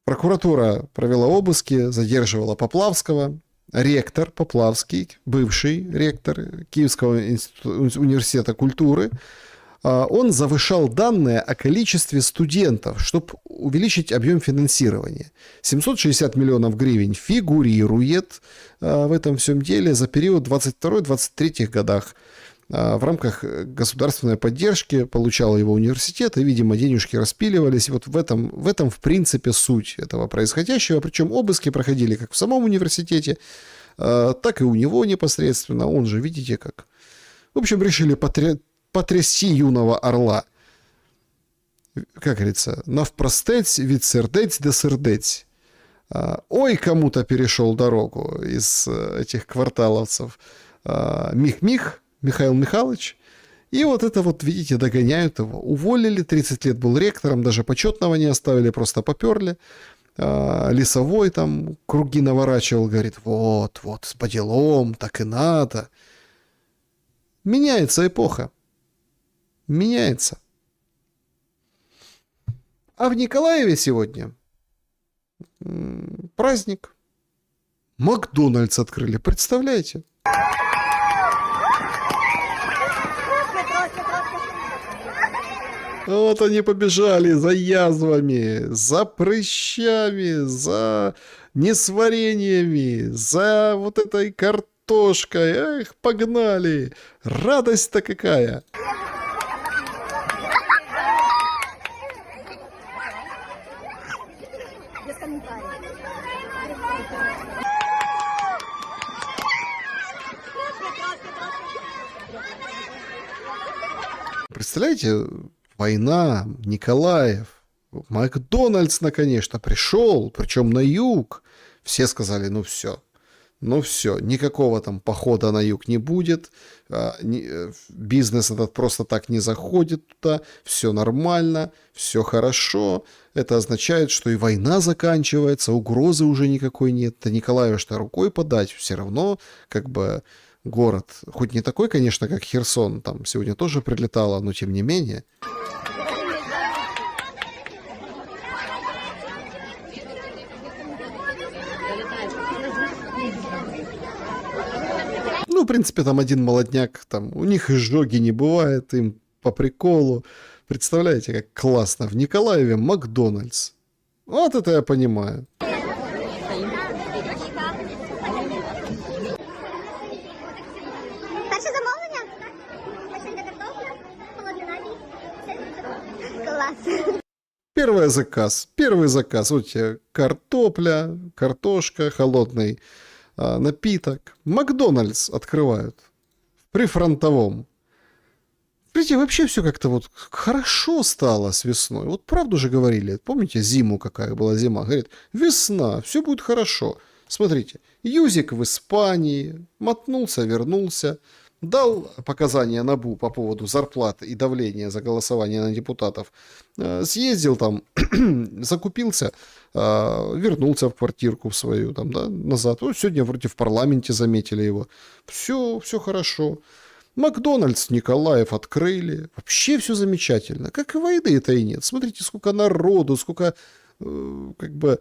Прокуратура провела обыски, задерживала Поплавского. Ректор Поплавский, бывший ректор Киевского университета культуры, он завышал данные о количестве студентов, чтобы увеличить объем финансирования. 760 миллионов гривен фигурирует в этом всем деле за период 22-23 годах. В рамках государственной поддержки получал его университет, и, видимо, денежки распиливались. Вот в этом, в принципе, суть этого происходящего. Причем обыски проходили как в самом университете, так и у него непосредственно. Он же, видите, как. В общем, решили потрясти юного орла. Как говорится, навпростець від сердець до сердець. Ой, кому-то перешел дорогу из этих кварталовцев. Мих-Мих, Михаил Михайлович. И вот это вот, видите, догоняют его. Уволили, 30 лет был ректором, даже почетного не оставили, просто поперли. Лесовой там круги наворачивал, говорит, вот, по делам, так и надо. Меняется эпоха. Меняется. А в Николаеве сегодня праздник. Макдональдс открыли, представляете? Вот они побежали за язвами, за прыщами, за несварениями, за вот этой картошкой. Эх, погнали! Радость-то какая! Представляете, война, Николаев, Макдональдс наконец-то пришел, причем на юг. Все сказали, ну все, никакого там похода на юг не будет, бизнес этот просто так не заходит туда, все нормально, все хорошо. Это означает, что и война заканчивается, угрозы уже никакой нет. Да Николаеву что рукой подать, все равно как бы город, хоть не такой, конечно, как Херсон, там сегодня тоже прилетало, но тем не менее. Ну, в принципе, там один молодняк, там у них изжоги не бывает, им по приколу. Представляете, как классно. В Николаеве Макдональдс. Вот это я понимаю. Первый заказ. Вот тебе картопля, картошка, холодный напиток. Макдональдс открывают. В прифронтовом. Видите, вообще все как-то вот хорошо стало с весной. Вот правду же говорили. Помните зиму, какая была зима? Говорит, весна, все будет хорошо. Смотрите, Юзик в Испании, мотнулся, вернулся. Дал показания НАБУ по поводу зарплаты и давления за голосование на депутатов. Съездил там, закупился, вернулся в квартирку в свою там, да, назад. Вот сегодня вроде в парламенте заметили его. Все хорошо. Макдональдс Николаев открыли. Вообще все замечательно. Как и войны-то и нет. Смотрите, сколько народу, сколько как бы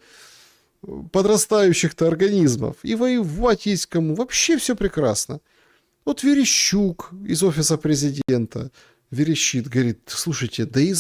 подрастающих-то организмов. И воевать есть кому. Вообще все прекрасно. Вот Верещук из офиса президента верещит, говорит, слушайте, да и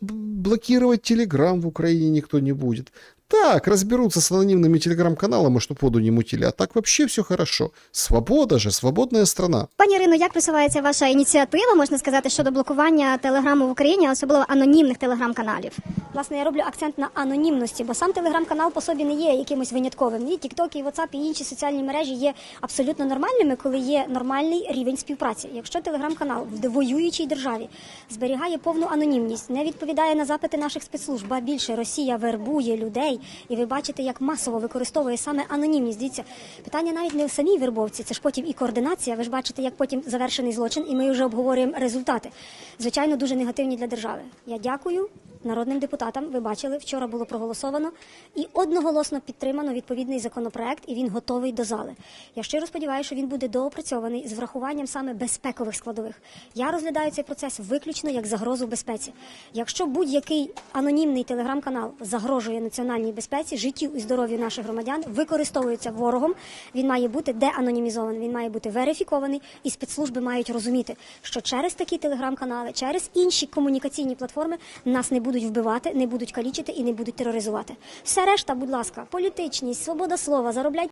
блокировать Телеграм в Украине никто не будет. Так, разберутся с анонимными телеграм-каналами, чтоб воду не мутили. А так вообще все хорошо. Свобода же, свободная страна. Пані Ірино, як просувається ваша ініціатива, можна сказати, щодо блокування телеграму в Україні, особливо анонімних телеграм-каналів? Власне, я роблю акцент на анонімності, бо сам телеграм-канал по собі не є якимось винятковим. І TikTok, і WhatsApp, і інші соціальні мережі є абсолютно нормальними, коли є нормальний рівень співпраці. Якщо телеграм-канал в воюючій державі зберігає повну анонімність, не відповідає на запити наших спецслужб, а більше Росія вербує людей, і ви бачите, як масово використовує саме анонімність. Дивіться, питання навіть не в самій вербовці, це ж потім і координація, ви ж бачите, як потім завершений злочин, і ми вже обговорюємо результати. Звичайно, дуже негативні для держави. Я дякую народним депутатам, ви бачили, вчора було проголосовано і одноголосно підтримано відповідний законопроект, і він готовий до зали. Я щиро сподіваюся, що він буде доопрацьований з врахуванням саме безпекових складових. Я розглядаю цей процес виключно як загрозу безпеці. Якщо будь-який анонімний телеграм-канал загрожує національній безпеці, життю і здоров'ю наших громадян, використовується ворогом, він має бути деанонімізований, він має бути верифікований, і спецслужби мають розуміти, що через такі телеграм-канали, через інші комунікаційні платформи нас не будуть вбивати, не будуть калічити і не будуть тероризувати. Все решта, будь ласка, політичність, свобода слова, заробляйте.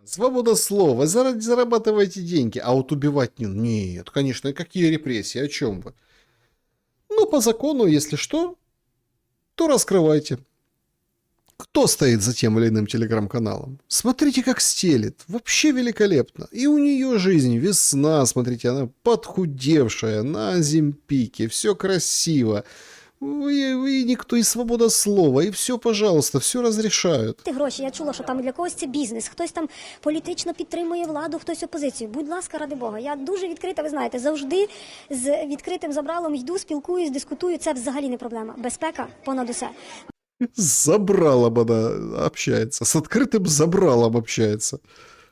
Свобода слова, зарабатывайте деньги, а вот убивать не... Нет, конечно, какие репрессии, о чем вы? Ну, по закону, если что, то раскрывайте. Кто стоит за тем или иным телеграм-каналом? Смотрите, как стелит. Вообще великолепно. И у нее жизнь весна, смотрите, она подхудевшая, на Оземпике, все красиво. И никто, и свобода слова, и все, пожалуйста, все разрешают. Гроші, я чула, що там для когось це бізнес, хтось там політично підтримує владу, хтось опозицію. Будь ласка, ради Бога, я дуже відкрита, ви знаєте, завжди з відкритим забралом йду, спілкуюсь, дискутую, це взагалі не проблема. Безпека понад усе. С забралом она общается, с открытым забралом общается.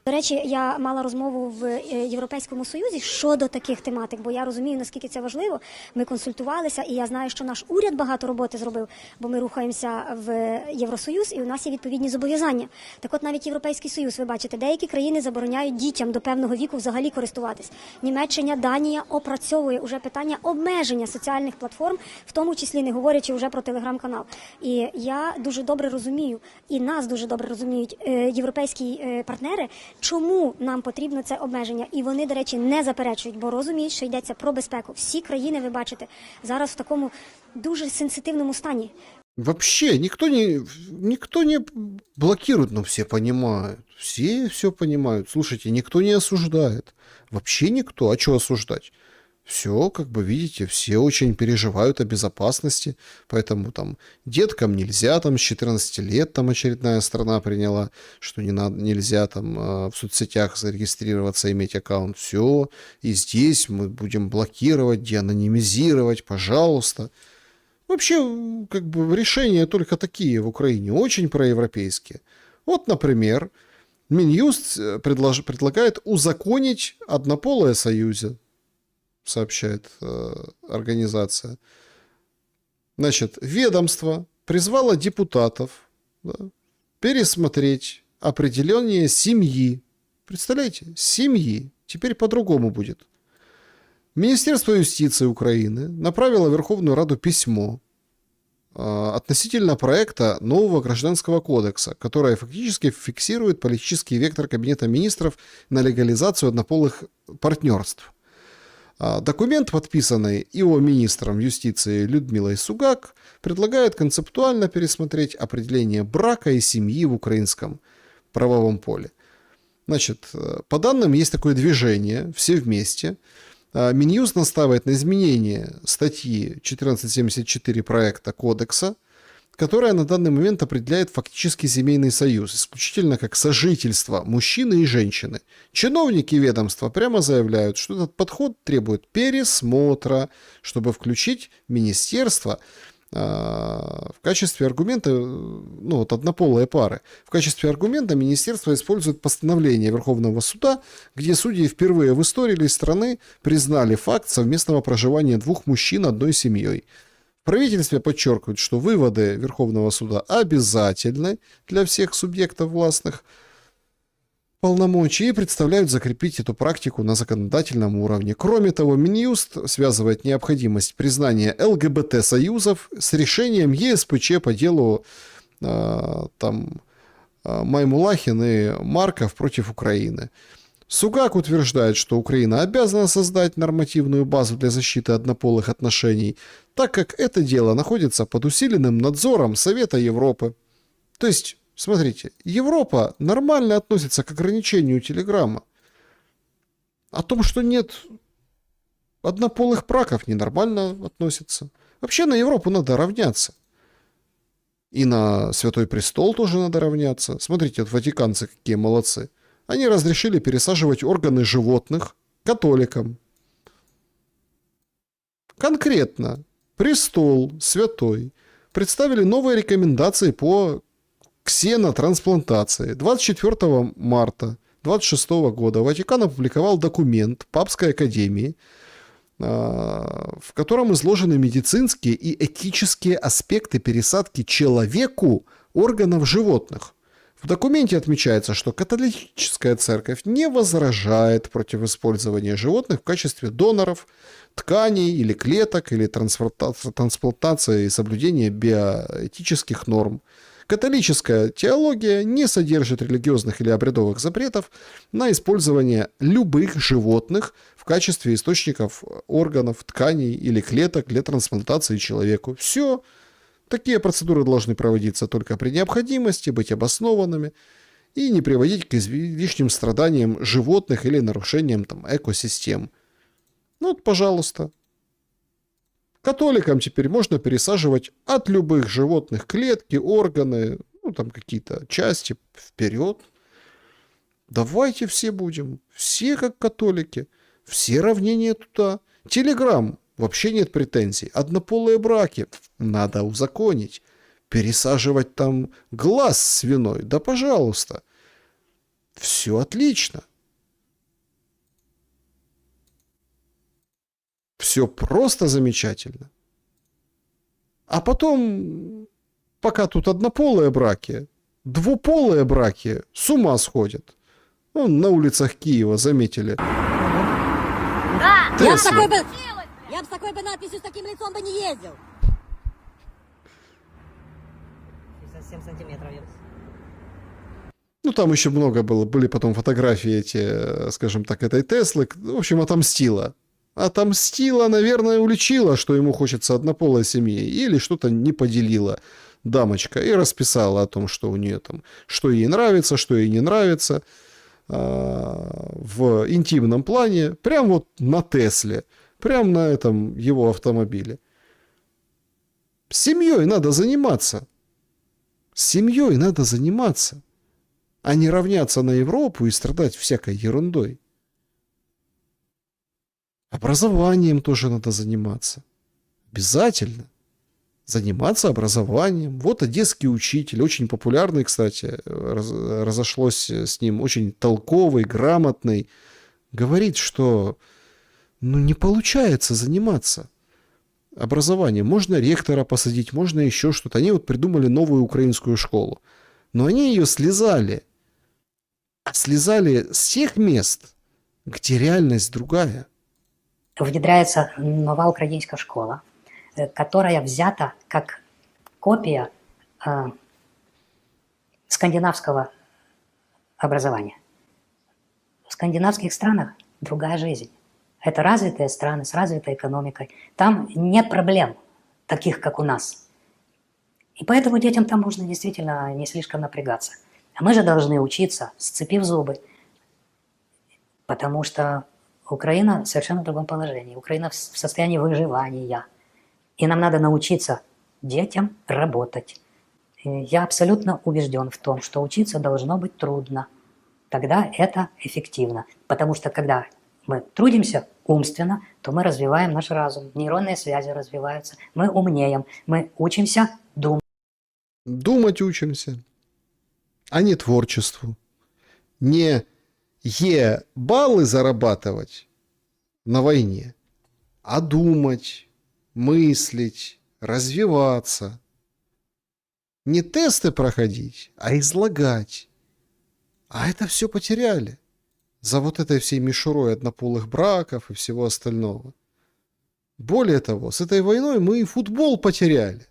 До речі, я мала розмову в Європейському Союзі щодо таких тематик, бо я розумію, наскільки це важливо. Ми консультувалися, і я знаю, що наш уряд багато роботи зробив, бо ми рухаємося в Євросоюз, і у нас є відповідні зобов'язання. Так от навіть Європейський Союз, ви бачите, деякі країни забороняють дітям до певного віку взагалі користуватись. Німеччина, Данія опрацьовує уже питання обмеження соціальних платформ, в тому числі не говорячи вже про телеграм-канал. І я дуже добре розумію, і нас дуже добре розуміють європейські партнери, чому нам потрібно це обмеження. І вони, до речі, не заперечують, бо розуміють, що йдеться про безпеку. Всі країни, ви бачите, зараз в такому дуже сенситивному стані. Вообще никто не блокирует, но все понимают. Все понимают. Слушайте, никто не осуждает. Вообще никто. А что осуждать? Все, как бы видите, все очень переживают о безопасности, поэтому там деткам нельзя, там с 14 лет там очередная страна приняла, что нельзя там в соцсетях зарегистрироваться, иметь аккаунт. Все, и здесь мы будем блокировать, деанонимизировать, пожалуйста. Вообще, как бы решения только такие в Украине, очень проевропейские. Вот, например, Минюст предлагает узаконить однополые союзы, сообщает организация. Значит, ведомство призвало депутатов, да, пересмотреть определение семьи. Представляете? Семьи. Теперь по-другому будет. Министерство юстиции Украины направило в Верховную Раду письмо относительно проекта нового Гражданского кодекса, которое фактически фиксирует политический вектор Кабинета министров на легализацию однополых партнерств. Документ, подписанный ИО министром юстиции Людмилой Сугак, предлагает концептуально пересмотреть определение брака и семьи в украинском правовом поле. Значит, по данным, есть такое движение «Все вместе». Минюст настаивает на изменении статьи 1474 проекта Кодекса, которая на данный момент определяет фактически семейный союз, исключительно как сожительство мужчины и женщины. Чиновники ведомства прямо заявляют, что этот подход требует пересмотра, чтобы включить министерство в качестве аргумента, ну вот однополые пары. В качестве аргумента министерство использует постановление Верховного суда, где судьи впервые в истории страны признали факт совместного проживания двух мужчин одной семьей. В правительстве подчеркивают, что выводы Верховного суда обязательны для всех субъектов властных полномочий и представляют закрепить эту практику на законодательном уровне. Кроме того, Минюст связывает необходимость признания ЛГБТ-союзов с решением ЕСПЧ по делу Маймулахин и Марков против Украины. Сугак утверждает, что Украина обязана создать нормативную базу для защиты однополых отношений, так как это дело находится под усиленным надзором Совета Европы. То есть, смотрите, Европа нормально относится к ограничению Телеграма. О том, что нет однополых браков, ненормально относится. Вообще на Европу надо равняться. И на Святой Престол тоже надо равняться. Смотрите, вот ватиканцы какие молодцы. Они разрешили пересаживать органы животных католикам. Конкретно Престол Святой представили новые рекомендации по ксенотрансплантации. 24 марта 26 года Ватикан опубликовал документ Папской Академии, в котором изложены медицинские и этические аспекты пересадки человеку органов животных. В документе отмечается, что католическая церковь не возражает против использования животных в качестве доноров, тканей или клеток, или трансплантации и соблюдения биоэтических норм. Католическая теология не содержит религиозных или обрядовых запретов на использование любых животных в качестве источников органов, тканей или клеток для трансплантации человеку. Все. Такие процедуры должны проводиться только при необходимости, быть обоснованными и не приводить к излишним страданиям животных или нарушениям экосистем. Ну вот, пожалуйста. Католикам теперь можно пересаживать от любых животных клетки, органы, какие-то части вперед. Давайте все будем. Все как католики. Все равнение туда. Телеграм. Вообще нет претензий. Однополые браки надо узаконить. Пересаживать там глаз свиной. Да пожалуйста. Все отлично. Все просто замечательно. А потом, пока тут однополые браки, двуполые браки с ума сходят. На улицах Киева заметили. Да, я бы с такой надписью, с таким лицом бы не ездил. 57 сантиметров. Там еще много было. Были потом фотографии эти, скажем так, этой Теслы. В общем, отомстила. Отомстила, наверное, уличила, что ему хочется однополой семьи. Или что-то не поделила дамочка. И расписала о том, что у нее там, что ей нравится, что ей не нравится. В интимном плане. Прям вот на Тесле. Прям на этом его автомобиле. С семьей надо заниматься. С семьей надо заниматься. А не равняться на Европу и страдать всякой ерундой. Образованием тоже надо заниматься. Обязательно. Заниматься образованием. Вот одесский учитель, очень популярный, кстати, разошлось с ним, очень толковый, грамотный, говорит, что не получается заниматься образованием. Можно ректора посадить, можно еще что-то. Они вот придумали новую украинскую школу. Но они ее слезали. Слезали с тех мест, где реальность другая. Внедряется новая украинская школа, которая взята как копия скандинавского образования. В скандинавских странах другая жизнь. Это развитые страны с развитой экономикой. Там нет проблем, таких как у нас. И поэтому детям там можно действительно не слишком напрягаться. А мы же должны учиться, сцепив зубы. Потому что Украина в совершенно другом положении. Украина в состоянии выживания. И нам надо научиться детям работать. И я абсолютно убежден в том, что учиться должно быть трудно. Тогда это эффективно. Потому что когда мы трудимся умственно, то мы развиваем наш разум. Нейронные связи развиваются. Мы умнеем. Мы учимся думать. Думать учимся. А не творчеству. Не баллы зарабатывать на войне, а думать, мыслить, развиваться. Не тесты проходить, а излагать. А это все потеряли. За вот этой всей мишурой однополых браков и всего остального. Более того, с этой войной мы и футбол потеряли.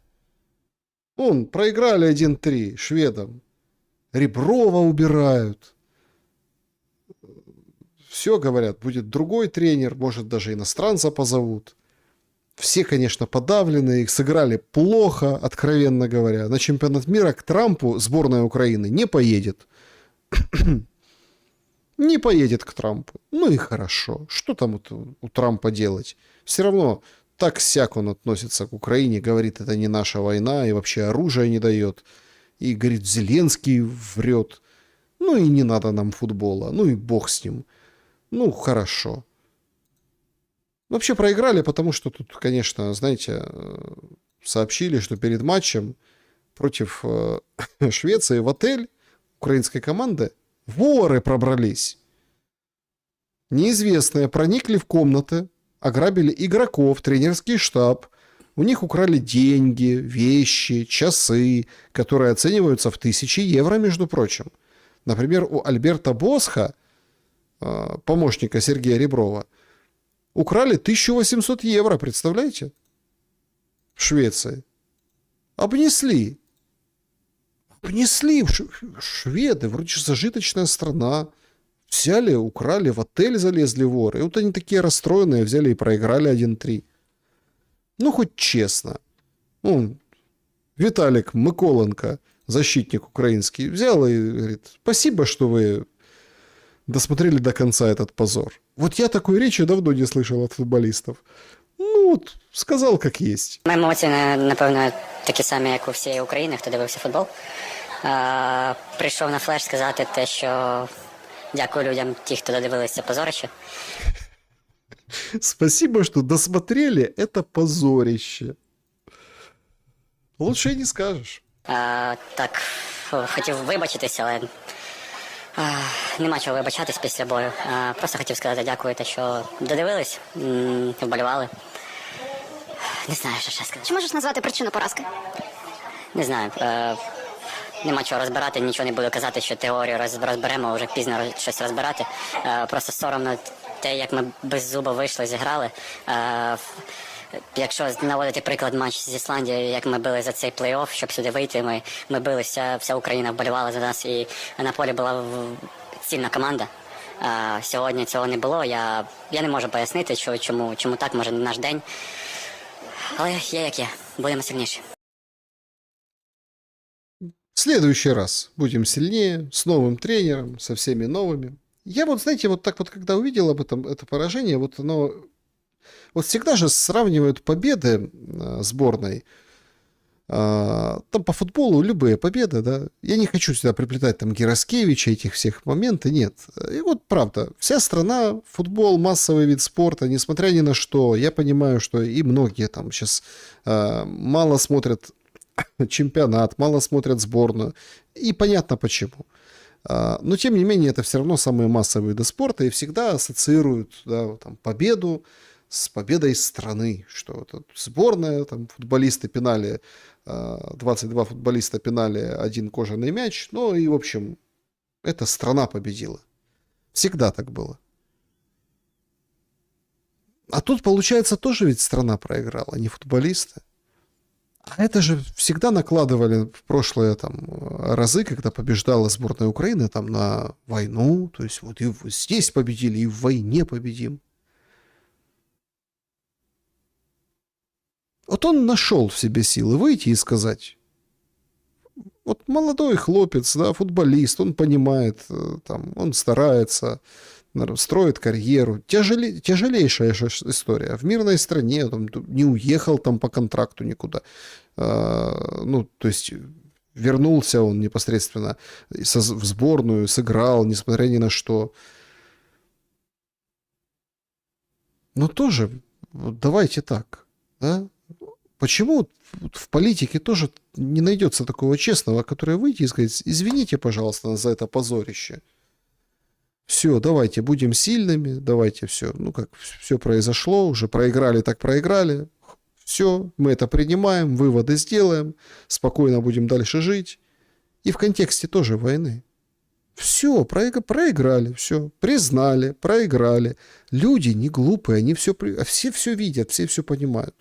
Проиграли 1-3 шведам. Реброва убирают. Все, говорят, будет другой тренер, может, даже иностранца позовут. Все, конечно, подавлены, их сыграли плохо, откровенно говоря. На чемпионат мира к Трампу сборная Украины не поедет. Не поедет к Трампу. Ну и хорошо. Что там у Трампа делать? Все равно так-сяк он относится к Украине, говорит, это не наша война, и вообще оружие не дает. И, говорит, Зеленский врет. Ну и не надо нам футбола. Ну и бог с ним. Ну, хорошо. Вообще проиграли, потому что тут, конечно, знаете, сообщили, что перед матчем против Швеции в отель украинской команды воры пробрались. Неизвестные проникли в комнаты, ограбили игроков, тренерский штаб. У них украли деньги, вещи, часы, которые оцениваются в 1000 евро, между прочим. Например, у Альберта Босха, помощника Сергея Реброва, украли 1800 евро, представляете? В Швеции. Обнесли. Обнесли. Шведы, вроде же зажиточная страна. Взяли, украли, в отель залезли воры. И вот они такие расстроенные взяли и проиграли 1-3. Ну, хоть честно. Виталик Миколенко, защитник украинский, взял и говорит, спасибо, что вы досмотрели до конца этот позор. Вот я такой речи давно не слышал от футболістів. Ну, от, сказав, як є. Мої емоції, напевно, такі самі, як у всієї України, хто дивився футбол. Прийшов на флеш сказати те, що дякую людям, ті, хто додивилися позорище. Спасибо, что досмотрели это позорище. Лучше и не скажешь. Так, хотів вибачитися, але нема чого вибачатись після бою. Просто хотів сказати дякую, те, що додивились, вболівали. Не знаю, що ще сказати. Чи можеш назвати причину поразки? Не знаю. Нема чого розбирати, нічого не буду казати, що теорію розберемо, вже пізно щось розбирати. Просто соромно те, як ми без зуба вийшли, зіграли. Якщо наводити приклад матч з Ісландією, як ми били за цей плей-офф, щоб сюди вийти, ми билися, вся Україна вболівала за нас, і на полі була цільна команда. Сьогодні цього не було, я не можу пояснити, чому так, може не наш день. Але є як є, будемо сильніші. В следующий раз будем сильнее, с новым тренером, со всеми новыми. Я вот, знаете, вот так вот, когда увидел об этом, это поражение, вот оно... Вот всегда же сравнивают победы сборной. Там по футболу любые победы, да. Я не хочу сюда приплетать там Гераскевича, этих всех моментов, нет. И вот правда, вся страна, футбол, массовый вид спорта, несмотря ни на что, я понимаю, что и многие там сейчас мало смотрят чемпионат, мало смотрят сборную. И понятно почему. Но, тем не менее, это все равно самые массовые виды спорта и всегда ассоциируют, да, там, победу с победой страны. Что вот сборная, там, футболисты пинали, 22 футболиста пинали один кожаный мяч. Ну и, в общем, эта страна победила. Всегда так было. А тут, получается, тоже ведь страна проиграла, не футболисты. А это же всегда накладывали в прошлые там разы, когда побеждала сборная Украины там на войну. То есть вот и здесь победили, и в войне победим. Вот он нашел в себе силы выйти и сказать, вот молодой хлопец, да, футболист, он понимает, там, он старается, строит карьеру. Тяжелейшая история. В мирной стране, там, не уехал там по контракту никуда. Ну, то есть вернулся он непосредственно в сборную, сыграл, несмотря ни на что. Но тоже, давайте так, да? Почему в политике тоже не найдется такого честного, который выйти и сказать, извините, пожалуйста, за это позорище. Все, давайте будем сильными, давайте все. Ну, как все произошло, уже проиграли, так проиграли. Все, мы это принимаем, выводы сделаем, спокойно будем дальше жить. И в контексте тоже войны. Все, проиграли, все, признали, проиграли. Люди не глупые, они все видят, все понимают.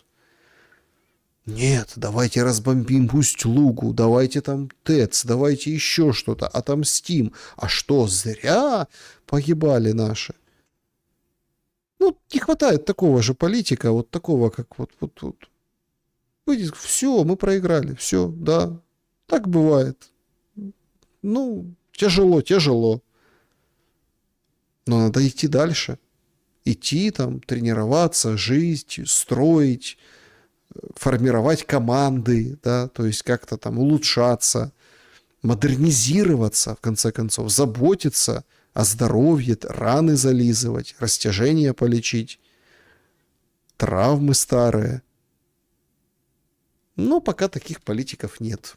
Нет, давайте разбомбим Усть-Лугу, давайте там ТЭЦ, давайте еще что-то, отомстим. А что, зря погибали наши? Ну, не хватает такого же политика, вот такого, как вот. Все, мы проиграли, все, да, так бывает. Ну, тяжело. Но надо идти дальше. Идти там, тренироваться, жить, строить, формировать команды, да, то есть как-то там улучшаться, модернизироваться, в конце концов, заботиться о здоровье, раны зализывать, растяжения полечить, травмы старые. Но пока таких политиков нет.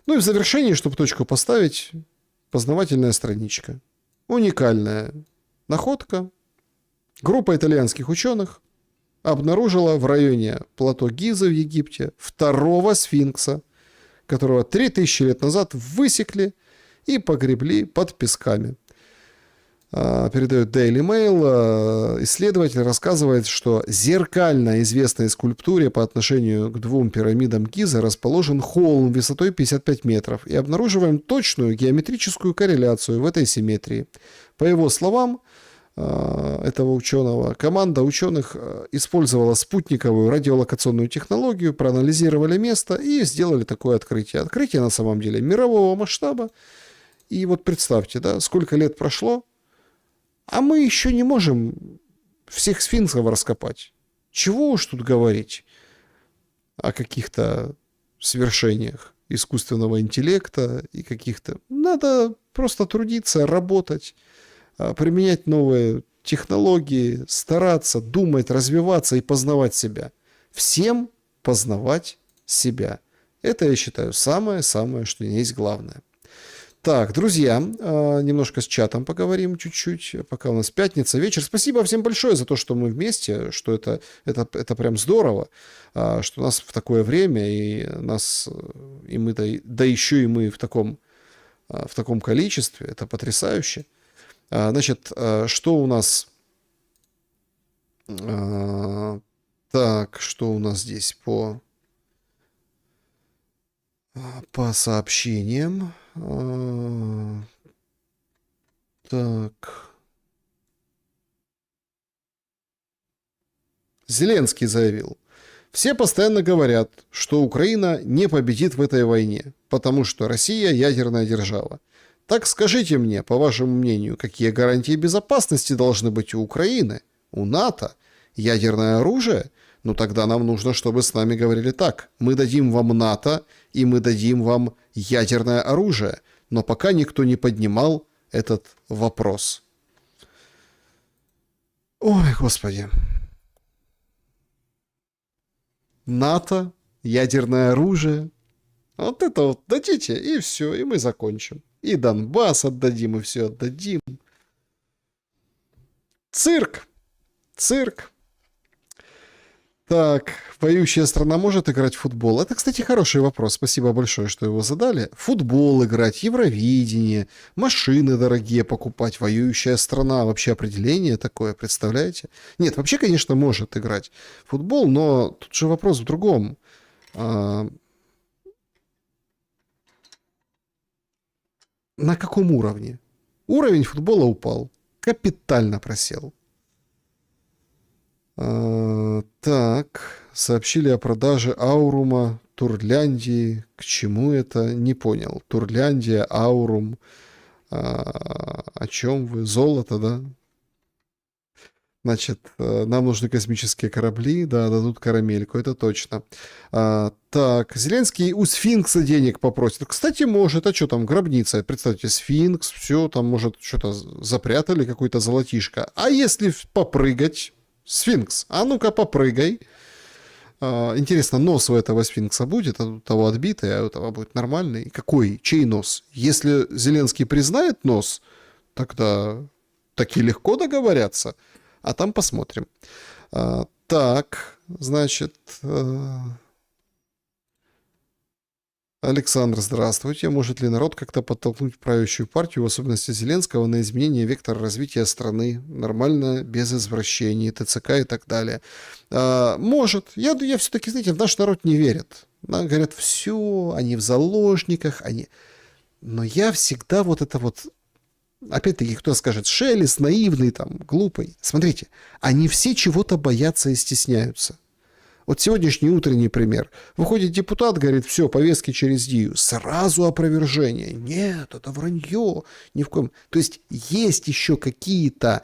Ну и в завершении, чтобы точку поставить, познавательная страничка. Уникальная находка. Группа итальянских ученых обнаружила в районе плато Гизы в Египте второго сфинкса, которого 3000 лет назад высекли и погребли под песками. Передает Daily Mail. Исследователь рассказывает, что зеркально известной скульптуре по отношению к двум пирамидам Гизы расположен холм высотой 55 метров. И обнаруживаем точную геометрическую корреляцию в этой симметрии. По его словам, этого ученого, команда ученых использовала спутниковую радиолокационную технологию, проанализировали место и сделали такое открытие. Открытие на самом деле мирового масштаба. И вот представьте, да, сколько лет прошло, а мы еще не можем всех сфинксов раскопать. Чего уж тут говорить о каких-то свершениях искусственного интеллекта и каких-то... Надо просто трудиться, работать, применять новые технологии, стараться, думать, развиваться и познавать себя. Всем познавать себя. Это, я считаю, самое-самое, что есть главное. Так, друзья, немножко с чатом поговорим чуть-чуть, пока у нас пятница, вечер. Спасибо всем большое за то, что мы вместе, что это прям здорово, что нас в такое время, и мы, да еще и мы в таком количестве. Это потрясающе. Значит, что у нас... Так, что у нас здесь по сообщениям? Так. Зеленский заявил: все постоянно говорят, что Украина не победит в этой войне, потому что Россия ядерная держава. Так скажите мне, по вашему мнению, какие гарантии безопасности должны быть у Украины, у НАТО? Ядерное оружие? Ну тогда нам нужно, чтобы с нами говорили так: мы дадим вам НАТО и мы дадим вам ядерное оружие. Но пока никто не поднимал этот вопрос. Ой, Господи. НАТО, ядерное оружие. Вот это вот дадите, и все, и мы закончим. И Донбасс отдадим, и все отдадим. Цирк. Так, воюющая страна может играть в футбол? Это, кстати, хороший вопрос. Спасибо большое, что его задали. Футбол играть, Евровидение, машины дорогие покупать. Воюющая страна. Вообще определение такое, представляете? Нет, вообще, конечно, может играть в футбол, но тут же вопрос в другом. На каком уровне? Уровень футбола упал. Капитально просел. Так, сообщили о продаже Аурума Турляндии. К чему это? Не понял. Турляндия, Аурум. О чем вы? Золото, да? Значит, нам нужны космические корабли. Да, дадут карамельку, это точно. Так, Зеленский у сфинкса денег попросит. Кстати, может. А что там, гробница? Представьте, сфинкс, все, там, может, что-то запрятали, какой-то золотишко. А если попрыгать... Сфинкс, а ну-ка попрыгай. Интересно, нос у этого сфинкса будет, а у того отбитый, а у того будет нормальный. Какой? Чей нос? Если Зеленский признает нос, тогда таки легко договорятся. А там посмотрим. Так, значит... Александр, здравствуйте. Может ли народ как-то подтолкнуть правящую партию, в особенности Зеленского, на изменение вектора развития страны? Нормально, без извращений, ТЦК и так далее. Может. Я все-таки, знаете, в наш народ не верит. Нам говорят, все, они в заложниках, они... Но я всегда вот это вот... Опять-таки, кто скажет, Шелест, наивный, там, глупый. Смотрите, они все чего-то боятся и стесняются. Вот сегодняшний утренний пример. Выходит депутат, говорит, все, повестки через Дию. Сразу опровержение. Нет, это вранье. Ни в коем... То есть есть еще какие-то,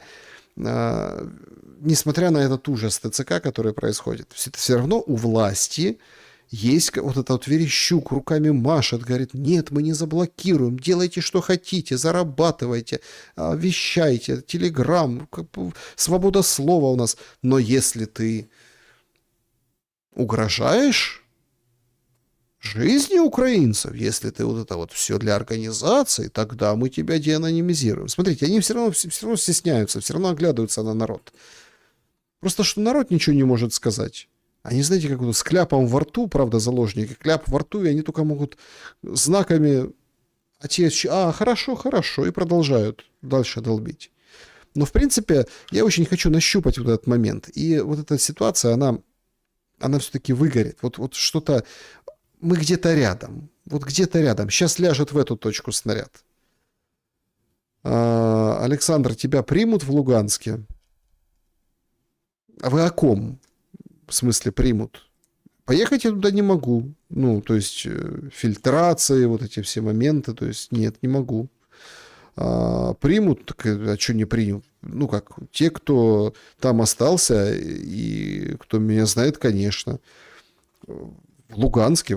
несмотря на этот ужас ТЦК, который происходит, все равно у власти есть вот этот вот Верещук, руками машет, говорит, нет, мы не заблокируем, делайте, что хотите, зарабатывайте, вещайте, телеграм, свобода слова у нас. Но если ты угрожаешь жизни украинцев, если ты вот это вот все для организации, тогда мы тебя деанонимизируем. Смотрите, они все равно стесняются, все равно оглядываются на народ. Просто что народ ничего не может сказать. Они, знаете, как вот с кляпом во рту, правда, заложники, кляп во рту, и они только могут знаками хорошо, хорошо, и продолжают дальше долбить. Но, в принципе, я очень хочу нащупать вот этот момент. И вот эта ситуация, она все-таки выгорит. Вот что-то... Мы где-то рядом. Вот где-то рядом. Сейчас ляжет в эту точку снаряд. Александр, тебя примут в Луганске? А вы о ком? В смысле примут? Поехать я туда не могу. Ну, то есть фильтрации, вот эти все моменты. То есть нет, не могу. Примут, так, а что не примут? Ну как, те, кто там остался и кто меня знает, конечно. В Луганске.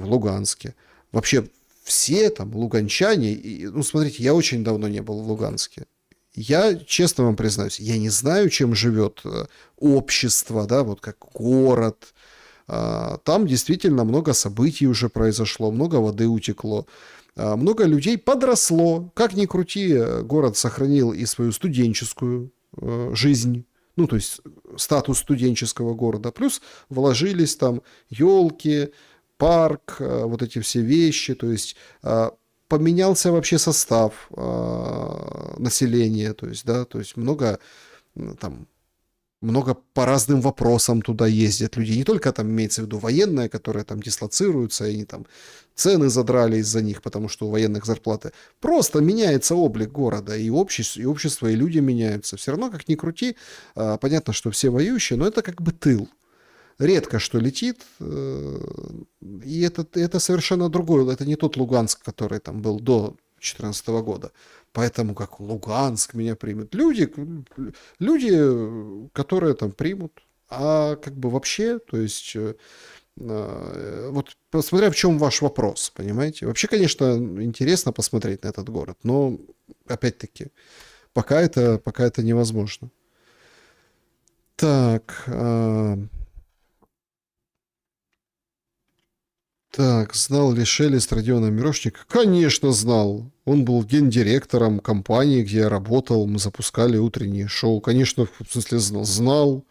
Вообще все там луганчане, ну смотрите, я очень давно не был в Луганске. Я, честно вам признаюсь, я не знаю, чем живет общество, да, вот как город. Там действительно много событий уже произошло, много воды утекло. Много людей подросло. Как ни крути, город сохранил и свою студенческую жизнь, ну, то есть статус студенческого города. Плюс вложились там елки, парк, вот эти все вещи. То есть поменялся вообще состав населения. То есть, да, то есть много по разным вопросам туда ездят люди. Не только там имеется в виду военные, которые там дислоцируются, и они там цены задрали из-за них, потому что у военных зарплаты. Просто меняется облик города, и общество, и люди меняются. Все равно, как ни крути, понятно, что все воюющие, но это как бы тыл. Редко что летит, и это совершенно другое. Это не тот Луганск, который там был до 2014 года. Поэтому как Луганск меня примет. Люди, которые там примут. А как бы вообще, то есть, вот посмотря в чем ваш вопрос, понимаете. Вообще, конечно, интересно посмотреть на этот город, но, опять-таки, пока это невозможно. Так... Так, знал ли Шелест Родиона Мирошника? Конечно, знал. Он был гендиректором компании, где я работал. Мы запускали утреннее шоу. Конечно, в смысле, знал.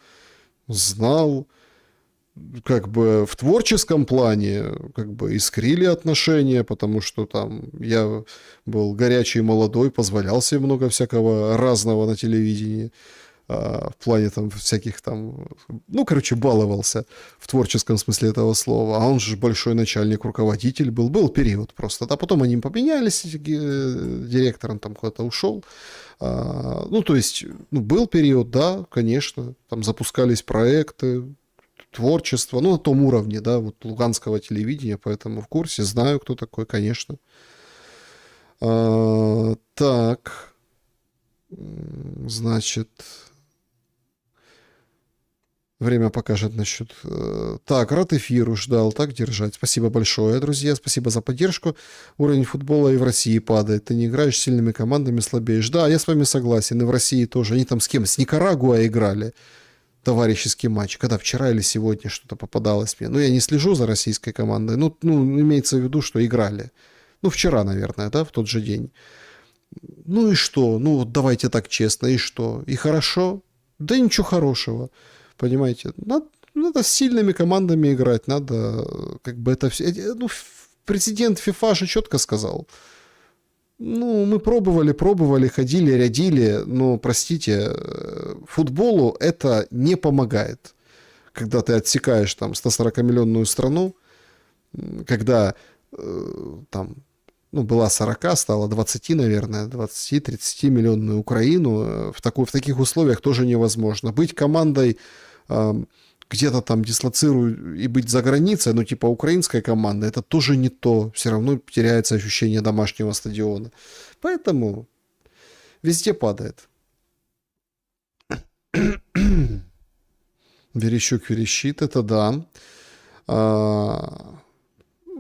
Как бы в творческом плане как бы искрили отношения, потому что там я был горячий и молодой, позволял себе много всякого разного на телевидении. В плане там всяких там, ну, короче, баловался в творческом смысле этого слова. А он же большой начальник, руководитель был. Был период просто. А потом они поменялись, директором там куда-то ушел. Ну, то есть, был период, да, конечно. Там запускались проекты, творчество, ну, на том уровне, да, вот луганского телевидения, поэтому в курсе, знаю, кто такой, конечно. Так, значит... Время покажет насчет... Так, рад эфиру, ждал, так держать. Спасибо большое, друзья, спасибо за поддержку. Уровень футбола и в России падает. Ты не играешь с сильными командами, слабеешь. Да, я с вами согласен, и в России тоже. Они там с кем? С Никарагуа играли. Товарищеский матч. Когда вчера или сегодня что-то попадалось мне. Ну, я не слежу за российской командой. Ну, имеется в виду, что играли. Ну, вчера, наверное, да, в тот же день. Ну и что? Ну, вот давайте так честно. И что? И хорошо? Да ничего хорошего. Понимаете, надо с сильными командами играть, надо как бы это все... Ну, президент ФИФА же четко сказал. Ну, мы пробовали, ходили, рядили, но, простите, футболу это не помогает. Когда ты отсекаешь там 140-миллионную страну, когда там, ну, была 40, стало 20, наверное, 20-30 миллионную Украину, в таких условиях тоже невозможно. Быть командой где-то там дислоцирую и быть за границей, ну, типа украинская команда, это тоже не то. Все равно теряется ощущение домашнего стадиона. Поэтому везде падает. Верещук верещит, это да.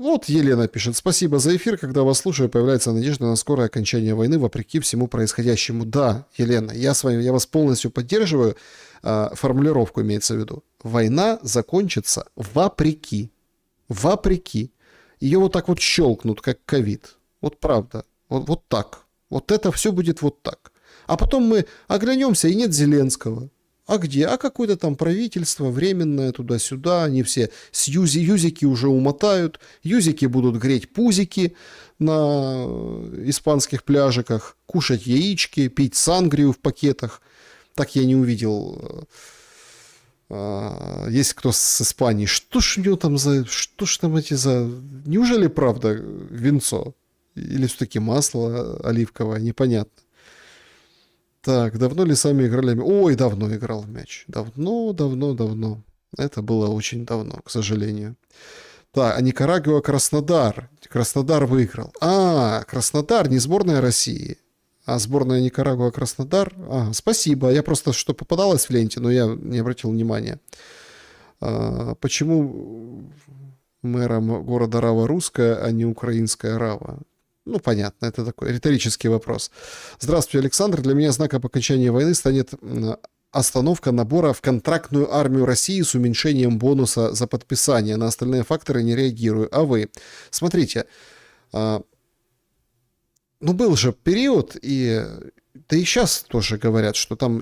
Вот Елена пишет. Спасибо за эфир. Когда вас слушаю, появляется надежда на скорое окончание войны вопреки всему происходящему. Да, Елена, я вас полностью поддерживаю. Формулировку имеется в виду. Война закончится вопреки. Вопреки. Ее вот так вот щелкнут, как ковид. Вот правда. Вот так. Вот это все будет вот так. А потом мы оглянемся, и нет Зеленского. А где? А какое-то там правительство временное туда-сюда. Они все с юзики уже умотают. Юзики будут греть пузики на испанских пляжиках, кушать яички, пить сангрию в пакетах. Так я не увидел. Есть кто с Испании. Что ж у него там за... Что ж там эти за... Неужели правда винцо? Или все-таки масло оливковое? Непонятно. Так, давно ли сами играли? Ой, давно играл в мяч. Давно. Это было очень давно, к сожалению. Так, а Никарагуа Краснодар. Краснодар выиграл. Краснодар, не сборная России. А сборная Никарагуа Краснодар. Спасибо. Я просто что попадалось в ленте, но я не обратил внимания. Почему мэром города Рава русская, а не украинская Рава? Ну, понятно, это такой риторический вопрос. Здравствуйте, Александр. Для меня знаком окончания войны станет остановка набора в контрактную армию России с уменьшением бонуса за подписание. На остальные факторы не реагирую. А вы? Смотрите, был же период, да и сейчас тоже говорят, что там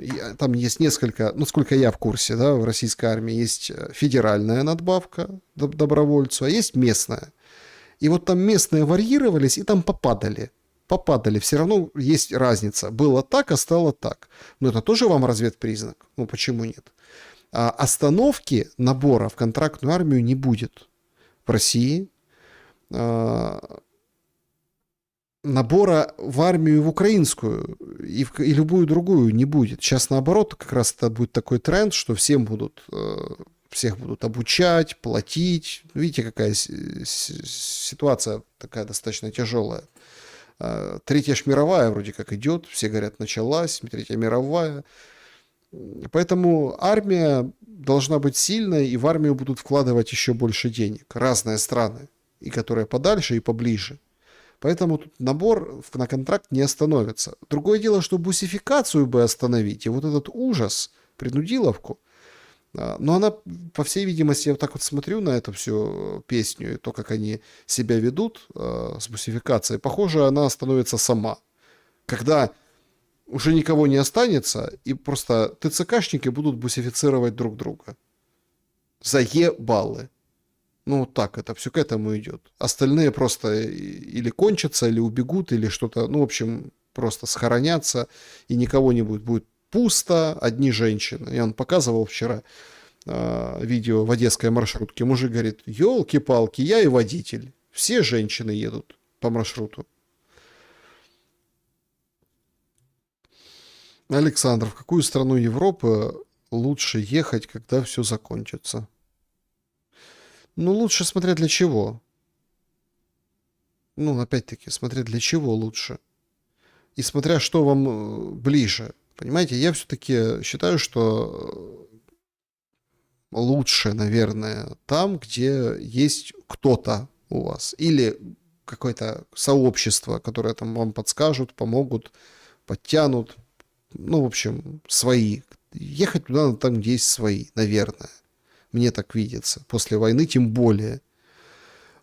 есть несколько, сколько я в курсе, да, в российской армии есть федеральная надбавка добровольцу, а есть местная. И вот там местные варьировались, и там попадали. Все равно есть разница. Было так, а стало так. Но это тоже вам разведпризнак? Ну, почему нет? А остановки набора в контрактную армию не будет в России. Набора в армию в украинскую и любую другую не будет. Сейчас наоборот, как раз это будет такой тренд, что всех будут обучать, платить. Видите, какая ситуация такая достаточно тяжелая. Третья ж мировая вроде как идет, все говорят, началась, Третья мировая. Поэтому армия должна быть сильной, и в армию будут вкладывать еще больше денег. Разные страны, и которые подальше, и поближе. Поэтому тут набор на контракт не остановится. Другое дело, что бусификацию бы остановить, и вот этот ужас, принудиловку, но она, по всей видимости, я вот так вот смотрю на эту всю песню, и то, как они себя ведут с бусификацией, похоже, она остановится сама. Когда уже никого не останется, и просто ТЦКшники будут бусифицировать друг друга. Заебалы. Ну, вот так это все к этому идет. Остальные просто или кончатся, или убегут, или что-то, в общем, просто схоронятся, и никого не будет. Будет пусто, одни женщины. Я он показывал вчера видео в одесской маршрутке. Мужик говорит, елки-палки, я и водитель. Все женщины едут по маршруту. Александр, в какую страну Европы лучше ехать, когда все закончится? Лучше смотря для чего. Опять-таки, смотря для чего лучше. И смотря, что вам ближе. Понимаете, я все-таки считаю, что лучше, наверное, там, где есть кто-то у вас. Или какое-то сообщество, которое там вам подскажут, помогут, подтянут. В общем, свои. Ехать туда надо там, где есть свои, наверное. Мне так видится. После войны тем более.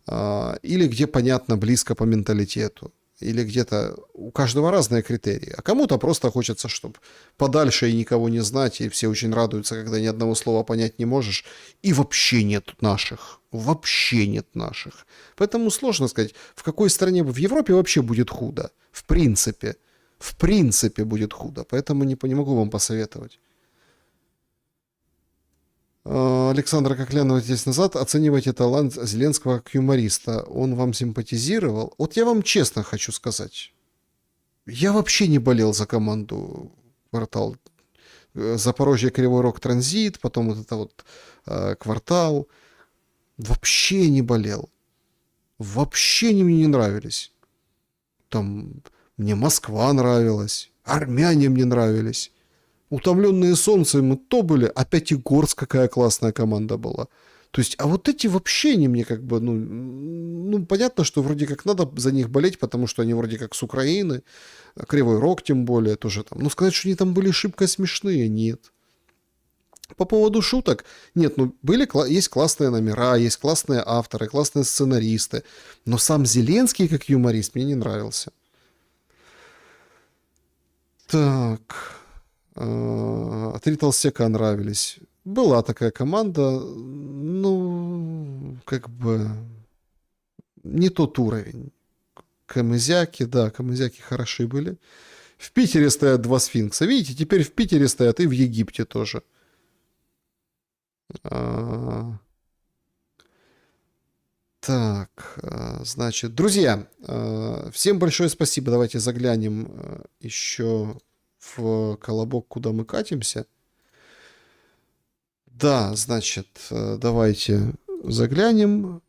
Или где, понятно, близко по менталитету. или где-то у каждого разные критерии. А кому-то просто хочется, чтобы подальше и никого не знать, и все очень радуются, когда ни одного слова понять не можешь. И вообще нет наших. Вообще нет наших. Поэтому сложно сказать, в какой стране, в Европе вообще будет худо. В принципе будет худо. Поэтому не могу вам посоветовать. Александр Коклян, здесь назад, оценивайте талант Зеленского как юмориста. Он вам симпатизировал? Вот я вам честно хочу сказать. Я вообще не болел за команду «Квартал». Запорожье, Кривой Рог, Транзит, потом вот это вот «Квартал». Вообще не болел. Вообще мне не нравились. Там мне Москва нравилась, армяне мне нравились. Утомленные солнцем мы то были, а Пятигорск какая классная команда была. То есть, а вот эти вообще не мне как бы, ну, понятно, что вроде как надо за них болеть, потому что они вроде как с Украины, Кривой Рог тем более тоже там. Но сказать, что они там были шибко смешные, нет. По поводу шуток, нет, ну, есть классные номера, есть классные авторы, классные сценаристы, но сам Зеленский как юморист мне не нравился. Так... Три толстяка нравились. Была такая команда, ну, как бы не тот уровень. Камызяки, да, камызяки хороши были. В Питере стоят два сфинкса. Видите, теперь в Питере стоят и в Египте тоже. Так, значит, друзья, всем большое спасибо. Давайте заглянем еще в колобок, куда мы катимся. Да, значит, давайте заглянем.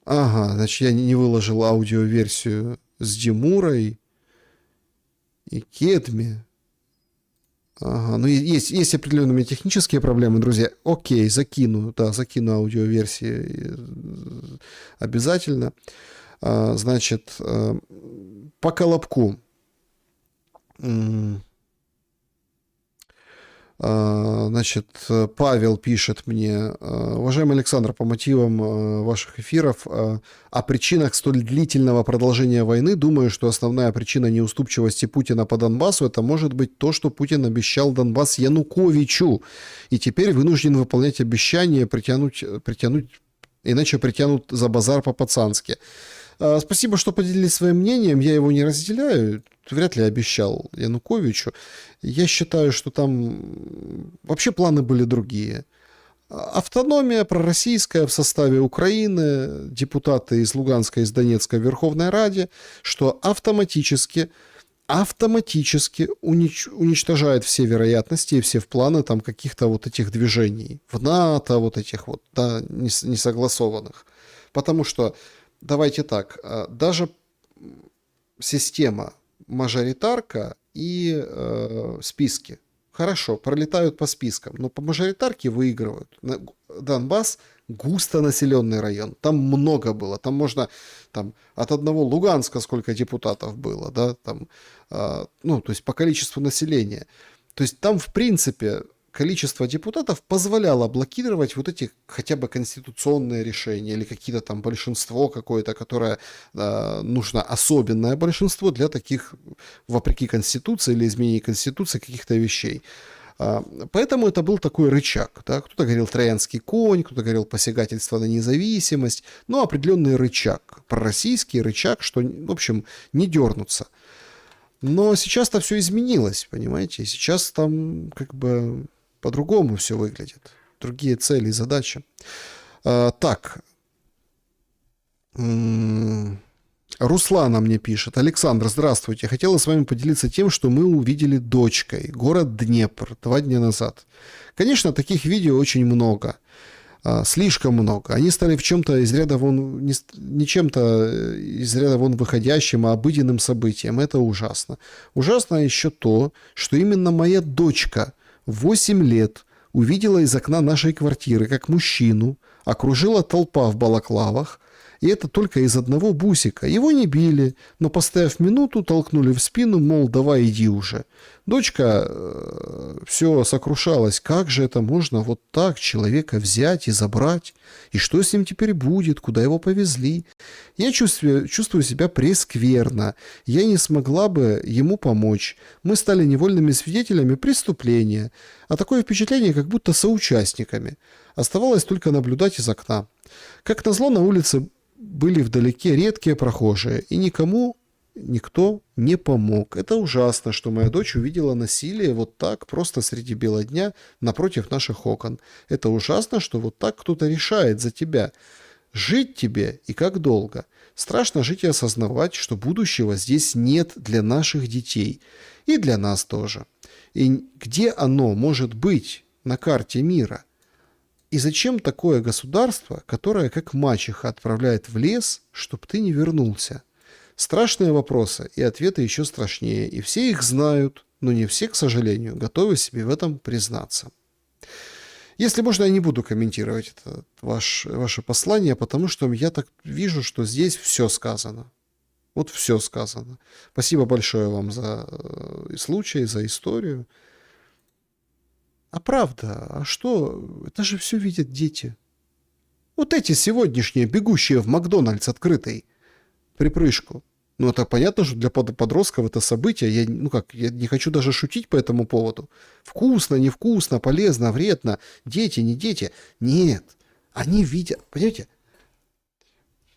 Ага, значит, я не выложил аудиоверсию с Димурой и Кедми. Ага, ну есть определенные у меня технические проблемы, друзья. Окей, закину аудиоверсии обязательно. Значит, по колобку. Значит, Павел пишет мне: уважаемый Александр, по мотивам ваших эфиров о причинах столь длительного продолжения войны, думаю, что основная причина неуступчивости Путина по Донбассу — это может быть то, что Путин обещал Донбасс Януковичу, и теперь вынужден выполнять обещание, притянуть, иначе притянут за базар по-пацански. Спасибо, что поделились своим мнением, я его не разделяю, вряд ли обещал Януковичу. Я считаю, что там вообще планы были другие. Автономия пророссийская в составе Украины, депутаты из Луганской, из Донецкой в Верховной Раде, что автоматически уничтожает все вероятности и все планы там каких-то вот этих движений в НАТО, вот этих вот, да, несогласованных. Потому что, давайте так, даже система мажоритарка и списки. Хорошо, пролетают по спискам, но по мажоритарке выигрывают. Донбасс — густонаселенный район, там много было, там можно там, от одного Луганска сколько депутатов было, да, там, ну, то есть по количеству населения. То есть там, в принципе, количество депутатов позволяло блокировать вот эти хотя бы конституционные решения или какие-то там большинство какое-то, которое нужно особенное большинство для таких, вопреки Конституции или изменений Конституции, каких-то вещей. Поэтому это был такой рычаг. Да? Кто-то говорил троянский конь, кто-то говорил посягательство на независимость, но определенный рычаг, пророссийский рычаг, что, в общем, не дернуться. Но сейчас-то все изменилось, понимаете? Сейчас там как бы по-другому все выглядит. Другие цели и задачи. Так. Руслана мне пишет: Александр, здравствуйте. Хотела с вами поделиться тем, что мы увидели дочкой. Город Днепр 2 дня назад. Конечно, таких видео очень много. Слишком много. Они стали в чем-то из ряда вон, не чем-то из ряда вон выходящим, а обыденным событием. Это ужасно. Ужасно еще то, что именно моя дочка 8 лет увидела из окна нашей квартиры, как мужчину окружила толпа в балаклавах И это только из одного бусика. Его не били, но, поставив минуту, толкнули в спину, мол, давай иди уже. Дочка все сокрушалась. Как же это можно вот так человека взять и забрать? И что с ним теперь будет? Куда его повезли? Я чувствую себя прескверно. Я не смогла бы ему помочь. Мы стали невольными свидетелями преступления. А такое впечатление, как будто соучастниками. Оставалось только наблюдать из окна. Как назло, на улице были вдалеке редкие прохожие, и никому никто не помог. Это ужасно, что моя дочь увидела насилие вот так, просто среди бела дня, напротив наших окон. Это ужасно, что вот так кто-то решает за тебя. Жить тебе и как долго. Страшно жить и осознавать, что будущего здесь нет для наших детей. И для нас тоже. И где оно может быть на карте мира? И зачем такое государство, которое как мачеха отправляет в лес, чтоб ты не вернулся? Страшные вопросы, и ответы еще страшнее. И все их знают, но не все, к сожалению, готовы себе в этом признаться. Если можно, я не буду комментировать это ваше послание, потому что я так вижу, что здесь все сказано. Вот все сказано. Спасибо большое вам за случай, за историю. А правда, а что? Это же все видят дети. Вот эти сегодняшние, бегущие в Макдональдс открытый, припрыжку. Ну, это понятно, что для подростков это событие. Я не хочу даже шутить по этому поводу. Вкусно, невкусно, полезно, вредно. Дети, не дети. Нет. Они видят, понимаете?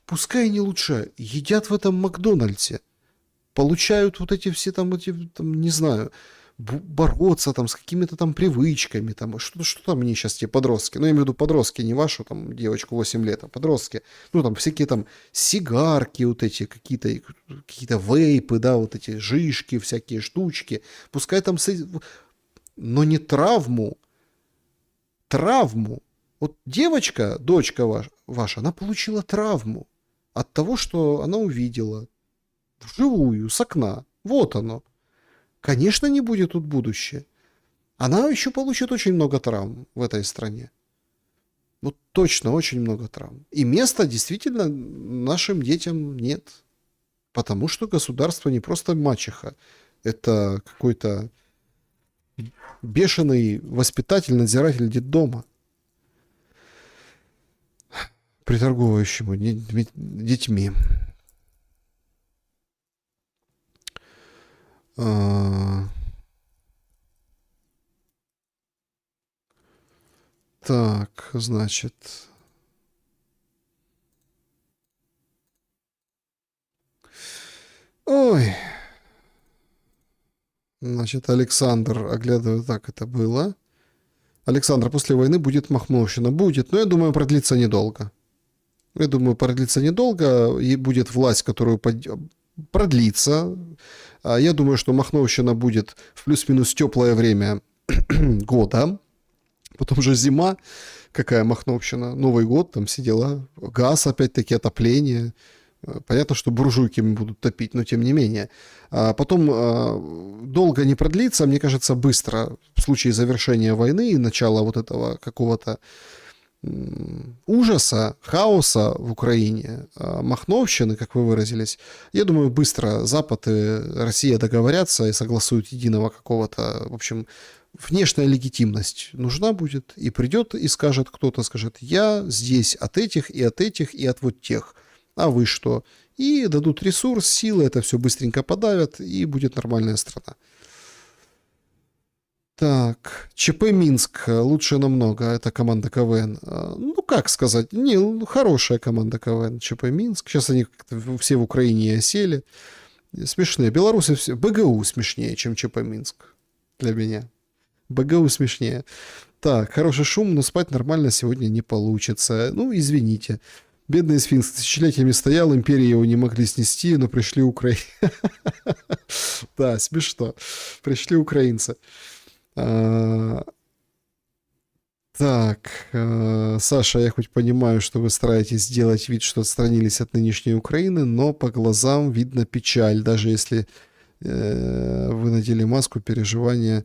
Пускай они лучше едят в этом Макдональдсе. Получают вот эти все там, не знаю, бороться там с какими-то там привычками, там, что там они сейчас, те подростки, ну, я имею в виду подростки, не вашу там девочку 8 лет, а подростки, ну, там, всякие там сигарки вот эти, какие-то вейпы, да, вот эти жишки, всякие штучки, пускай там, но не травму, вот девочка, дочка ваша, она получила травму от того, что она увидела вживую, с окна, вот оно. Конечно, не будет тут будущее. Она еще получит очень много травм в этой стране. Вот точно очень много травм. И места действительно нашим детям нет. Потому что государство не просто мачеха. Это какой-то бешеный воспитатель, надзиратель детдома, приторговывающему детьми. Так, значит. Ой. Значит, Александр, оглядываю, так это было. Александр, после войны будет Махновщина. Будет, но я думаю, продлится недолго. Я думаю, продлится недолго, и будет власть, которую продлится. Я думаю, что Махновщина будет в плюс-минус теплое время года. Потом же зима. Какая Махновщина? Новый год, там все дела. Газ, опять-таки, отопление. Понятно, что буржуйки будут топить, но тем не менее. Потом долго не продлится, мне кажется, быстро. В случае завершения войны и начала вот этого какого-то ужаса, хаоса в Украине, махновщины, как вы выразились, я думаю, быстро Запад и Россия договорятся и согласуют единого какого-то, в общем, внешняя легитимность нужна будет, и придет и скажет, кто-то скажет, я здесь от этих, и от вот тех, а вы что? И дадут ресурс, силы, это все быстренько подавят, и будет нормальная страна. Так, ЧП Минск лучше намного, это команда КВН. Ну, как сказать, не, хорошая команда КВН, ЧП Минск. Сейчас они все в Украине осели. Смешные. Белорусы все. БГУ смешнее, чем ЧП Минск. Для меня. БГУ смешнее. Так, хороший шум, но спать нормально сегодня не получится. Ну, извините. Бедный сфинкс тысячелетиями стоял, империи его не могли снести, но пришли украинцы. Да, смешно. Пришли украинцы. Так, Саша, я хоть понимаю, что вы стараетесь сделать вид, что отстранились от нынешней Украины, но по глазам видно печаль, даже если вы надели маску переживания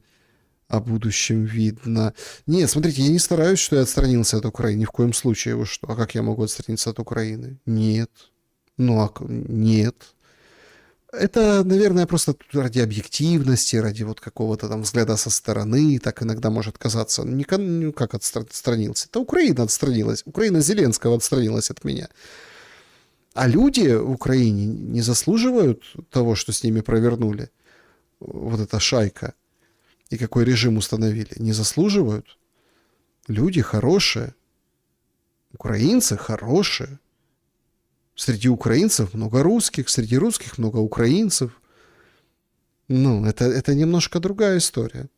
О будущем видно. Нет, смотрите, я не стараюсь, что я отстранился от Украины. Ни в коем случае. Вы что? А как я могу отстраниться от Украины? Нет. Нет. Это, наверное, просто ради объективности, ради вот какого-то там взгляда со стороны, так иногда может казаться. Как отстранился? Это Украина отстранилась. Украина Зеленского отстранилась от меня. А люди в Украине не заслуживают того, что с ними провернули. Вот эта шайка. И какой режим установили. Не заслуживают. Люди хорошие. Украинцы хорошие. Среди украинцев много русских, среди русских много украинцев. Это немножко другая история.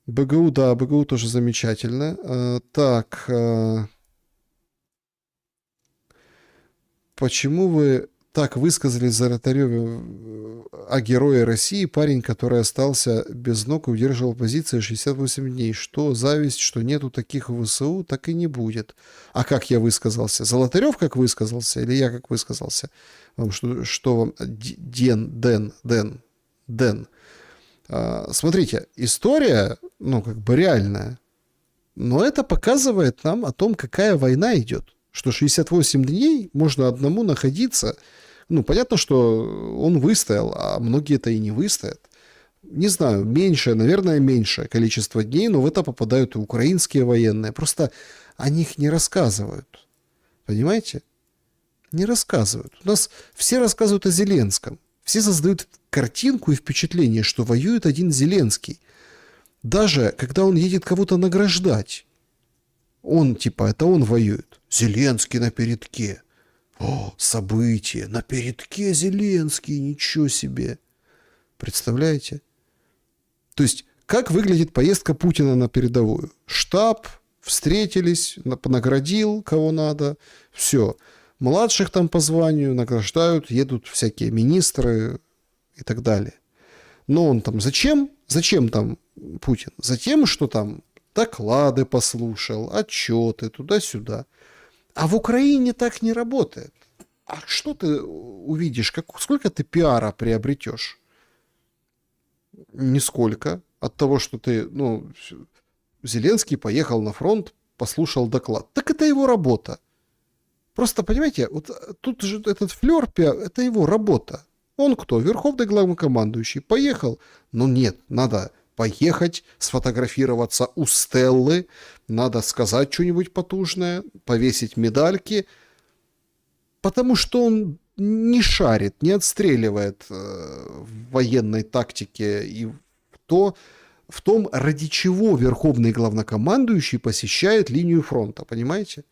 БГУ, да, БГУ тоже замечательно. Почему вы так высказались за Ротарёве о герое России, парень, который остался без ног и удерживал позиции 68 дней? Что зависть, что нету таких в ВСУ, так и не будет. А как я высказался? Золотарев как высказался или я как высказался? Вам что вам? Дэн. Смотрите, история, реальная. Но это показывает нам о том, какая война идет. Что 68 дней можно одному находиться. Понятно, что он выстоял, а многие-то и не выстоят. Не знаю, наверное, меньшее количество дней, но в это попадают и украинские военные. Просто о них не рассказывают. Понимаете? Не рассказывают. У нас все рассказывают о Зеленском. Все создают картинку и впечатление, что воюет один Зеленский. Даже когда он едет кого-то награждать. Это он воюет. Зеленский на передке. О, событие. На передке Зеленский. Ничего себе. Представляете? То есть, как выглядит поездка Путина на передовую? Штаб, встретились, наградил кого надо. Все. Младших там по званию награждают, едут всякие министры и так далее. Но он там зачем? Зачем там Путин? Затем, что там доклады послушал, отчеты, туда-сюда. А в Украине так не работает. А что ты увидишь? Сколько ты пиара приобретешь? Нисколько. От того, что ты, Зеленский поехал на фронт, послушал доклад. Так это его работа. Просто, понимаете, вот тут же этот флёр, это его работа. Он кто? Верховный главнокомандующий. Поехал? Нет, надо поехать, сфотографироваться у Стеллы, надо сказать что-нибудь потужное, повесить медальки, потому что он не шарит, не отстреливает в военной тактике и в том, ради чего верховный главнокомандующий посещает линию фронта, понимаете?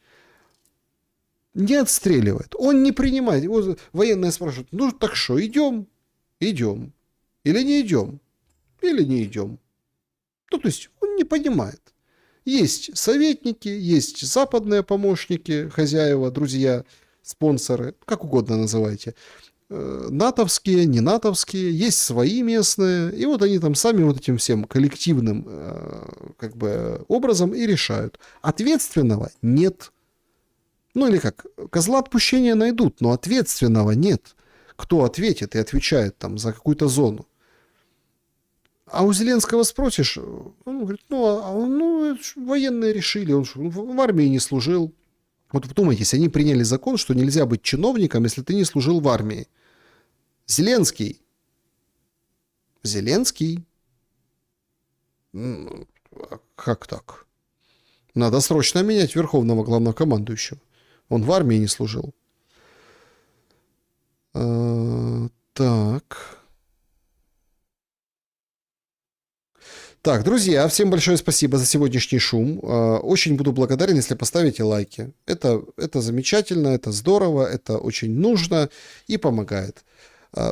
Не отстреливает, он не принимает. Его военные спрашивают, так что, идем? Идем. Или не идем? Или не идем. То есть он не понимает. Есть советники, есть западные помощники, хозяева, друзья, спонсоры, как угодно называйте. Натовские, не натовские, есть свои местные. И вот они там сами вот этим всем коллективным образом и решают. Ответственного нет. Или как, козла отпущения найдут, но ответственного нет. Кто ответит и отвечает там за какую-то зону? А у Зеленского спросишь, он говорит, военные решили, он в армии не служил. Вот вдумайтесь, они приняли закон, что нельзя быть чиновником, если ты не служил в армии. Зеленский. Как так? Надо срочно менять верховного главнокомандующего. Он в армии не служил. Так, друзья, всем большое спасибо за сегодняшний шум. Очень буду благодарен, если поставите лайки. Это замечательно, это здорово, это очень нужно и помогает.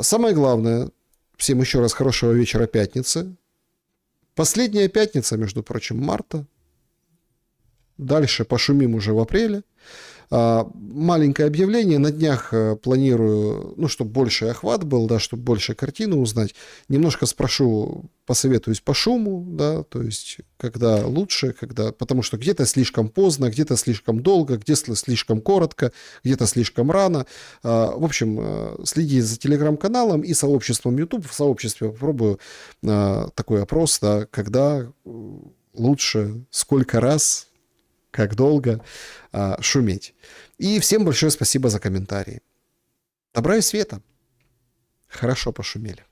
Самое главное, всем еще раз хорошего вечера пятницы. Последняя пятница, между прочим, марта. Дальше пошумим уже в апреле. Маленькое объявление. На днях планирую, ну, чтобы больше охват был, да, чтобы больше картину узнать. Немножко спрошу, посоветуюсь по шуму, да, то есть когда лучше, когда... Потому что где-то слишком поздно, где-то слишком долго, где-то слишком коротко, где-то слишком рано. В общем, следи за телеграм-каналом и сообществом YouTube. В сообществе попробую такой опрос, да, когда лучше, сколько раз, как долго шуметь. И всем большое спасибо за комментарии. Добра и света. Хорошо пошумели.